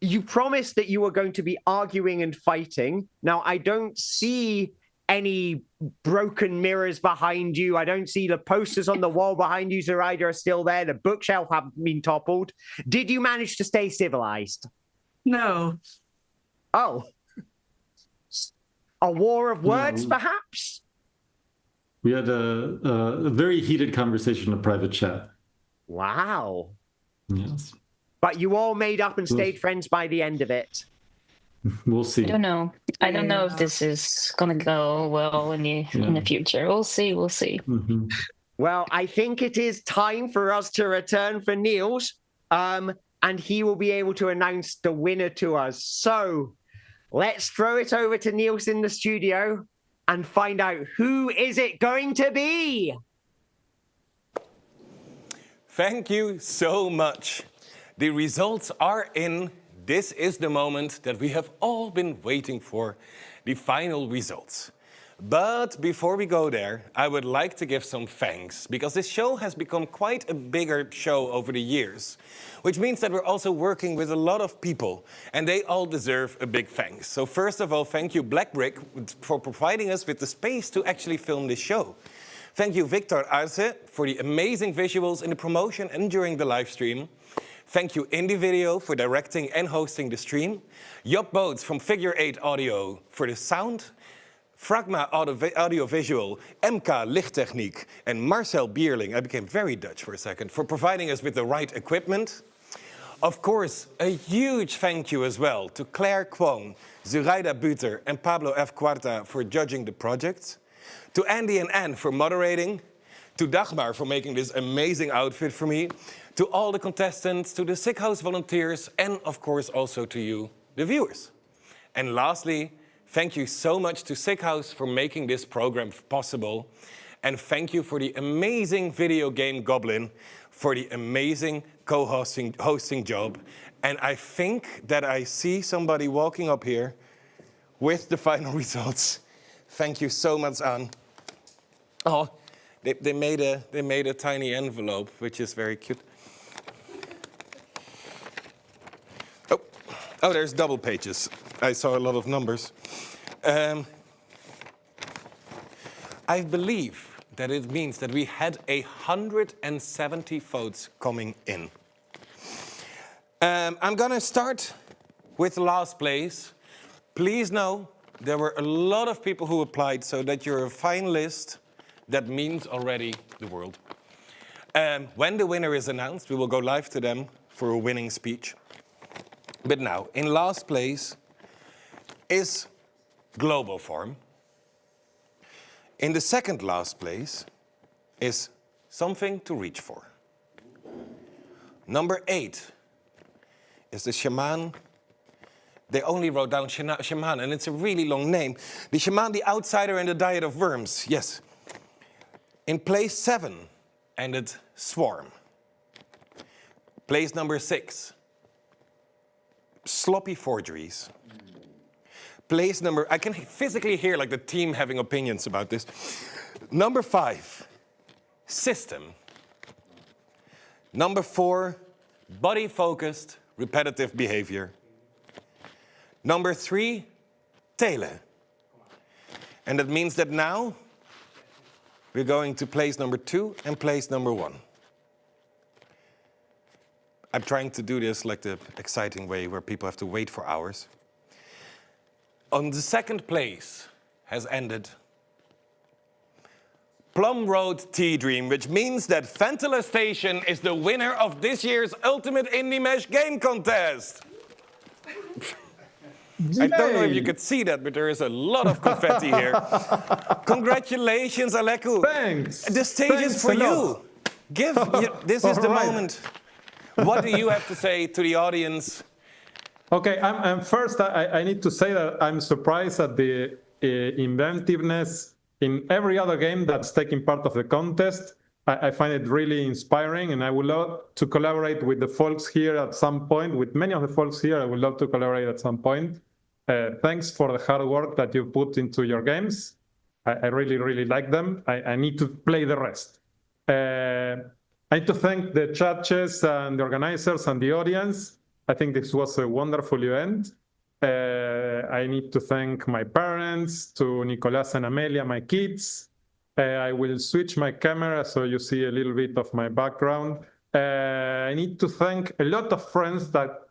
you promised that you were going to be arguing and fighting. Now, I don't see any broken mirrors behind you. I don't see the posters on the wall behind you, Zoraida, are still there. The bookshelf haven't been toppled. Did you manage to stay civilized? No. Oh. A war of words, perhaps? We had a very heated conversation in a private chat. Wow. Yes. But you all made up and stayed friends by the end of it. We'll see. I don't know. I don't know if this is gonna go well in the future. We'll see. We'll see. Mm-hmm. Well, I think it is time for us to return for Niels, and he will be able to announce the winner to us. So let's throw it over to Niels in the studio and find out who is it going to be. Thank you so much. The results are in. This is the moment that we have all been waiting for, the final results. But before we go there, I would like to give some thanks, because this show has become quite a bigger show over the years, which means that we're also working with a lot of people, and they all deserve a big thanks. So first of all, thank you Black Brick for providing us with the space to actually film this show. Thank you Victor Arce for the amazing visuals in the promotion and during the live stream. Thank you Indie Video for directing and hosting the stream. Job Boats from Figure 8 Audio for the sound. Fragma Audiovisual, MK Lichttechniek, and Marcel Bierling, I became very Dutch for a second, for providing us with the right equipment. Of course, a huge thank you as well to Claire Kwong, Zoraida Buter, and Pablo F. Cuarta for judging the project. To Andy and Anne for moderating. To Dagmar for making this amazing outfit for me. To all the contestants, to the Sickhouse volunteers, and of course also to you, the viewers. And lastly, thank you so much to Sickhouse for making this program possible. And thank you for the amazing video game Goblin for the amazing hosting job. And I think that I see somebody walking up here with the final results. Thank you so much, Anne. Oh, they made a tiny envelope, which is very cute. Oh, there's double pages. I saw a lot of numbers. I believe that it means that we had 170 votes coming in. I'm gonna start with last place. Please know there were a lot of people who applied, so that you're a finalist. That means already the world. When the winner is announced, we will go live to them for a winning speech. But now, in last place is Global Form. In the second last place is Something to Reach For. Number 8 is the Shaman. They only wrote down Shaman, and it's a really long name. The Shaman, the Outsider, and the Diet of Worms, yes. In place 7 ended Swarm. Place number 6, Sloppy Forgeries. Place number, I can physically hear like the team having opinions about this. Number 5, System. Number 4, Body-Focused Repetitive Behavior. Number 3, Tele. And that means that now we're going to place number 2 and place number 1. I'm trying to do this like the exciting way where people have to wait for hours. On the second place has ended Plum Road Tea Dream, which means that Ventila Station is the winner of this year's Ultimate Indie Mesh Game Contest. I don't know if you could see that, but there is a lot of confetti here. Congratulations, Aleku. Thanks. The stage is for you. This is the moment. What do you have to say to the audience? Okay, first I need to say that I'm surprised at the inventiveness in every other game that's taking part of the contest. I find it really inspiring, and I would love to collaborate with the folks here at some point. With many of the folks here, I would love to collaborate at some point. Thanks for the hard work that you put into your games. I really, really like them. I need to play the rest. I need to thank the judges and the organizers and the audience. I think this was a wonderful event. I need to thank my parents, to Nicolas and Amelia, my kids. I will switch my camera so you see a little bit of my background. I need to thank a lot of friends that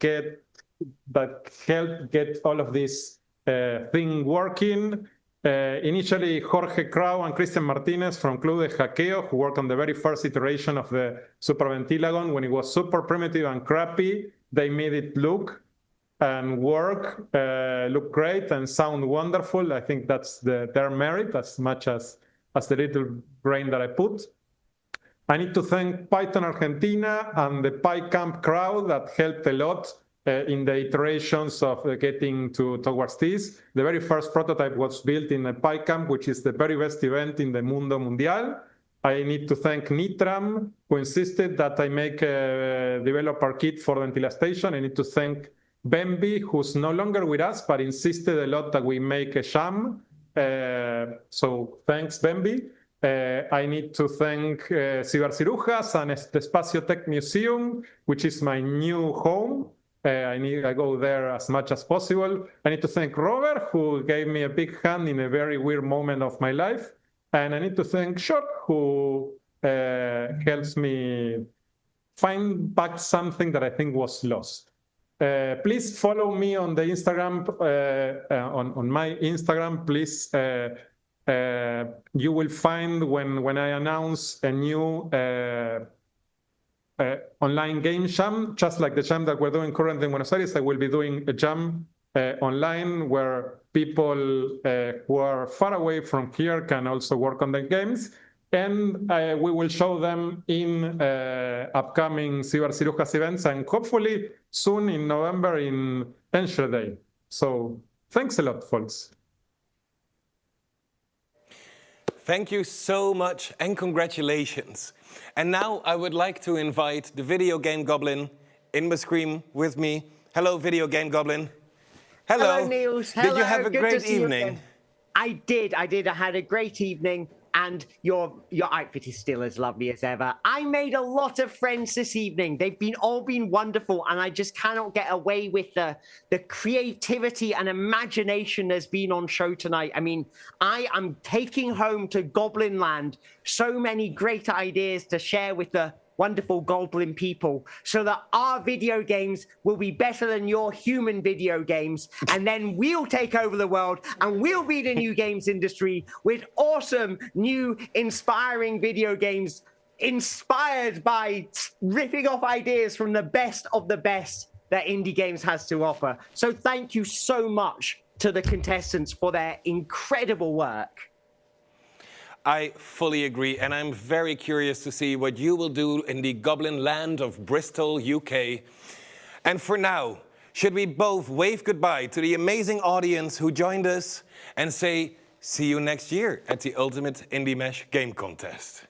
help get all of this thing working. Initially, Jorge Krau and Christian Martinez from Club de Hackeo, who worked on the very first iteration of the Super Ventilagon when it was super primitive and crappy. They made it look and work, look great and sound wonderful. I think that's their merit as much as the little brain that I put. I need to thank Python Argentina and the PyCamp crowd that helped a lot in the iterations of getting towards this. The very first prototype was built in a PyCamp, which is the very best event in the Mundo Mundial. I need to thank Nitram, who insisted that I make a developer kit for Ventilation. I need to thank Bemby, who's no longer with us, but insisted a lot that we make a sham. So thanks, Bemby. I need to thank Cibercirujas and the Espacio Tech Museum, which is my new home. I go there as much as possible. I need to thank Robert, who gave me a big hand in a very weird moment of my life. And I need to thank Shock, who helps me find back something that I think was lost. Please follow me on the Instagram, on my Instagram, please. You will find when I announce a new online game jam, just like the jam that we're doing currently in Buenos Aires. I will be doing a jam online where people who are far away from here can also work on the games. And we will show them in upcoming Cibercirujas events and hopefully soon in November in Ensure Day. So thanks a lot, folks. Thank you so much and congratulations. And now I would like to invite the Video Game Goblin in the screen with me. Hello, Video Game Goblin. Hello, Niels. Hello. Did you have a Good great to see you evening? again. I did. I had a great evening, and your outfit is still as lovely as ever. I made a lot of friends this evening. They've all been wonderful, and I just cannot get away with the creativity and imagination that's been on show tonight. I mean, I am taking home to Goblin Land so many great ideas to share with the wonderful Goblin people so that our video games will be better than your human video games. And then we'll take over the world and we'll be the new games industry with awesome, new, inspiring video games inspired by ripping off ideas from the best of the best that indie games has to offer. So thank you so much to the contestants for their incredible work. I fully agree, and I'm very curious to see what you will do in the Goblin land of Bristol, UK. And for now, should we both wave goodbye to the amazing audience who joined us and say, see you next year at the Ultimate Indie Mesh Game Contest.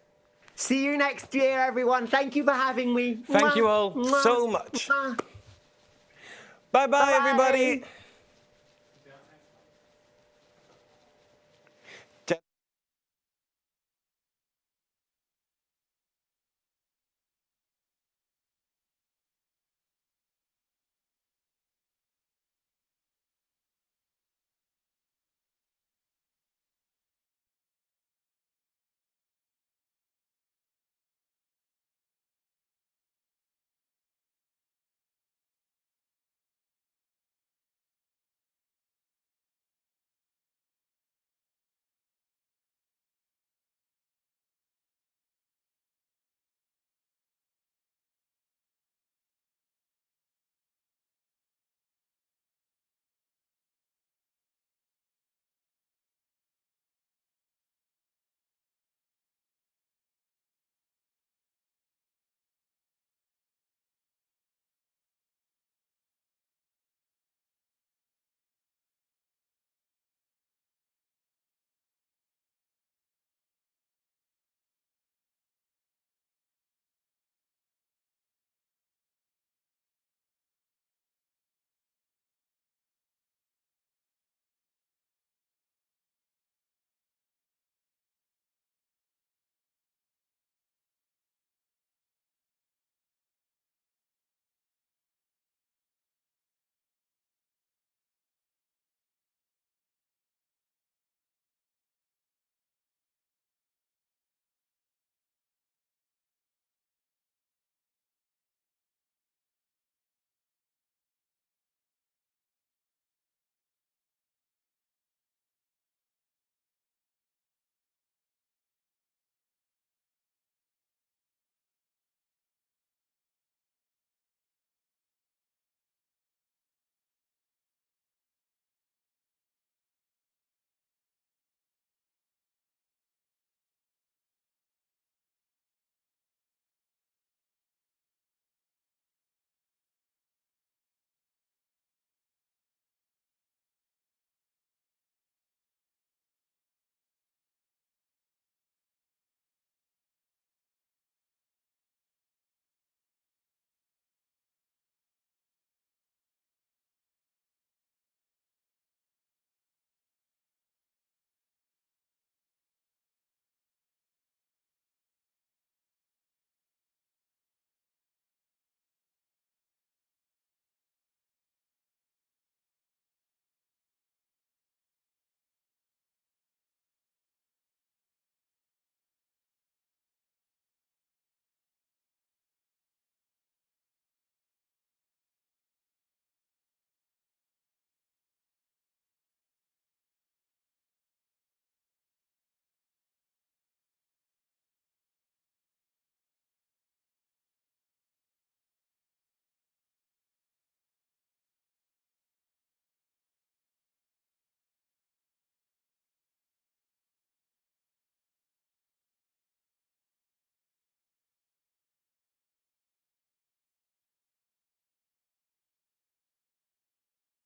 See you next year, everyone. Thank you for having me. Thank you all so much. Bye-bye, everybody.